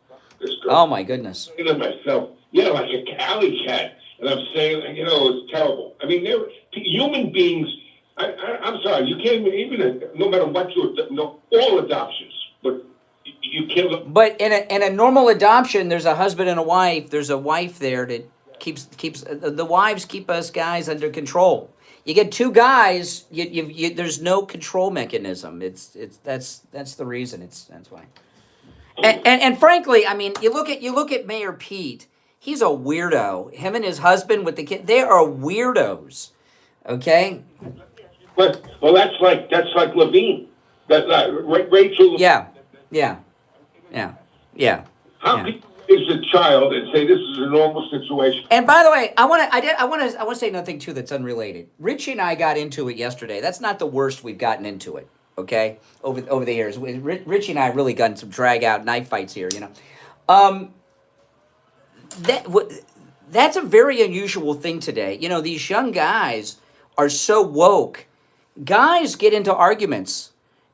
Oh my goodness. I'm saying to myself, yeah, like a alley cat. And I'm saying, it's terrible. I mean, they're human beings. I'm sorry, you can't even no matter what all adoptions, but you can't. But in a normal adoption, there's a husband and a wife. There's a wife there that keeps the wives keep us guys under control. You get two guys, there's no control mechanism. That's the reason. That's why. And frankly, I mean, you look at Mayor Pete. He's a weirdo. Him and his husband with the kid, they are weirdos. Okay. But that's like Levine. Rachel. Yeah. How can you raise a child and say this is a normal situation? And by the way, I want to say nothing too that's unrelated. Richie and I got into it yesterday. That's not the worst we've gotten into it. Okay, over the years, Richie and I really gotten some drag out knife fights here. That's a very unusual thing today. These young guys are so woke. Guys get into arguments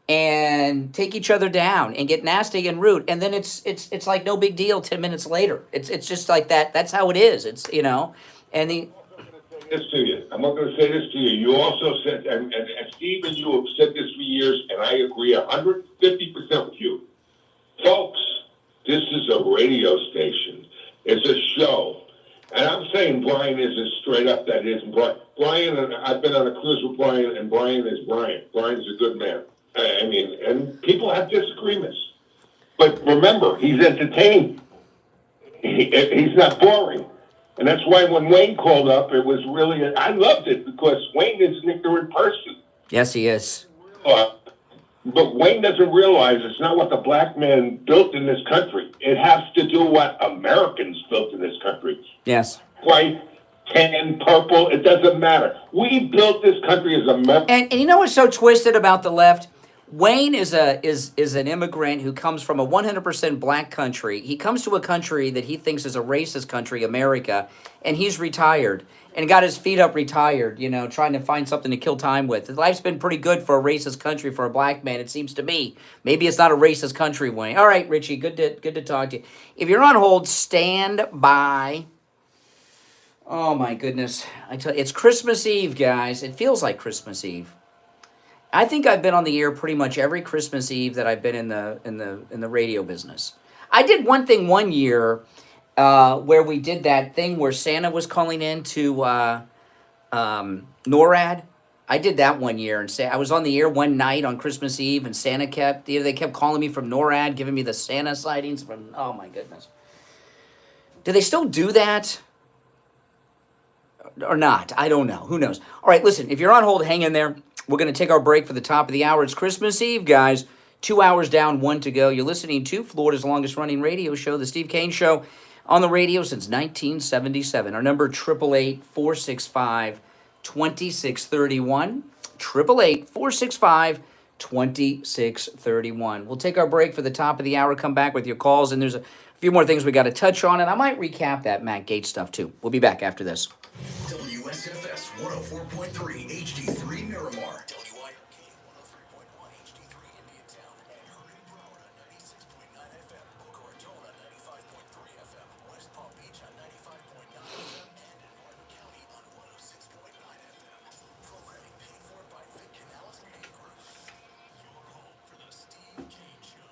and take each other down and get nasty and rude, and then it's like no big deal 10 minutes later. It's just like that. That's how it is. And the. I'm not going to say this to you. You also said, and Steve and you have said this for years, and I agree 150% with you. Folks, this is a radio station. It's a show. And I'm saying Brian isn't straight up. That isn't Brian. Brian, and I've been on a cruise with Brian, and Brian is Brian. Brian's a good man. I mean, and people have disagreements. But remember, he's entertaining. He's not boring. And that's why when Wayne called up, it was really, I loved it because Wayne is an ignorant person. Yes, he is. But Wayne doesn't realize it's not what the black man built in this country. It has to do what Americans built in this country. Yes. White, tan, purple, it doesn't matter. We built this country as Americans. And you know what's so twisted about the left? Wayne is an immigrant who comes from a 100% black country. He comes to a country that he thinks is a racist country, America, and he's retired and got his feet up retired, trying to find something to kill time with. Life's been pretty good for a racist country for a black man, it seems to me. Maybe it's not a racist country, Wayne. All right, Richie, good to talk to you. If you're on hold, stand by. Oh my goodness. I tell you, it's Christmas Eve, guys. It feels like Christmas Eve. I think I've been on the air pretty much every Christmas Eve that I've been in the radio business. I did one thing one year where we did that thing where Santa was calling in to NORAD. I did that one year and say I was on the air one night on Christmas Eve, and Santa they kept calling me from NORAD, giving me the Santa sightings from. Oh my goodness. Do they still do that? Or not? I don't know. Who knows? All right, listen. If you're on hold, hang in there. We're going to take our break for the top of the hour. It's Christmas Eve, guys. 2 hours down, 1 to go. You're listening to Florida's longest running radio show, The Steve Kane Show, on the radio since 1977. Our number, 888-465-2631. 888-465-2631. We'll take our break for the top of the hour, come back with your calls, and there's a few more things we got to touch on, and I might recap that Matt Gaetz stuff, too. We'll be back after this. WSFS 104.3 HD3 Miramar. WIRK 103.1 HD3 Indiantown. And Herman Brown on 96.9 FM. Boca Raton on 95.3 FM. West Palm Beach on 95.9 FM. And in Martin County on 106.9 FM. Programming paid for by Vic Canales Media Group. Your home for the Steve Kane Show.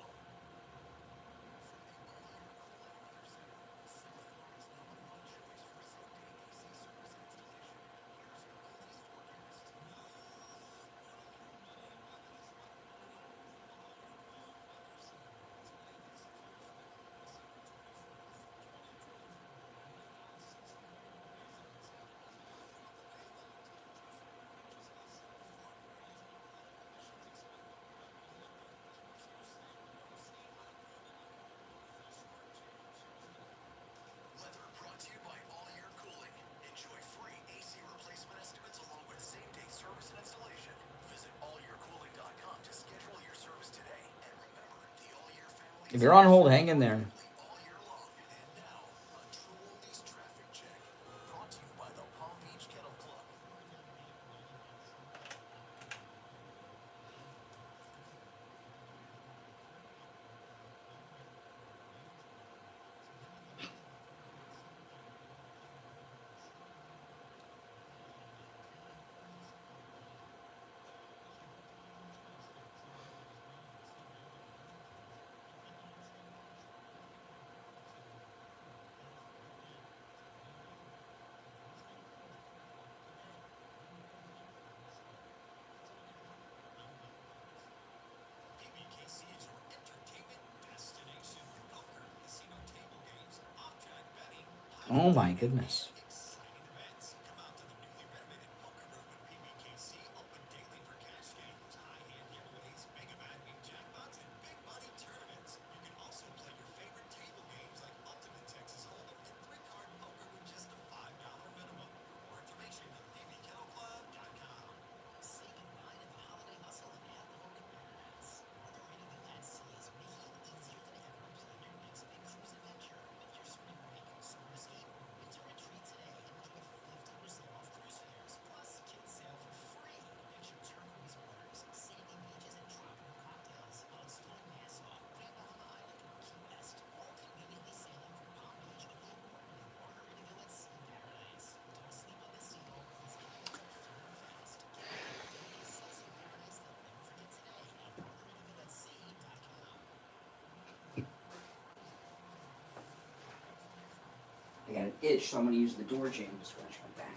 If you're on hold, hang in there. Oh my goodness. I got an itch, so I'm going to use the door jamb to scratch my back.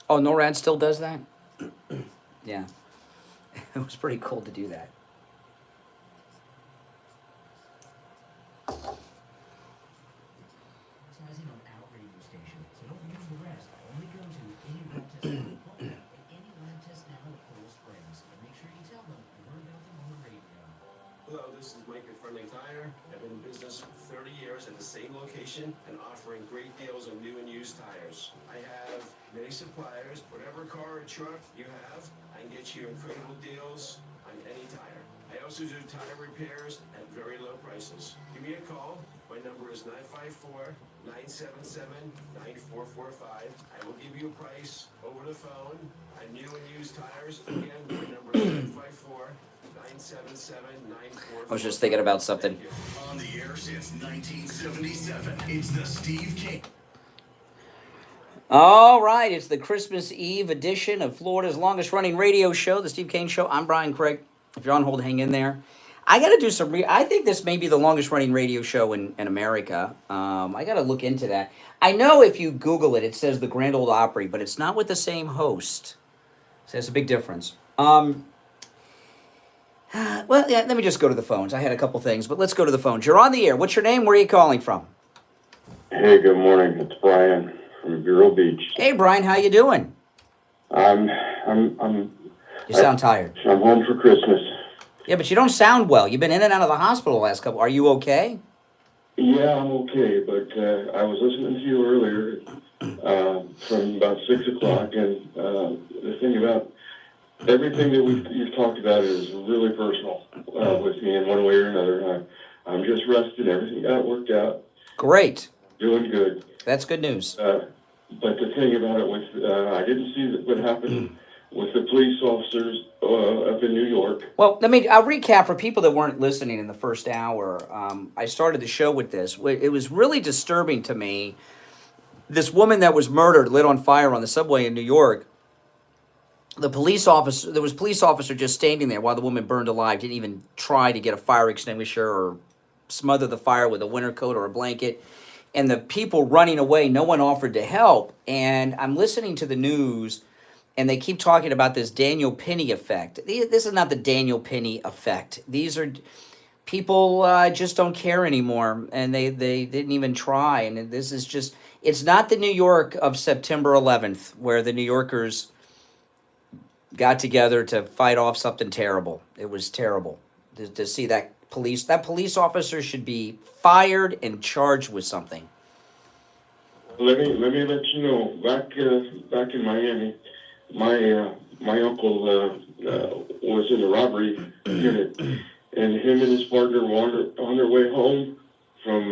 Oh, NORAD still does that? Yeah. It was pretty cool to do that. And offering great deals on new and used tires. I have many suppliers. Whatever car or truck you have, I can get you incredible deals on any tire. I also do tire repairs at very low prices. Give me a call. My number is 954-977-9445. I will give you a price over the phone on new and used tires. Again, my number is 954-977-9445. I was just thinking about something. On the air since 1977, it's the Steve Kane. All right, it's the Christmas Eve edition of Florida's longest running radio show, The Steve Kane Show. I'm Brian Craig. If you're on hold, hang in there. I got to do some. I think this may be the longest running radio show in America. I got to look into that. I know if you Google it, it says the Grand Ole Opry, but it's not with the same host. So there's a big difference. Well, yeah, let me just go to the phones. I had a couple things, but let's go to the phones. You're on the air. What's your name? Where are you calling from? Hey, good morning. It's Brian from Vero Beach. Hey, Brian, how you doing? You sound tired. I'm home for Christmas. Yeah, but you don't sound well. You've been in and out of the hospital the last couple. Are you okay? Yeah, I'm okay, but I was listening to you earlier from about 6 o'clock, and the thing about everything that you've talked about is really personal with me in one way or another. I'm just resting. Everything got worked out. Great. Doing good. That's good news. But the thing about it was, I didn't see what happened with the police officers up in New York. Well, I'll recap for people that weren't listening in the first hour. I started the show with this. It was really disturbing to me. This woman that was murdered, lit on fire on the subway in New York. There was a police officer just standing there while the woman burned alive, didn't even try to get a fire extinguisher or smother the fire with a winter coat or a blanket. And the people running away, no one offered to help. And I'm listening to the news, and they keep talking about this Daniel Penny effect. This is not the Daniel Penny effect. These are people just don't care anymore, and they didn't even try. And this is just, it's not the New York of September 11th, where the New Yorkers got together to fight off something terrible. It was terrible to see that police officer should be fired and charged with something. Let me let you know. Back in Miami, my uncle was in the robbery unit, and him and his partner were on their way home from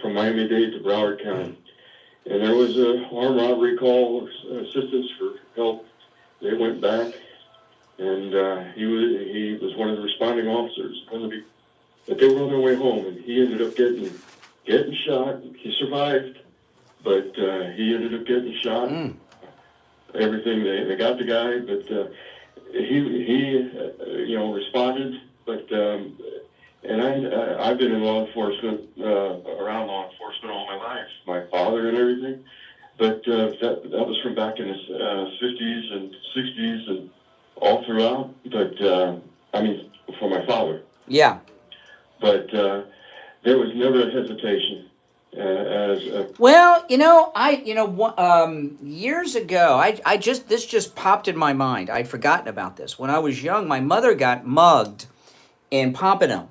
Miami-Dade to Broward County, and there was a armed robbery call, assistance for help. They went back, and he was one of the responding officers. But they were on their way home, and he ended up getting shot. He survived, but he ended up getting shot. Everything, they got the guy, but he responded. But and I've been in law enforcement, around law enforcement all my life, my father and everything. But that was from back in the 50s and 60s and all throughout. But for my father. Yeah. But there was never a hesitation. Well, years ago, this just popped in my mind. I'd forgotten about this. When I was young, my mother got mugged in Pompano,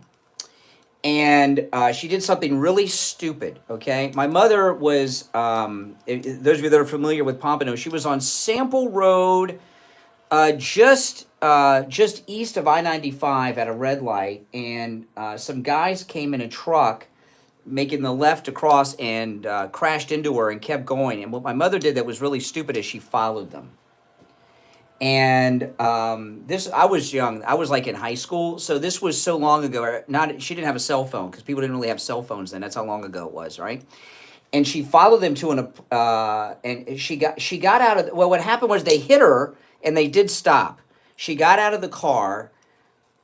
and she did something really stupid. Okay, my mother was. Those of you that are familiar with Pompano, she was on Sample Road, just east of I-95 at a red light, and some guys came in a truck making the left across and crashed into her and kept going. And what my mother did that was really stupid is she followed them. And I was young. I was like in high school. So this was so long ago. She didn't have a cell phone because people didn't really have cell phones then. That's how long ago it was, right? And she followed them to and she got out of, what happened was they hit her and they did stop. She got out of the car,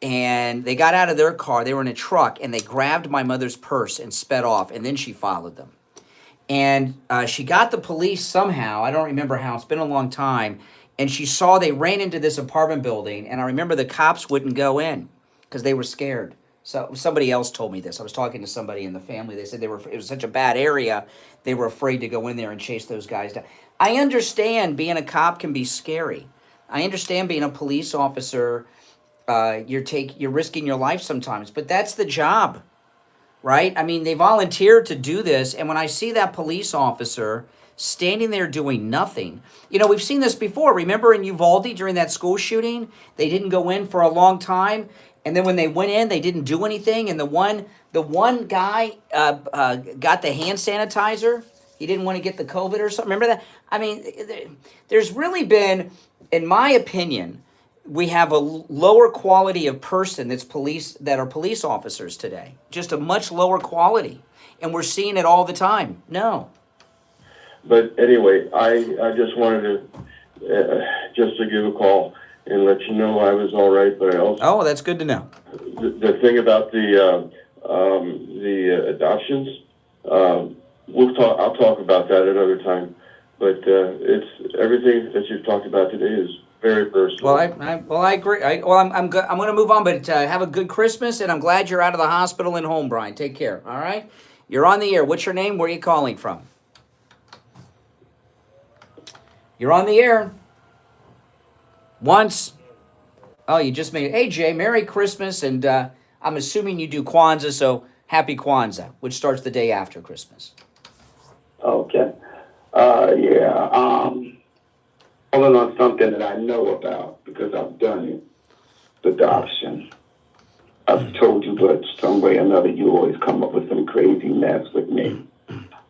and they got out of their car. They were in a truck, and they grabbed my mother's purse and sped off, and then she followed them. And she got the police somehow. I don't remember how. It's been a long time. And she saw they ran into this apartment building, and I remember the cops wouldn't go in because they were scared. So somebody else told me this. I was talking to somebody in the family. They said it was such a bad area, they were afraid to go in there and chase those guys down. I understand being a cop can be scary. I understand being a police officer, you're risking your life sometimes, but that's the job, right? I mean, they volunteered to do this, and when I see that police officer standing there doing nothing, we've seen this before. Remember in Uvalde during that school shooting, they didn't go in for a long time, and then when they went in, they didn't do anything, and the one guy got the hand sanitizer. He didn't want to get the COVID or something. Remember that? I mean, there's really been, in my opinion, we have a lower quality of person that are police officers today. Just a much lower quality. And we're seeing it all the time. No. But anyway, I just wanted to give a call. and let you know I was all right. But I also that's good to know. the thing about the adoptions. I'll talk about that another time. But it's everything that you've talked about today is very personal. Well, I agree. I'm good. I'm going to move on, but have a good Christmas, and I'm glad you're out of the hospital and home, Brian. Take care. All right. You're on the air. What's your name? Where are you calling from? You're on the air. Once. Oh, you just made it. Hey, Jay, Merry Christmas, and I'm assuming you do Kwanzaa, so Happy Kwanzaa, which starts the day after Christmas. Okay. Calling on something that I know about because I've done it. Adoption. I've told you, but some way or another, you always come up with some crazy mess with me.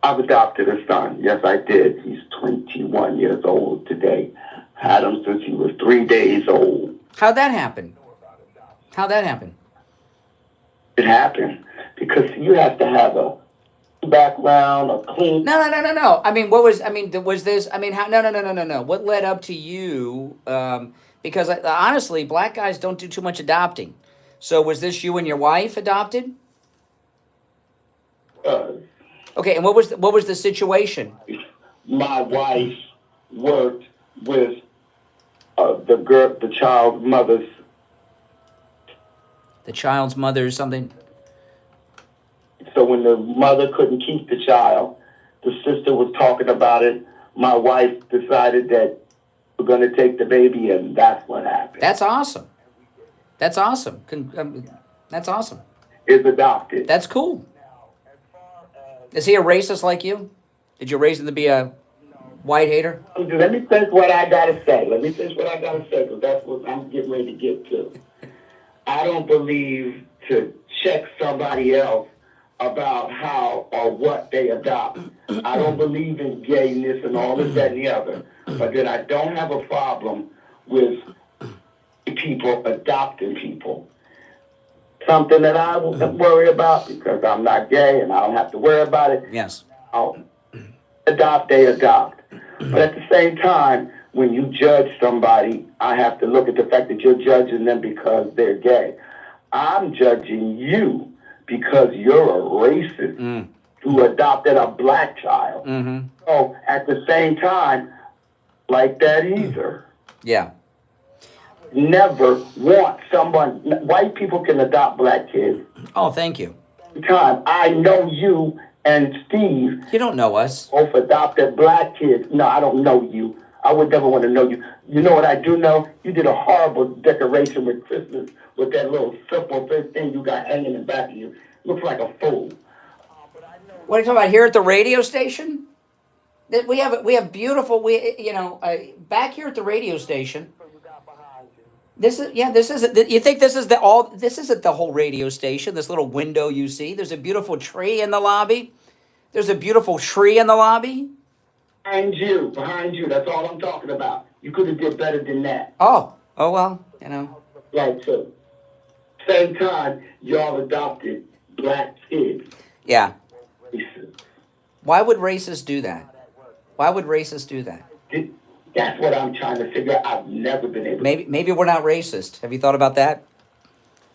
I've adopted a son. Yes, I did. He's 21 years old today. Had him since he was 3 days old. How'd that happen? It happened because you have to have a background, a clean. No. I mean, was this? I mean, how? No. What led up to you? Because honestly, black guys don't do too much adopting. So was this you and your wife adopted? Okay, and what was the situation? My wife worked with the child's mother's. The child's mother or something. So when the mother couldn't keep the child, the sister was talking about it. My wife decided that we're going to take the baby, and that's what happened. That's awesome. That's awesome. That's awesome. Is adopted. That's cool. Is he a racist like you? Did you raise him to be a white hater? Let me finish what I got to say. Because that's what I'm getting ready to get to. I don't believe to check somebody else about how or what they adopt. I don't believe in gayness and all this, that, and the other. But then I don't have a problem with people adopting people. Something that I worry about because I'm not gay and I don't have to worry about it. Yes. I'll adopt, they adopt. But at the same time, when you judge somebody, I have to look at the fact that you're judging them because they're gay. I'm judging you because you're a racist who adopted a black child. Mm-hmm. So at the same time, like that either. Yeah. Never want someone. White people can adopt black kids. Oh, thank you. Time I know you and Steve. You don't know us. Both adopted black kids. No, I don't know you. I would never want to know you. You know what I do know? You did a horrible decoration with Christmas with that little simple thing you got hanging in the back of you. Looks like a fool. What are you talking about here at the radio station? We have beautiful. Back here at the radio station. This isn't. You think this is This isn't the whole radio station. This little window you see. There's a beautiful tree in the lobby. Behind you. That's all I'm talking about. You could have did better than that. Oh well, Right, so same time, y'all adopted black kids. Yeah. Why would racists do that? That's what I'm trying to figure out. I've never been able to. Maybe we're not racist. Have you thought about that?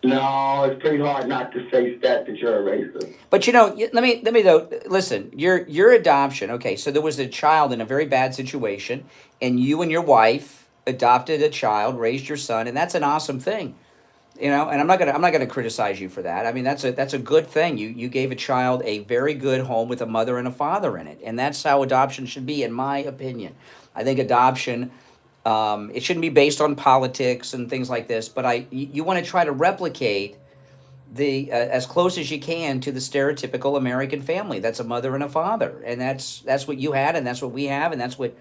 No, it's pretty hard not to face that you're a racist. But let me though, listen, your adoption, okay, so there was a child in a very bad situation, and you and your wife adopted a child, raised your son, and that's an awesome thing. And I'm not gonna criticize you for that. I mean, that's a good thing. You gave a child a very good home with a mother and a father in it, and that's how adoption should be, in my opinion. I think adoption, it shouldn't be based on politics and things like this, but you want to try to replicate the as close as you can to the stereotypical American family. That's a mother and a father, and that's what you had, and that's what we have, and that's what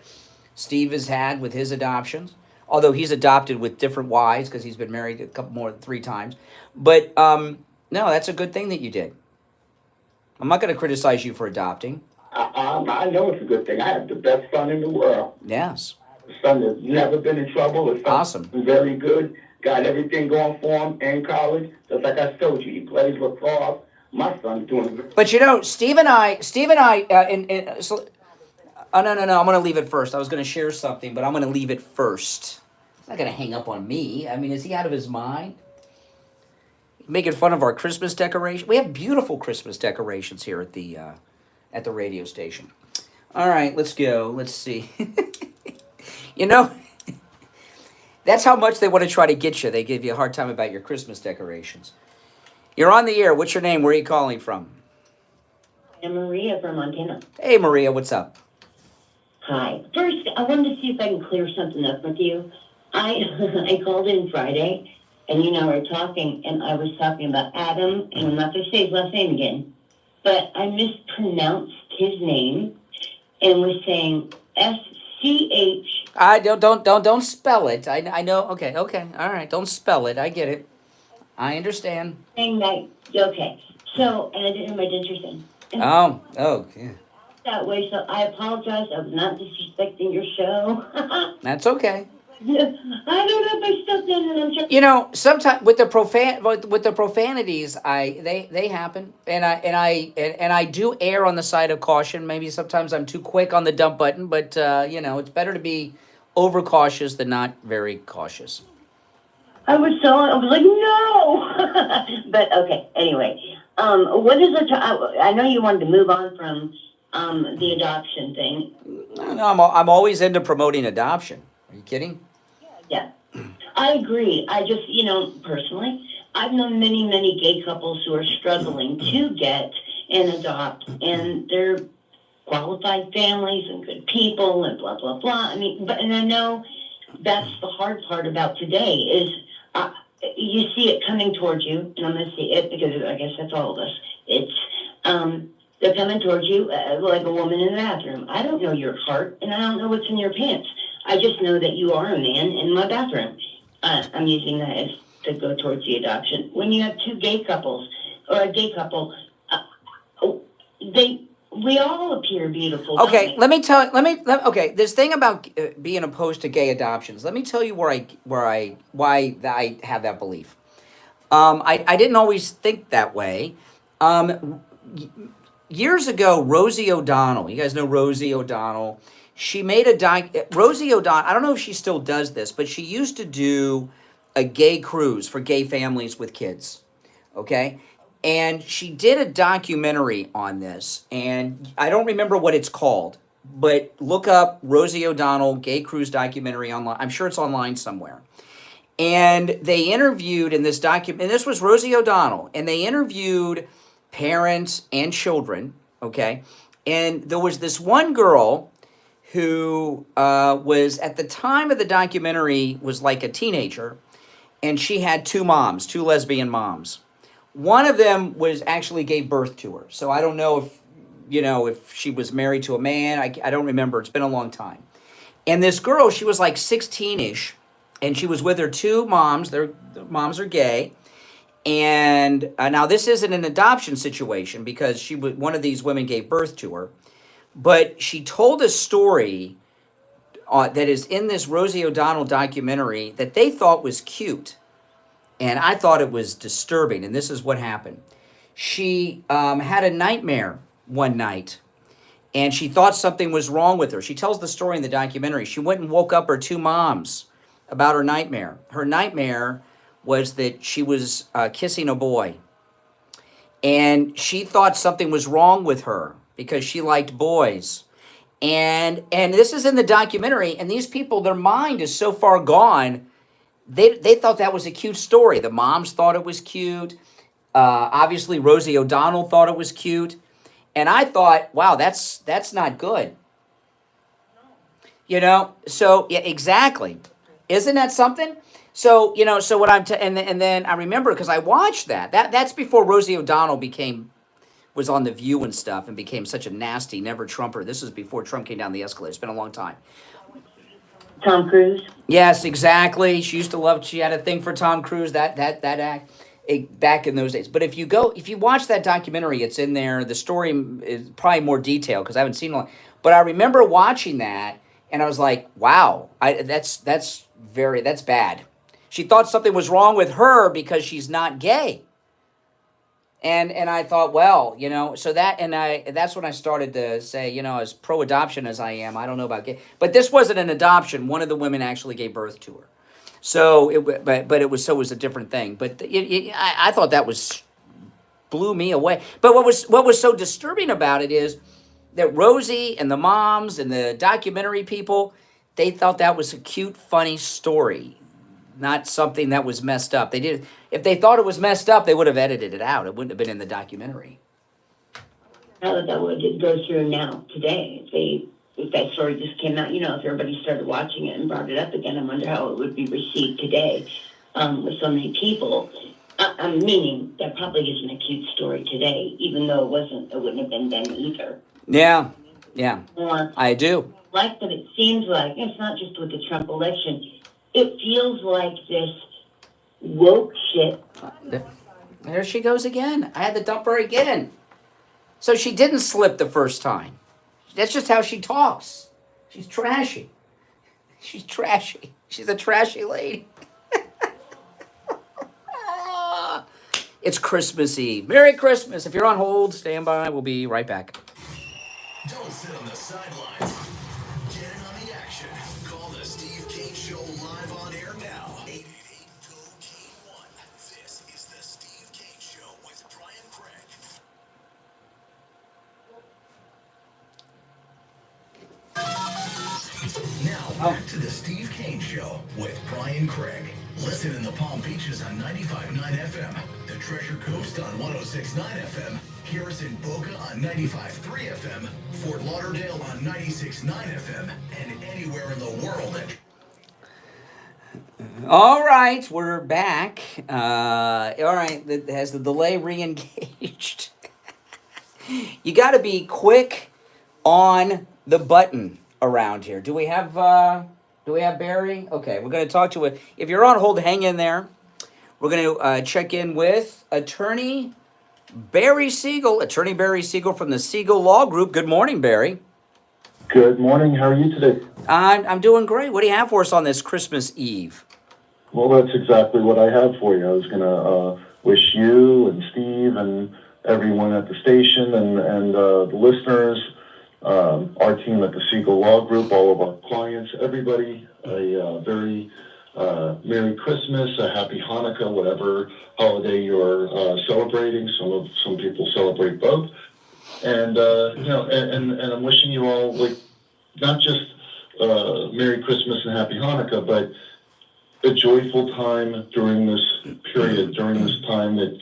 Steve has had with his adoptions. Although he's adopted with different wives because he's been married a couple more than 3 times. But no, that's a good thing that you did. I'm not going to criticize you for adopting. I know it's a good thing. I have the best son in the world. Yes. The son that's never been in trouble. Awesome. Very good. Got everything going for him in college. Just like I told you, he plays lacrosse. My son's doing good. But Steve and I, no, I'm going to leave it first. I was going to share something, but I'm going to leave it first. not going to hang up on me. I mean, is he out of his mind? Making fun of our Christmas decoration. We have beautiful Christmas decorations here at the radio station. All right, let's go. Let's see. You know, that's how much they want to try to get you. They give you a hard time about your Christmas decorations. You're on the air. What's your name? Where are you calling from? I'm Maria from Montana. Hey, Maria, what's up? Hi. First, I wanted to see if I can clear something up with you. I called in Friday, and you and I were talking, and I was talking about Adam, and I'm not going to say his last name again, but I mispronounced his name and was saying SCH. I don't spell it. I know. Okay, all right. Don't spell it. I get it. I understand. Saying that, okay. So, and I didn't have my dentures in. Oh, yeah. That way, so I apologize. I was not disrespecting your show. That's okay. I don't know if I stepped in, and I'm sure. You know, sometimes with the profanities, they happen, and I do err on the side of caution. Maybe sometimes I'm too quick on the dump button, but you know, it's better to be overcautious than not very cautious. I was like, no. But okay, anyway, what is it? I know you wanted to move on from the adoption thing. No, I'm always into promoting adoption. Are you kidding? Yeah, I agree. I just, personally, I've known many, many gay couples who are struggling to get and adopt, and they're qualified families and good people and blah, blah, blah. I mean, and I know that's the hard part about today is you see it coming towards you, and I'm going to see it because I guess that's all of us. It's, they're coming towards you like a woman in the bathroom. I don't know your heart, and I don't know what's in your pants. I just know that you are a man in my bathroom. I'm using that as to go towards the adoption. When you have two gay couples or a gay couple, we all appear beautiful. Okay, okay, this thing about being opposed to gay adoptions. Let me tell you why I have that belief. I didn't always think that way. Years ago, Rosie O'Donnell. You guys know Rosie O'Donnell. She made Rosie O'Donnell, I don't know if she still does this, but she used to do a gay cruise for gay families with kids, okay? And she did a documentary on this, and I don't remember what it's called, but look up Rosie O'Donnell gay cruise documentary online. I'm sure it's online somewhere. And they interviewed in this document, and this was Rosie O'Donnell, and they interviewed parents and children, okay? And there was this one girl who was, at the time of the documentary, was like a teenager, and she had two lesbian moms. One of them was actually gave birth to her. So I don't know if she was married to a man. I don't remember. It's been a long time. And this girl, she was like 16-ish, and she was with her two moms. The moms are gay. And now this isn't an adoption situation because one of these women gave birth to her. But she told a story that is in this Rosie O'Donnell documentary that they thought was cute. And I thought it was disturbing. And this is what happened. She had a nightmare one night. And she thought something was wrong with her. She tells the story in the documentary. She went and woke up her two moms about her nightmare. Her nightmare was that she was kissing a boy. And she thought something was wrong with her, because she liked boys. And this is in the documentary, and these people, their mind is so far gone, they thought that was a cute story. The moms thought it was cute. Obviously, Rosie O'Donnell thought it was cute. And I thought, wow, that's not good. So, yeah, exactly. Isn't that something? So, so what and then I remember, because I watched that's before Rosie O'Donnell was on The View and stuff and became such a nasty never Trumper. This is before Trump came down the escalator. It's been a long time. Tom Cruise? Yes, exactly. She had a thing for Tom Cruise, that act back in those days. But if you watch that documentary, it's in there. The story is probably more detailed because I haven't seen it. But I remember watching that and I was like, wow, that's bad. She thought something was wrong with her because she's not gay. And I thought, well, so that's when I started to say, as pro-adoption as I am, I don't know about gay. But this wasn't an adoption. One of the women actually gave birth to her. So but it was a different thing. But I thought that blew me away. But what was so disturbing about it is that Rosie and the moms and the documentary people, they thought that was a cute, funny story, not something that was messed up. If they thought it was messed up, they would have edited it out. It wouldn't have been in the documentary. How that would go through now today if that story just came out, if everybody started watching it and brought it up again, I wonder how it would be received today with so many people. I'm meaning that probably isn't a cute story today, even though it wouldn't have been then either. Yeah, Or I do. like that it seems like, it's not just with the Trump election, it feels like this woke shit. There she goes again. I had to dump her again. So she didn't slip the first time. That's just how she talks. She's trashy. She's trashy. She's a trashy lady. It's Christmas Eve. Merry Christmas. If you're on hold, stand by. We'll be right back. Don't sit on the sidelines. Get in on the action. Call the Steve Kane Show live on air now. 888-GO-KANE-1. This is the Steve Kane Show with Brian Craig. Now back to the Steve Kane Show with Brian Craig. Listen in the Palm Beaches on 95.9 FM, the Treasure Coast on 106.9 FM, Harrison Boca on 95.3 FM, Fort Lauderdale on 96.9 FM, and anywhere in the world at... All right, we're back. All right, has the delay re-engaged? You got to be quick on the button around here. Do we have Barry? Okay, we're going to talk to it. If you're on hold, hang in there. We're going to check in with Attorney Barry Siegel. Attorney Barry Siegel from the Siegel Law Group. Good morning, Barry. Good morning. How are you today? I'm doing great. What do you have for us on this Christmas Eve? Well, that's exactly what I have for you. I was going to wish you and Steve and everyone at the station and the listeners, our team at the Siegel Law Group, all of our clients, everybody, a very Merry Christmas, a Happy Hanukkah, whatever holiday you're celebrating. Some people celebrate both, and and I'm wishing you all not just Merry Christmas and Happy Hanukkah, but a joyful time during this period, during this time that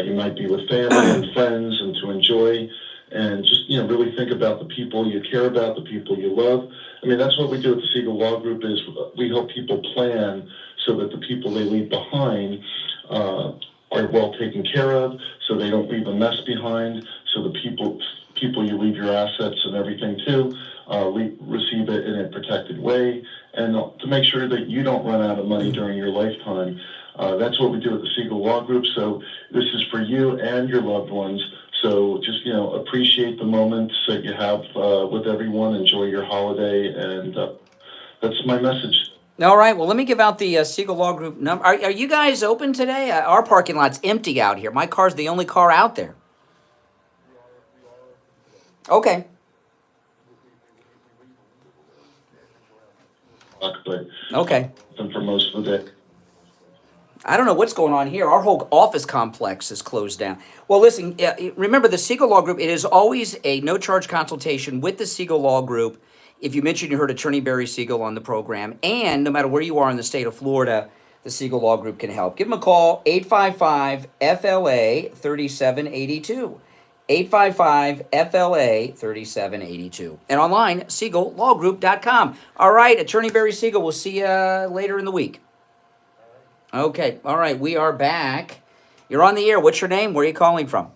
you might be with family and friends, and to enjoy. And just, really think about the people you care about, the people you love. I mean, that's what we do at the Siegel Law Group is we help people plan so that the people they leave behind are well taken care of, so they don't leave a mess behind, so the people you leave your assets and everything to receive it in a protected way, and to make sure that you don't run out of money during your lifetime. That's what we do at the Siegel Law Group, so this is for you and your loved ones. So just, appreciate the moments that you have with everyone. Enjoy your holiday, and that's my message. All right. Well, let me give out the Siegel Law Group number. Are you guys open today? Our parking lot's empty out here. My car's the only car out there. Okay. Okay. For most of the day. I don't know what's going on here. Our whole office complex is closed down. Well, listen, remember the Siegel Law Group, it is always a no-charge consultation with the Siegel Law Group. If you mention you heard Attorney Barry Siegel on the program, and no matter where you are in the state of Florida, the Siegel Law Group can help. Give them a call, 855-FLA-3782. 855-FLA-3782. And online, SiegelLawGroup.com. All right, Attorney Barry Siegel, we'll see you later in the week. Okay, all right, we are back. You're on the air. What's your name? Where are you calling from?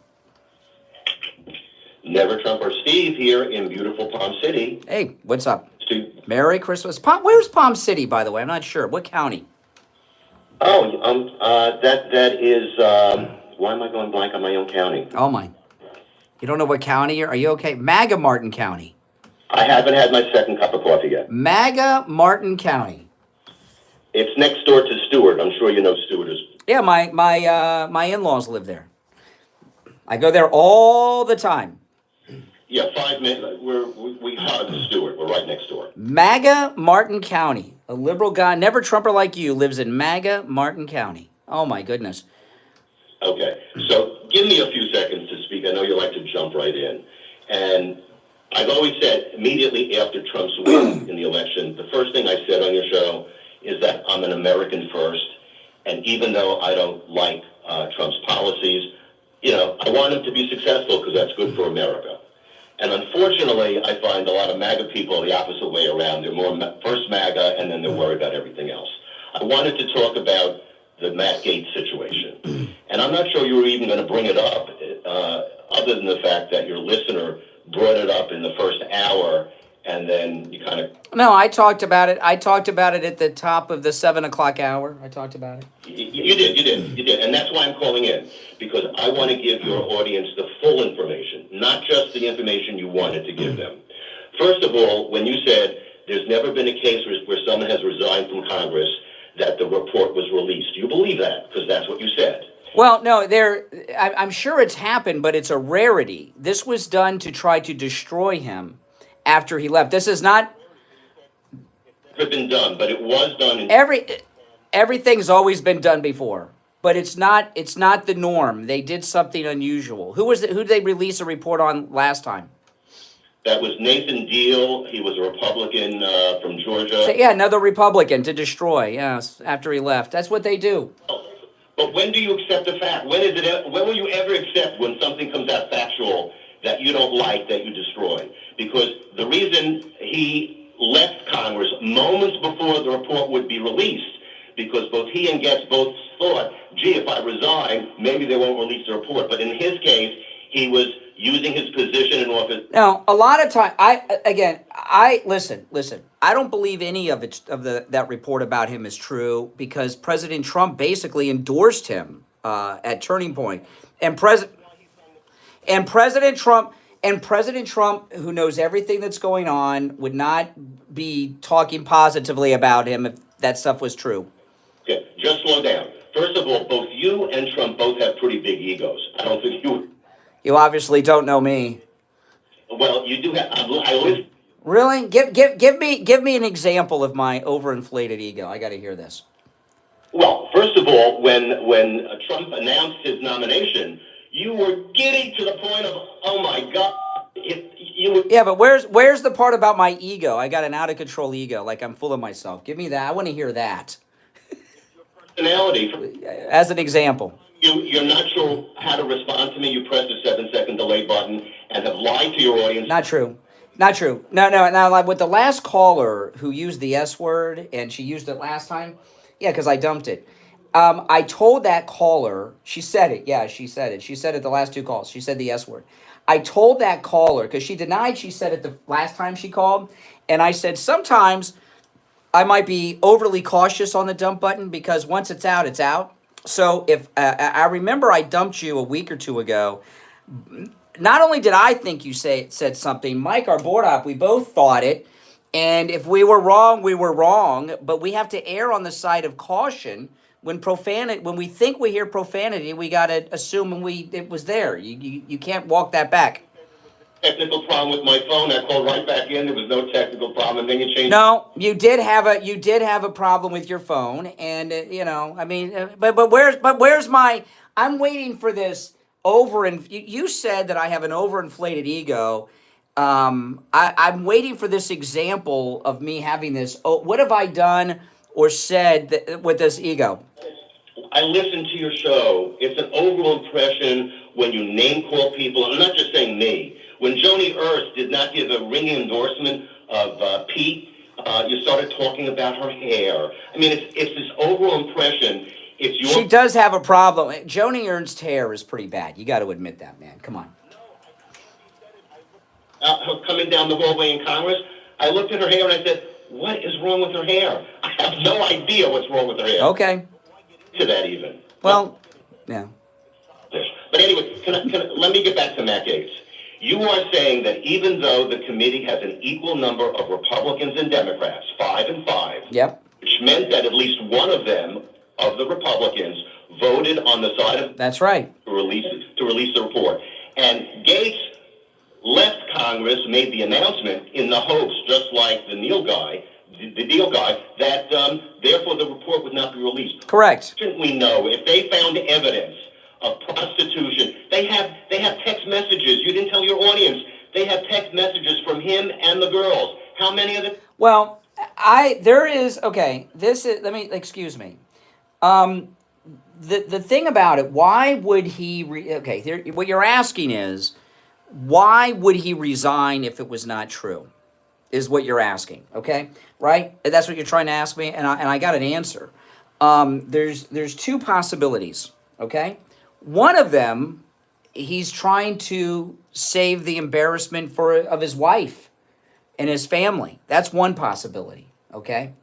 Never Trump or Steve here in beautiful Palm City. Hey, what's up? Steve. Merry Christmas. Where's Palm City, by the way? I'm not sure. What county? Oh, that is, why am I going blank on my own county? Oh, my. You don't know what county you're? Are you okay? MAGA Martin County. I haven't had my second cup of coffee yet. MAGA Martin County. It's next door to Stewart. I'm sure you know Stewart is. Yeah, my in-laws live there. I go there all the time. Yeah, 5 minutes. We hug Stewart. We're right next door. MAGA, Martin County. A liberal guy, never Trumper like you, lives in MAGA, Martin County. Oh, my goodness. Okay, so give me a few seconds to speak. I know you like to jump right in. And I've always said, immediately after Trump's win in the election, the first thing I said on your show is that I'm an American first. And even though I don't like Trump's policies, I want him to be successful because that's good for America. And unfortunately, I find a lot of MAGA people the opposite way around. They're more first MAGA, and then they're worried about everything else. I wanted to talk about the Matt Gaetz situation. And I'm not sure you were even going to bring it up, other than the fact that your listener brought it up in the first hour, and then you kind of... No, I talked about it. I talked about it at the top of the 7 o'clock hour. I talked about it. You did. And that's why I'm calling in, because I want to give your audience the full information, not just the information you wanted to give them. First of all, when you said there's never been a case where someone has resigned from Congress, that the report was released. Do you believe that? Because that's what you said. Well, no, I'm sure it's happened, but it's a rarity. This was done to try to destroy him after he left. This is not... It's been done, but it was done. Everything's always been done before, but it's not the norm. They did something unusual. Who did they release a report on last time? That was Nathan Deal. He was a Republican from Georgia. So, yeah, another Republican to destroy. Yes, after he left. That's what they do. But when do you accept a fact? When will you ever accept when something comes out factual that you don't like, that you destroy? Because the reason he left Congress moments before the report would be released, because both he and Gaetz both thought, gee, if I resign, maybe they won't release the report. But in his case, he was using his position in office. Now, a lot of time, listen. I don't believe any of that report about him is true, because President Trump basically endorsed him at Turning Point, and President Trump, who knows everything that's going on, would not be talking positively about him if that stuff was true. Okay, just slow down. First of all, both you and Trump both have pretty big egos. I don't think you... You obviously don't know me. Well, you do have... I always... Really? Give me an example of my overinflated ego. I got to hear this. Well, first of all, when Trump announced his nomination, you were giddy to the point of, oh my God. Yeah, but where's the part about my ego? I got an out of control ego, like I'm full of myself. Give me that. I want to hear that. Personality. As an example. You're not sure how to respond to me. You press the 7-second delay button and have lied to your audience. Not true. No. Now, like with the last caller who used the S word, and she used it last time, yeah, because I dumped it. I told that caller, she said it. Yeah, she said it. She said it the last 2 calls. She said the S word. I told that caller, because she denied she said it the last time she called, and I said sometimes I might be overly cautious on the dump button, because once it's out, it's out. So if I remember I dumped you a week or 2 ago, not only did I think you said something, Mike, our board op, we both thought it, and if we were wrong, we were wrong, but we have to err on the side of caution. When we think we hear profanity, we got to assume it was there. You can't walk that back. Technical problem with my phone. I called right back in. There was no technical problem, and then you changed. No, you did have a problem with your phone, and but where's my? I'm waiting for this you said that I have an overinflated ego. I'm waiting for this example of me having this. Oh, what have I done or said with this ego? I listened to your show. It's an overall impression when you name call people. I'm not just saying me. When Joni Ernst did not give a ringing endorsement of Pete, you started talking about her hair. I mean, it's this overall impression. She does have a problem. Joni Ernst's hair is pretty bad. You got to admit that, man. Come on. Coming down the hallway in Congress, I looked at her hair and I said, what is wrong with her hair? I have no idea what's wrong with her hair. Okay. To that even. Well, yeah. But anyway, let me get back to Matt Gaetz. You are saying that even though the committee has an equal number of Republicans and Democrats, 5 and 5, yep, which meant that at least one of them, of the Republicans, voted on the side of that's right to release the report. And Gaetz left Congress made the announcement in the hopes, just like the Deal guy, that therefore the report would not be released. Correct. Shouldn't we know if they found evidence of prostitution? They have text messages. You didn't tell your audience. They have text messages from him and the girls. How many of them? Well, excuse me. The thing about it, why would he, what you're asking is, why would he resign if it was not true? Is what you're asking, okay? Right? That's what you're trying to ask me, and I got an answer. There's two possibilities, okay? One of them, he's trying to save the embarrassment of his wife and his family. That's one possibility, okay?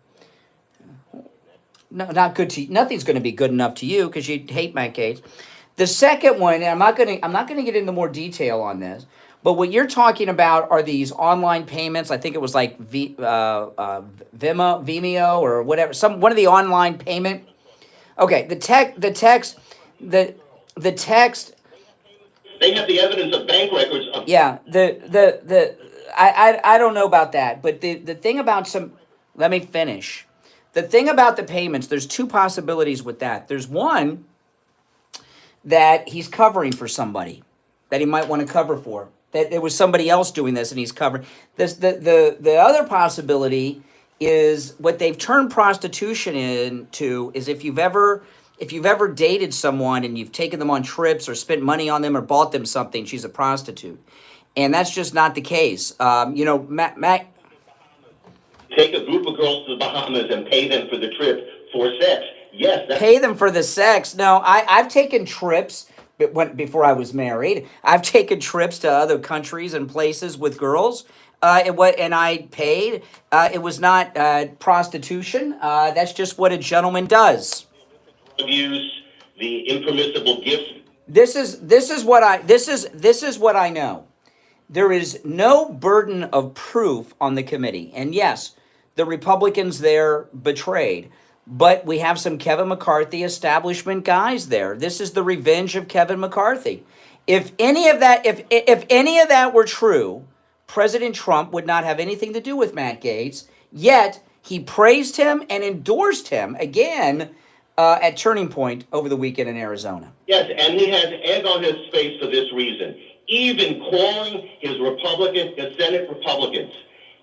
No, not good to you. Nothing's going to be good enough to you because you hate Matt Gaetz. The second one, and I'm not going to get into more detail on this, but what you're talking about are these online payments. I think it was like Vimeo or whatever, one of the online payment. Okay, the text. They have the evidence of bank records. Yeah, I don't know about that, but the thing about let me finish. The thing about the payments, there's two possibilities with that. There's one that he's covering for somebody that he might want to cover for. That there was somebody else doing this and he's covering this. The other possibility is what they've turned prostitution into is if you've ever dated someone and you've taken them on trips or spent money on them or bought them something, she's a prostitute. And that's just not the case. Matt Take a group of girls to the Bahamas and pay them for the trip for sex. Yes. Pay them for the sex. No, I've taken trips before I was married. I've taken trips to other countries and places with girls. And I paid. It was not prostitution. That's just what a gentleman does. Abuse, the impermissible gifts. This is what I know. There is no burden of proof on the committee. And yes, the Republicans there betrayed. But we have some Kevin McCarthy establishment guys there. This is the revenge of Kevin McCarthy. If any of that were true, President Trump would not have anything to do with Matt Gaetz. Yet he praised him and endorsed him again at Turning Point over the weekend in Arizona. Yes, and he has egg on his face for this reason. Even calling his Senate Republicans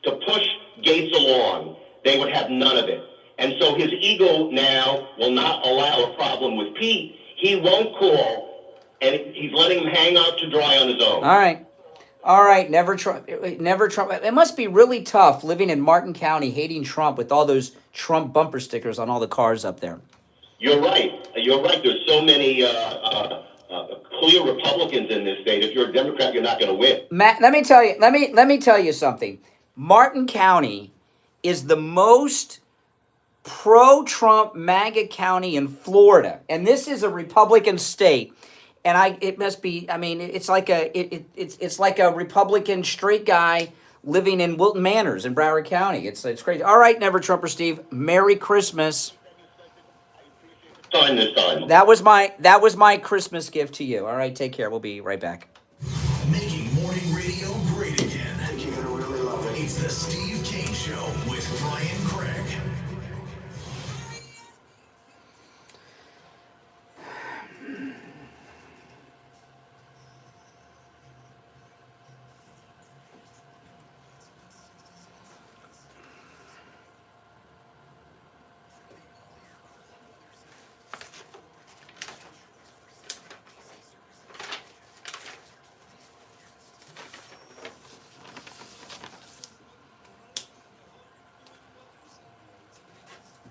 to push Gaetz along, they would have none of it. And so his ego now will not allow a problem with Pete. He won't call, and he's letting him hang out to dry on his own. All right. Never Trump. It must be really tough living in Martin County, hating Trump with all those Trump bumper stickers on all the cars up there. You're right. There's so many clear Republicans in this state. If you're a Democrat, you're not going to win. Matt, let me tell you something. Martin County is the most pro-Trump MAGA county in Florida, and this is a Republican state. And it's like a Republican straight guy living in Wilton Manors in Broward County. It's crazy. All right, Never Trumper Steve. Merry Christmas. Time this time. That was my Christmas gift to you. All right, take care. We'll be right back. Making morning radio great again. I think you're gonna really love it. It's the Steve Kane Show with Brian Craig.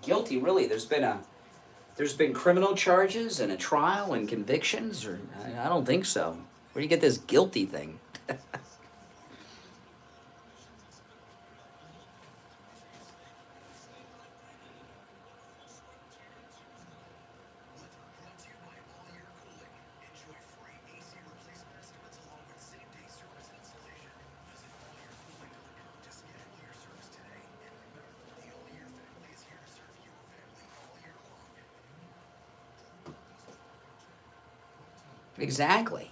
Guilty, really. There's been criminal charges and a trial and convictions, or I don't think so. Where do you get this guilty thing? Exactly.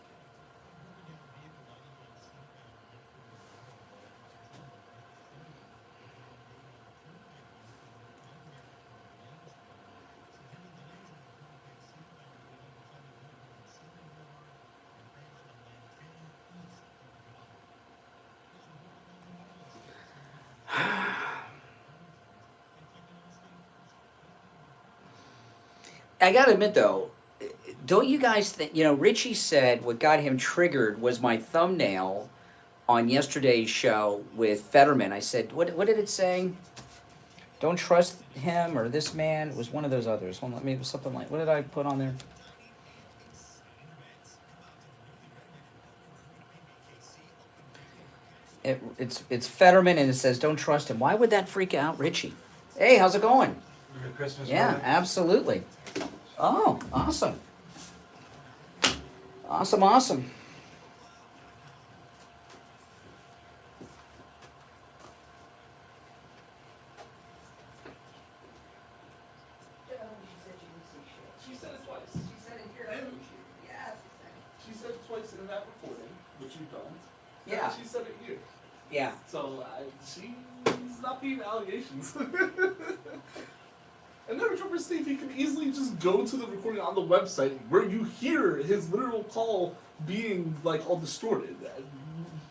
I gotta admit though, don't you guys think, Richie said what got him triggered was my thumbnail on yesterday's show with Fetterman. I said, what did it say? Don't trust him or this man. It was one of those others. Maybe it was something like, what did I put on there? It's Fetterman and it says, don't trust him. Why would that freak out Richie? Hey, how's it going? Merry Christmas, Yeah, brother. absolutely. Oh, awesome. Awesome. She said it twice. She said it here. Yeah. She said it twice in that recording, which you don't. Yeah. And she said it here. Yeah. So she's not being allegations. And then remember, Steve, you can easily just go to the recording on the website where you hear his literal call being like all distorted.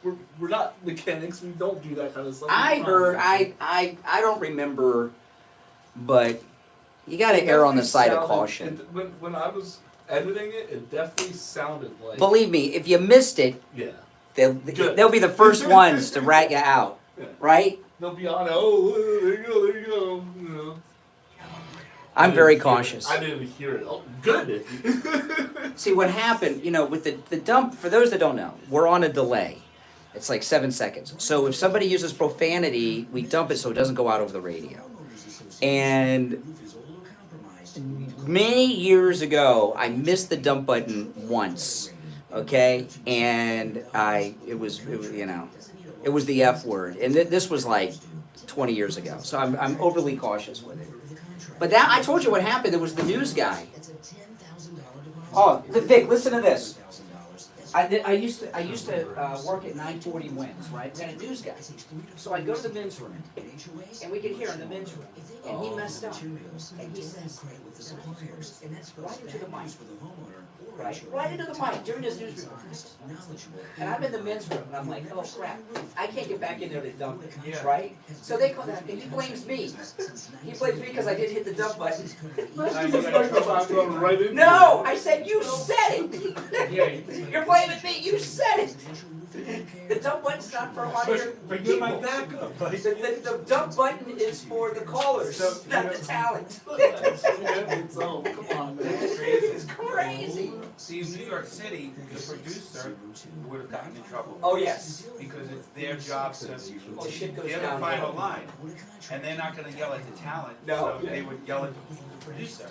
We're not mechanics. We don't do that kind of stuff. I don't remember, but you got to It err on the definitely side of sounded- caution. When I was editing it, it definitely sounded like. Believe me, if you missed it, Yeah. they'll be the first ones to rat you out, Yeah. right? They'll be on. Oh, there you go. You know. I'm very cautious. I didn't hear it. Oh, good. See what happened, with the dump, for those that don't know, we're on a delay. It's like 7 seconds. So if somebody uses profanity, we dump it so it doesn't go out over the radio. And many years ago, I missed the dump button once, okay? And it was the F word. And this was like 20 years ago. So I'm overly cautious with it. But that, I told you what happened. There was the news guy. Oh, Vic, listen to this. I used to work at 940 Wins, right? Then a news guy. So I go to the men's room, and we could hear in the men's room, and he messed up. And he says, right into the mic. Right into the mic during his news report. And I'm in the men's room, and I'm like, oh crap, I can't get back in there to dump it, right? So they call that, and he blames me. He blames me because I didn't hit the dump button. No, I said, you said it. You're blaming me, you said it. The dump button's not for hot-air But you're my people. backup. The dump button is for the callers, not the talent. Come on, man. It's crazy. See, in New York City, the producer would have gotten in trouble. Oh, yes. Because it's their job to, Oh, shit goes they're the down. final line. And they're not gonna yell at the talent, No. so they would yell at the producer.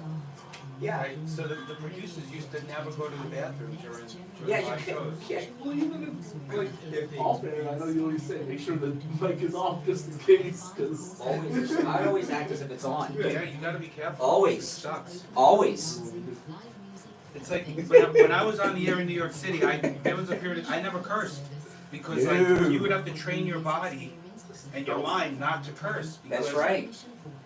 Yeah. Right? So the producers used to never go to the bathroom during Yeah, you live shows. can't. Well, even if off air, I know you always say make sure the mic is off just in case, because I always act as if it's on. Yeah, you gotta be careful. Always. It sucks. Always. It's like when I was on the air in New York City, there was a period I never cursed because like you would have to train your body and your mind not to curse. Because, That's right.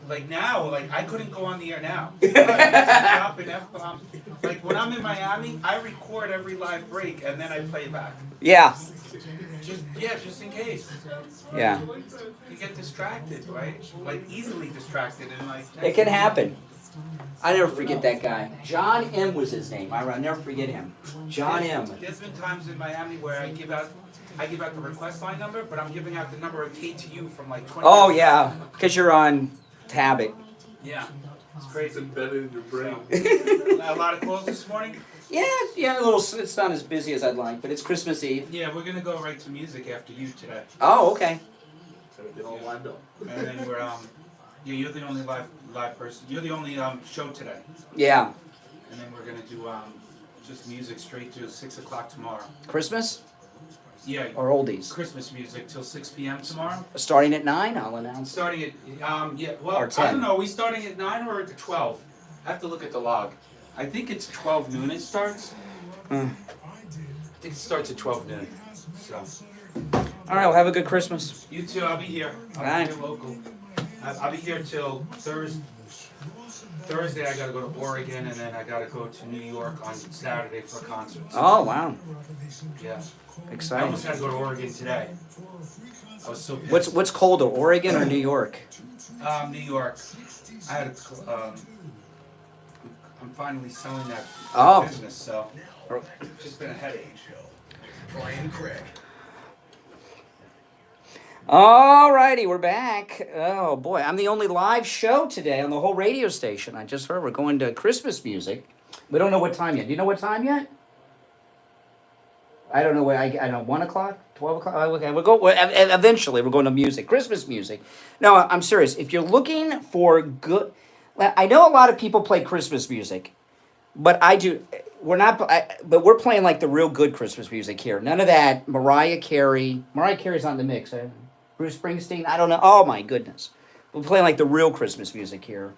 Like now, like I couldn't go on the air now. Stop and F-bomb. Like when I'm in Miami, I record every live break and then I play it back. Yeah. Just in case. Yeah. You get distracted, right? Like easily distracted and like. It can happen. I never forget that guy. John M. was his name. I'll never forget him. John M. There's been times in Miami where I give out the request line number, but I'm giving out the number of KTU from like 20 Oh years yeah, because you're on Tabit. Yeah, it's crazy. It's embedded in your brain. A lot of calls this morning? Yeah, a little. It's not as busy as I'd like, but it's Christmas Eve. Yeah, we're gonna go right to music after you today. Oh, okay. So get all lined up. And then we're you're the only live person. You're the only show today. Yeah. And then we're gonna do just music straight to 6 o'clock tomorrow. Christmas? Yeah. Or oldies? Christmas music till 6 p.m. tomorrow. Starting at 9, I'll announce. Starting at well, Or 10. I don't know. Are we starting at 9 or at 12? I have to look at the log. I think it's 12 noon. It starts. I think it starts at 12 noon. So. All right, well, have a good Christmas. You too. I'll be here. All I'll right. be here local. I'll be here till Thursday. Thursday I gotta go to Oregon, and then I gotta go to New York on Saturday for a concert. Oh, wow. Yeah. Exciting. I almost had to go to Oregon today. I was so pissed. What's colder, Oregon or New York? New York. I had I'm finally selling that Oh. business, so it's just been a headache. Brian Craig. All righty, we're back. Oh boy, I'm the only live show today on the whole radio station. I just heard we're going to Christmas music. We don't know what time yet. Do you know what time yet? I don't know. I don't know. 1 o'clock, 12 o'clock. Okay, we'll go. Eventually, we're going to music, Christmas music. No, I'm serious. If you're looking for good, I know a lot of people play Christmas music, but I do. We're not. But we're playing like the real good Christmas music here. None of that Mariah Carey. Mariah Carey's on the mix. Bruce Springsteen. I don't know. Oh my goodness. We're playing like the real Christmas music here,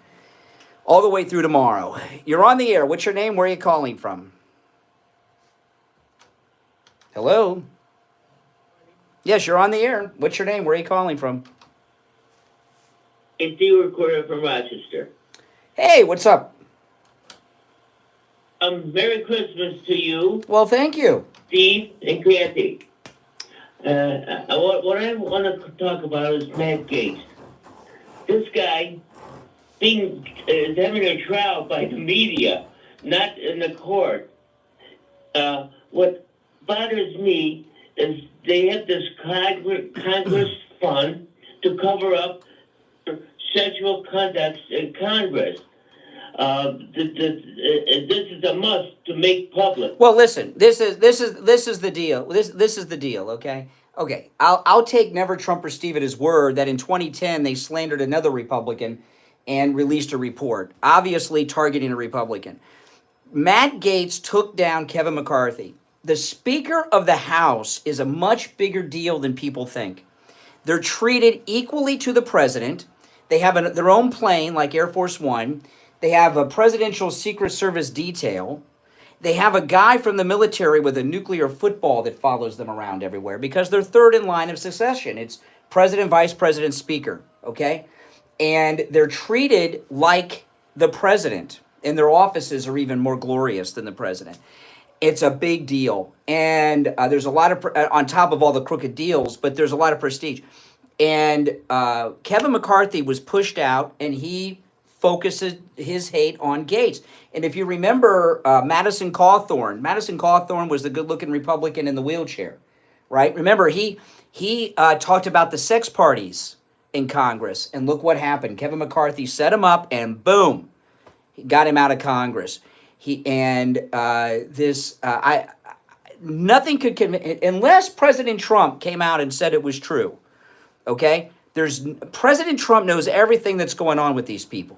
all the way through tomorrow. You're on the air. What's your name? Where are you calling from? Hello? Yes, you're on the air. What's your name? Where are you calling from? It's the recorder from Rochester. Hey, what's up? Merry Christmas to you. Well, thank you. Steve and Kathy. What I want to talk about is Matt Gaetz. This guy is having a trial by the media, not in the court. What bothers me is they have this Congress fund to cover up sexual conduct in Congress. This is a must to make public. Well, listen. This is the deal. This is the deal. Okay. Okay. I'll take Never Trumper Steve at his word that in 2010 they slandered another Republican and released a report, obviously targeting a Republican. Matt Gaetz took down Kevin McCarthy. The Speaker of the House is a much bigger deal than people think. They're treated equally to the president. They have their own plane, like Air Force One. They have a presidential Secret Service detail. They have a guy from the military with a nuclear football that follows them around everywhere because they're third in line of succession. It's president, vice president, speaker, okay? And they're treated like the president, and their offices are even more glorious than the president. It's a big deal. And there's a lot of, on top of all the crooked deals, but there's a lot of prestige. And Kevin McCarthy was pushed out, and he focuses his hate on Gaetz. And if you remember Madison Cawthorn was the good-looking Republican in the wheelchair, right? Remember, he talked about the sex parties in Congress, and look what happened. Kevin McCarthy set him up, and boom, he got him out of Congress. Nothing could convince, unless President Trump came out and said it was true. Okay, President Trump knows everything that's going on with these people.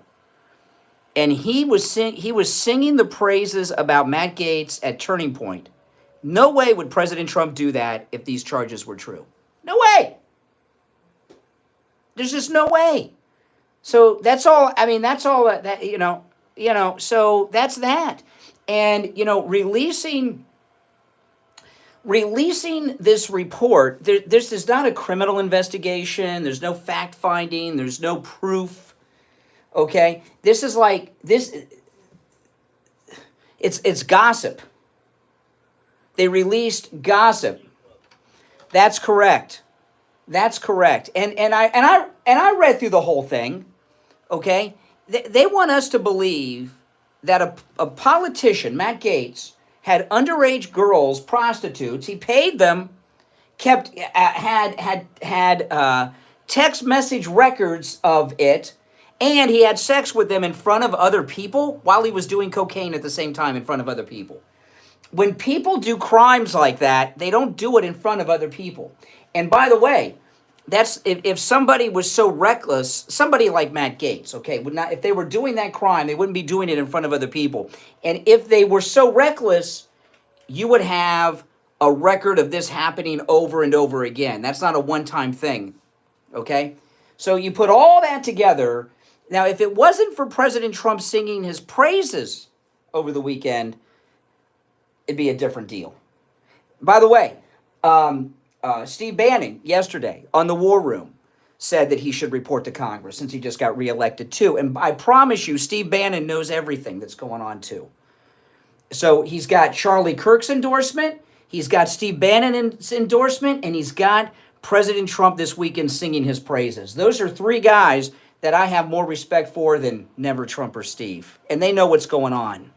And he was singing the praises about Matt Gaetz at Turning Point. No way would President Trump do that if these charges were true. No way. There's just no way. So that's all. I mean, that's all that So that's that. And releasing this report. This is not a criminal investigation. There's no fact finding. There's no proof. Okay, this is like this. It's gossip. They released gossip. That's correct. That's correct. And I read through the whole thing. Okay, they want us to believe that a politician, Matt Gaetz, had underage girls, prostitutes. He paid them, had text message records of it. And he had sex with them in front of other people while he was doing cocaine at the same time in front of other people. When people do crimes like that, they don't do it in front of other people. And by the way, that's if somebody was so reckless, somebody like Matt Gaetz, okay, would not, if they were doing that crime, they wouldn't be doing it in front of other people. And if they were so reckless, you would have a record of this happening over and over again. That's not a one-time thing, okay? So you put all that together. Now, if it wasn't for President Trump singing his praises over the weekend, it'd be a different deal. By the way, Steve Bannon yesterday on the War Room said that he should report to Congress since he just got reelected too. And I promise you, Steve Bannon knows everything that's going on too. So he's got Charlie Kirk's endorsement, he's got Steve Bannon's endorsement, and he's got President Trump this weekend singing his praises. Those are three guys that I have more respect for than Never Trumper Steve. And they know what's going on.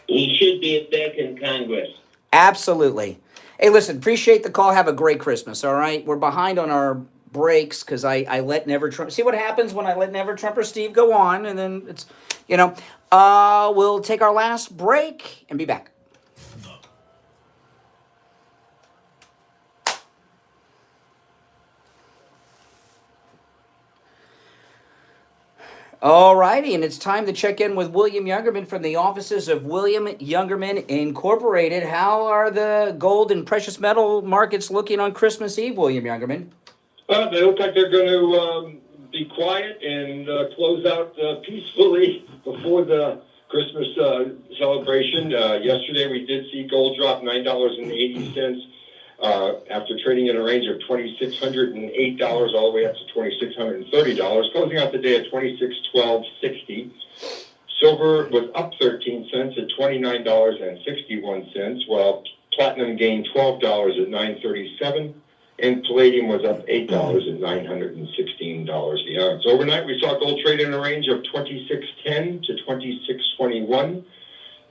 He should be back in Congress. Absolutely. Hey, listen, appreciate the call. Have a great Christmas, all right? We're behind on our breaks because I let Never Trump. See what happens when I let Never Trumper Steve go on, and then it's, we'll take our last break and be back. All righty, and it's time to check in with William Youngerman from the offices of William Youngerman Incorporated. How are the gold and precious metal markets looking on Christmas Eve, William Youngerman? They look like they're going to be quiet and close out peacefully before the Christmas celebration. Yesterday we did see gold drop $9.80 after trading in a range of $2,608 all the way up to $2,630, closing out the day at $26.1260. Silver was up 13 cents at $29.61, while platinum gained $12 at $9.37. And palladium was up $8 at $916 the ounce. Overnight, we saw gold trade in a range of $26.10 to $26.21.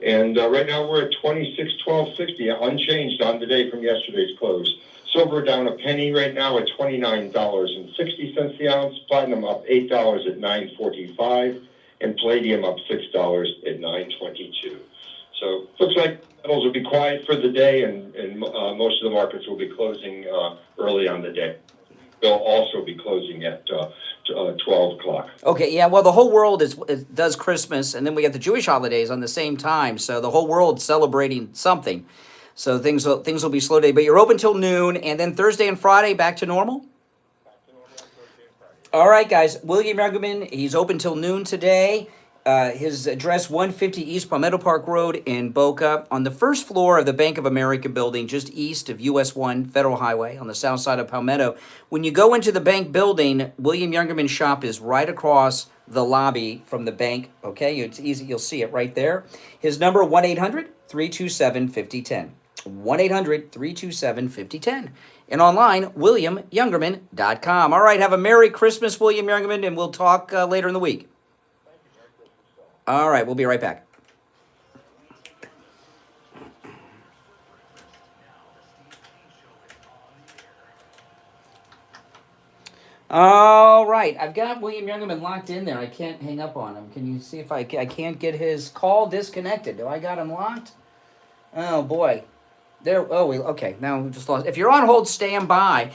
And right now, we're at $26.1260, unchanged on the day from yesterday's close. Silver down a penny right now at $29.60 the ounce. Platinum up $8 at $9.45. And palladium up $6 at $9.22. So looks like metals will be quiet for the day, and most of the markets will be closing early on the day. They'll also be closing at 12 o'clock. Okay, yeah, well, the whole world does Christmas, and then we get the Jewish holidays on the same time, so the whole world's celebrating something. So things will be slow day, but you're open till noon, and then Thursday and Friday back to normal? All right, guys, William Youngerman, he's open till noon today. His address, 150 East Palmetto Park Road in Boca, on the first floor of the Bank of America building, just east of US 1 Federal Highway on the south side of Palmetto. When you go into the bank building, William Youngerman's shop is right across the lobby from the bank. Okay, it's easy. You'll see it right there. His number, 1-800-327-5010. 1-800-327-5010. And online, WilliamYoungerman.com. All right, have a Merry Christmas, William Youngerman, and we'll talk later in the week. All right, we'll be right back. All right, I've got William Youngerman locked in there. I can't hang up on him. Can you see if I can't get his call disconnected? Do I got him locked? Oh, boy. Okay, now we just lost. If you're on hold, stand by.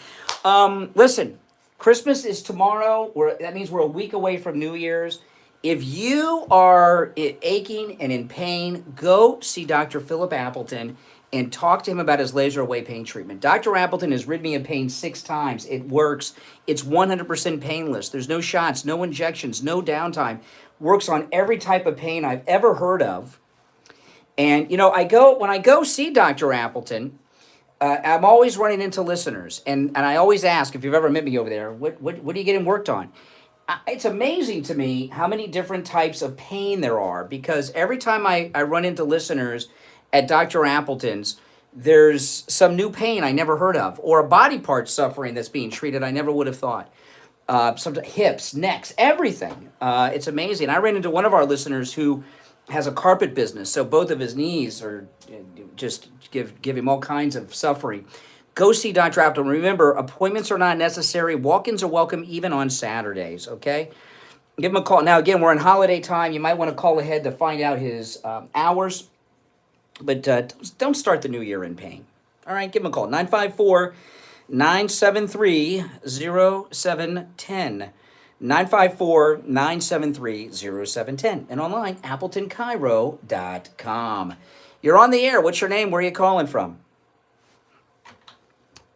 Listen, Christmas is tomorrow. That means we're a week away from New Year's. If you are aching and in pain, go see Dr. Philip Appleton and talk to him about his laser away pain treatment. Dr. Appleton has rid me of pain 6 times. It works. It's 100% painless. There's no shots, no injections, no downtime. Works on every type of pain I've ever heard of. And, when I go see Dr. Appleton, I'm always running into listeners. And I always ask, if you've ever met me over there, what are you getting worked on? It's amazing to me how many different types of pain there are, because every time I run into listeners at Dr. Appleton's, there's some new pain I never heard of, or a body part suffering that's being treated I never would have thought. Some hips, necks, everything. It's amazing. I ran into one of our listeners who has a carpet business, so both of his knees are just give him all kinds of suffering. Go see Dr. Appleton. Remember, appointments are not necessary. Walk-ins are welcome even on Saturdays, okay? Give him a call. Now, again, we're in holiday time. You might want to call ahead to find out his hours. But don't start the new year in pain. All right, give him a call. 954-973-0710. 954-973-0710. And online, AppletonCairo.com. You're on the air. What's your name? Where are you calling from?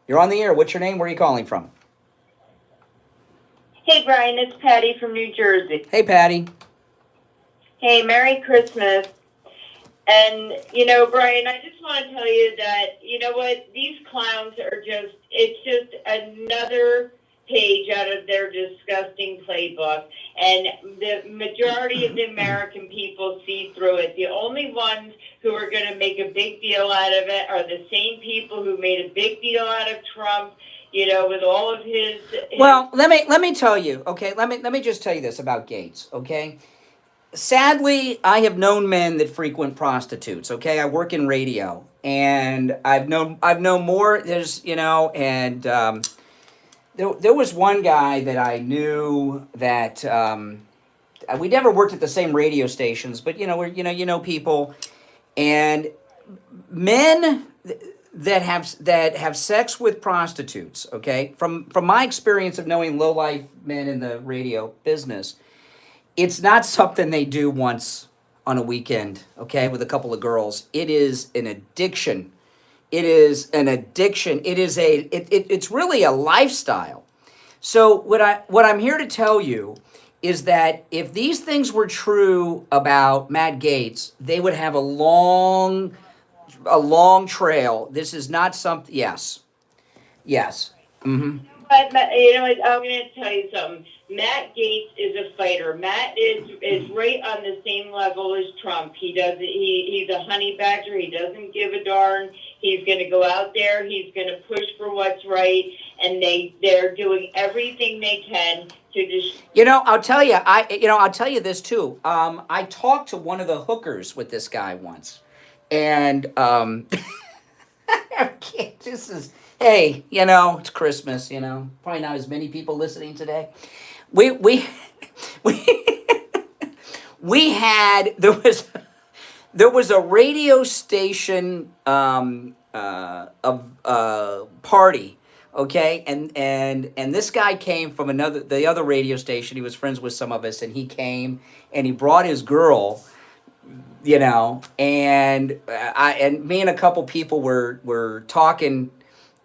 You're on the air. What's your name? Where are you calling from? Hey, Brian, it's Patty from New Jersey. Hey, Patty. Hey, Merry Christmas. And, Brian, I just want to tell you that, you know what, these clowns are it's just another page out of their disgusting playbook. And the majority of the American people see through it. The only ones who are going to make a big deal out of it are the same people who made a big deal out of Trump. with all of his. Well, let me tell you, okay. Let me just tell you this about Gaetz, okay. Sadly, I have known men that frequent prostitutes. Okay, I work in radio, and I've known more. There's and there was one guy that I knew that we never worked at the same radio stations, but we're people, and men that have sex with prostitutes. Okay, from my experience of knowing low life men in the radio business. It's not something they do once on a weekend, okay, with a couple of girls. It is an addiction. It is an addiction. It's really a lifestyle. So what I'm here to tell you is that if these things were true about Matt Gaetz, they would have a long trail. This is not something. Yes. Mm-hmm. But I'm going to tell you something. Matt Gaetz is a fighter. Matt is right on the same level as Trump. He's a honey badger. He doesn't give a darn. He's going to go out there. He's going to push for what's right, and they're doing everything they can to just. I'll tell you. I'll tell you this too. I talked to one of the hookers with this guy once, and this is. Hey, it's Christmas. Probably not as many people listening today. We had there was a radio station party, okay, and this guy came from the other radio station. He was friends with some of us, and he came and he brought his girl, and me and a couple people were talking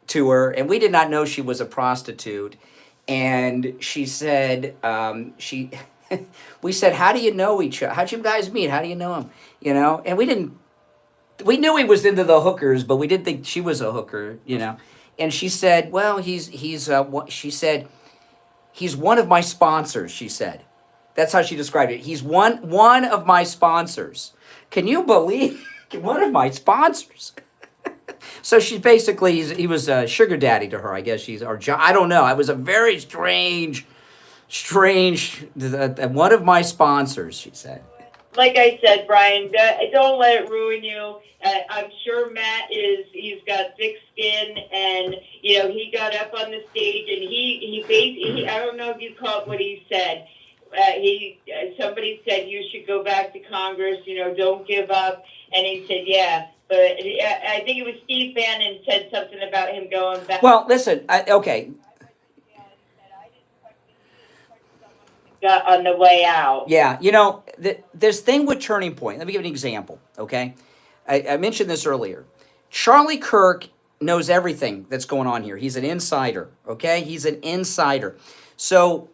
to her, and we did not know she was a prostitute. And she said, we said, how do you know each other? How'd you guys meet? How do you know him? And we knew he was into the hookers, but we didn't think she was a hooker, And she said, well, she said, he's one of my sponsors, she said. That's how she described it. He's one of my sponsors. Can you believe one of my sponsors? So she's basically, he was a sugar daddy to her, I guess I don't know. It was a very strange, one of my sponsors, she said. Like I said, Brian, don't let it ruin you. I'm sure Matt he's got thick skin, and, he got up on the stage, and he basically, I don't know if you caught what he said. Somebody said you should go back to Congress, don't give up. And he said, yeah. But I think it was Steve Bannon said something about him going back. Well, listen, okay. Got on the way out. Yeah, this thing with Turning Point, let me give an example, okay? I mentioned this earlier. Charlie Kirk knows everything that's going on here. He's an insider, okay? He's an insider. So,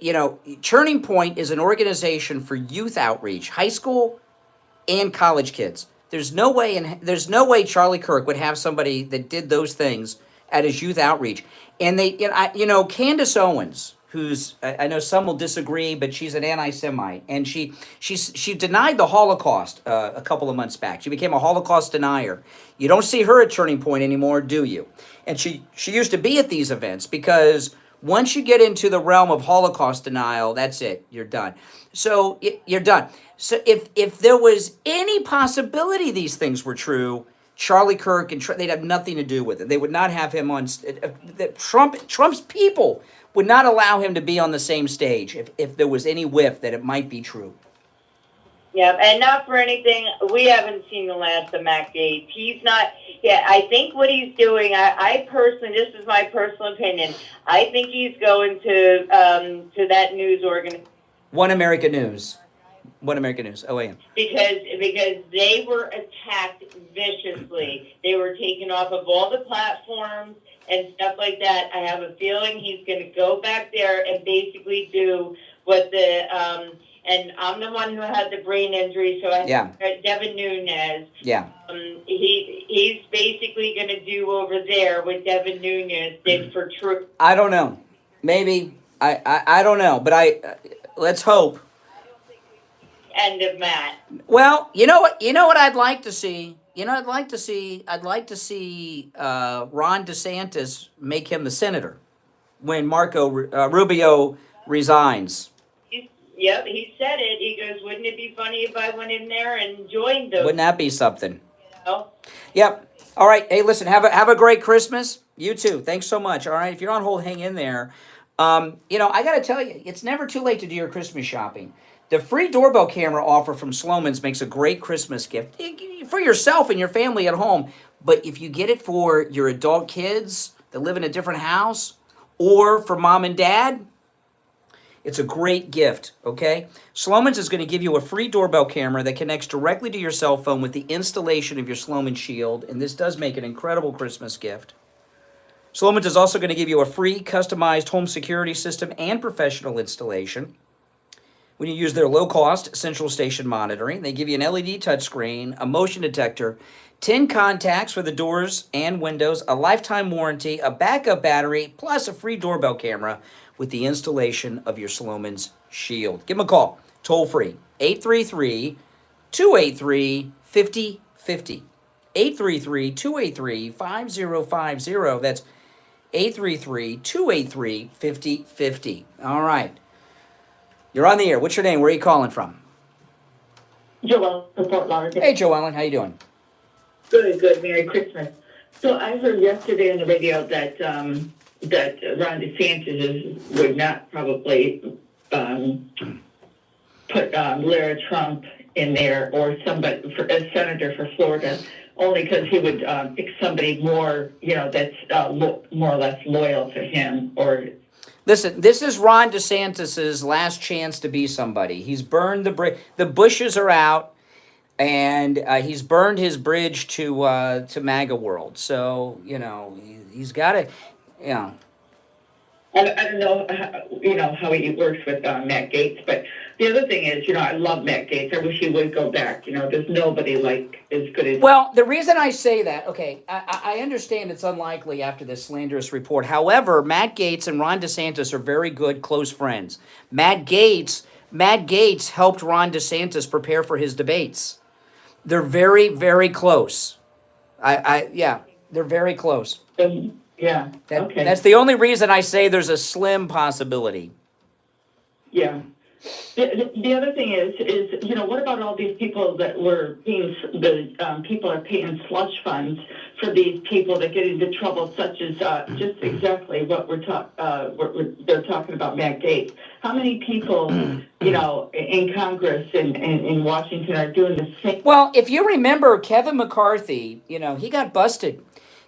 Turning Point is an organization for youth outreach, high school and college kids. There's no way Charlie Kirk would have somebody that did those things at his youth outreach. And Candace Owens, who's, I know some will disagree, but she's an anti-Semite, and she denied the Holocaust a couple of months back. She became a Holocaust denier. You don't see her at Turning Point anymore, do you? And she used to be at these events, because once you get into the realm of Holocaust denial, that's it. You're done. So you're done. So if there was any possibility these things were true, Charlie Kirk and they'd have nothing to do with it. They would not have him on. Trump's people would not allow him to be on the same stage if there was any whiff that it might be true. Yeah, and not for anything, we haven't seen the last of Matt Gaetz. He's not. Yeah, I think what he's doing. I personally, this is my personal opinion. I think he's going to that news organization. One American News. OAN. Because they were attacked viciously. They were taken off of all the platforms and stuff like that. I have a feeling he's going to go back there and basically do what and I'm the one who had the brain injury, so Devin Nunes. Yeah. He's basically going to do over there what Devin Nunes did for Trump. I don't know. Maybe. I don't know, but let's hope. End of Matt. Well, you know what I'd like to see? I'd like to see Ron DeSantis make him the senator. when Marco Rubio resigns. Yep, he said it. He goes, wouldn't it be funny if I went in there and joined those? Wouldn't that be something? You know? Yep. All right. Hey, listen, have a great Christmas. You too. Thanks so much. All right. If you're on hold, hang in there. I got to tell you, it's never too late to do your Christmas shopping. The free doorbell camera offer from Sloman's makes a great Christmas gift for yourself and your family at home. But if you get it for your adult kids that live in a different house or for mom and dad, it's a great gift, okay? Sloman's is going to give you a free doorbell camera that connects directly to your cell phone with the installation of your Sloman Shield, and this does make an incredible Christmas gift. Sloman's is also going to give you a free customized home security system and professional installation. When you use their low-cost central station monitoring, they give you an LED touchscreen, a motion detector, 10 contacts for the doors and windows, a lifetime warranty, a backup battery, plus a free doorbell camera with the installation of your Sloman's Shield. Give them a call, toll free, 833-283-5050. 833-283-5050. That's 833-283-5050. All right. You're on the air. What's your name? Where are you calling from? Joellen from Fort Lauderdale. Hey, Joellen. How you doing? Good, good. Merry Christmas. So I heard yesterday on the radio that Ron DeSantis would not probably put Lara Trump in there or somebody as senator for Florida, only because he would pick somebody more, that's more or less loyal to him. Or listen, this is Ron DeSantis's last chance to be somebody. He's burned the bridge. The Bushes are out, and he's burned his bridge to MAGA world. So he's got to, I don't know, how he works with Matt Gaetz, but the other thing is, I love Matt Gaetz. I wish he would go back. There's nobody like as good as. Well, the reason I say that, okay, I understand it's unlikely after this slanderous report. However, Matt Gaetz and Ron DeSantis are very good close friends. Matt Gaetz helped Ron DeSantis prepare for his debates. They're very, very close. Yeah, they're very close. Yeah. Okay. That's the only reason I say there's a slim possibility. Yeah. The other thing is what about all these people that were being people are paying slush funds for these people that get into trouble, such as just exactly what they're talking about Matt Gaetz. How many people in Congress and in Washington are doing the same? Well, if you remember Kevin McCarthy, he got busted.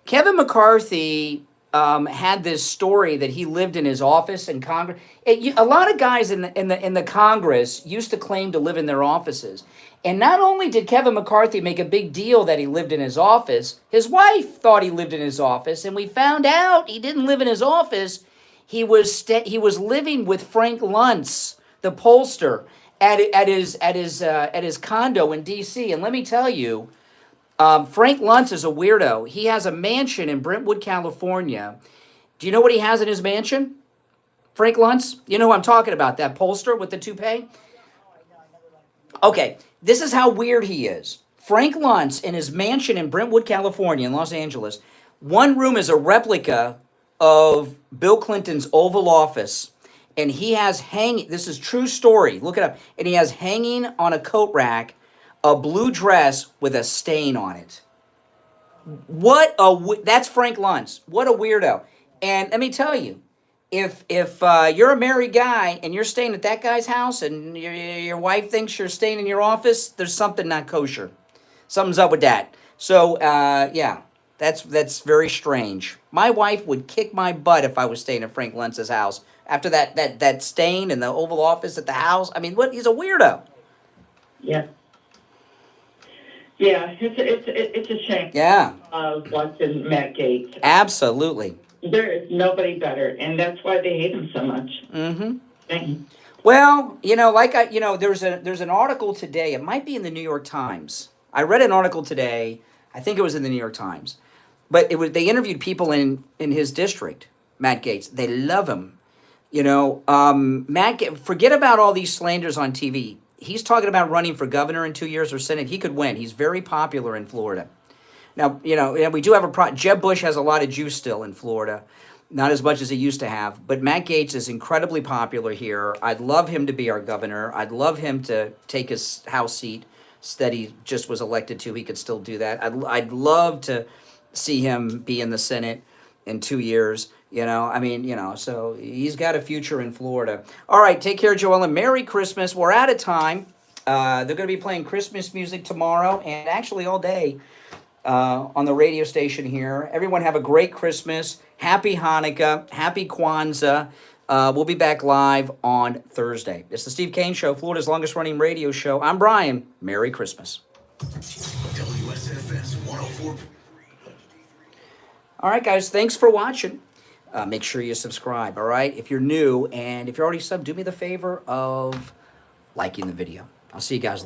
Kevin McCarthy had this story that he lived in his office in Congress. A lot of guys in the Congress used to claim to live in their offices. And not only did Kevin McCarthy make a big deal that he lived in his office, his wife thought he lived in his office, and we found out he didn't live in his office. He was living with Frank Luntz, the pollster, at his condo in D.C. And let me tell you, Frank Luntz is a weirdo. He has a mansion in Brentwood, California. Do you know what he has in his mansion? Frank Luntz? You know who I'm talking about, that pollster with the toupee? Okay, this is how weird he is. Frank Luntz in his mansion in Brentwood, California, in Los Angeles, one room is a replica of Bill Clinton's Oval Office, and he has this is true story, look it up, and he has hanging on a coat rack a blue dress with a stain on it. That's Frank Luntz. What a weirdo. And let me tell you, if you're a married guy and you're staying at that guy's house and your wife thinks you're staying in your office, there's something not kosher. Something's up with that. So, yeah, that's very strange. My wife would kick my butt if I was staying at Frank Luntz's house. After that stain in the Oval Office at the house, I mean, he's a weirdo. Yeah. Yeah, it's a shame. Yeah. Watching Matt Gaetz. Absolutely. There is nobody better, and that's why they hate him so much. Mm-hmm. Well, there's an article today. It might be in the New York Times. I read an article today. I think it was in the New York Times, but they interviewed people in his district. Matt Gaetz. They love him. Forget about all these slanders on TV. He's talking about running for governor in 2 years or Senate. He could win. He's very popular in Florida. Now, we do have Jeb Bush has a lot of juice still in Florida. not as much as he used to have. But Matt Gaetz is incredibly popular here. I'd love him to be our governor. I'd love him to take his House seat that he just was elected to. He could still do that. I'd love to see him be in the Senate in 2 years. You know, I mean, you know, so he's got a future in Florida. All right, take care, Joella. Merry Christmas. We're out of time. They're going to be playing Christmas music tomorrow and actually all day on the radio station here. Everyone have a great Christmas. Happy Hanukkah. Happy Kwanzaa. We'll be back live on Thursday. It's the Steve Kane Show, Florida's longest running radio show. I'm Brian. Merry Christmas. WSFS 104. All right, guys, thanks for watching. Make sure you subscribe, all right? If you're new, and if you're already subbed, do me the favor of liking the video. I'll see you guys later.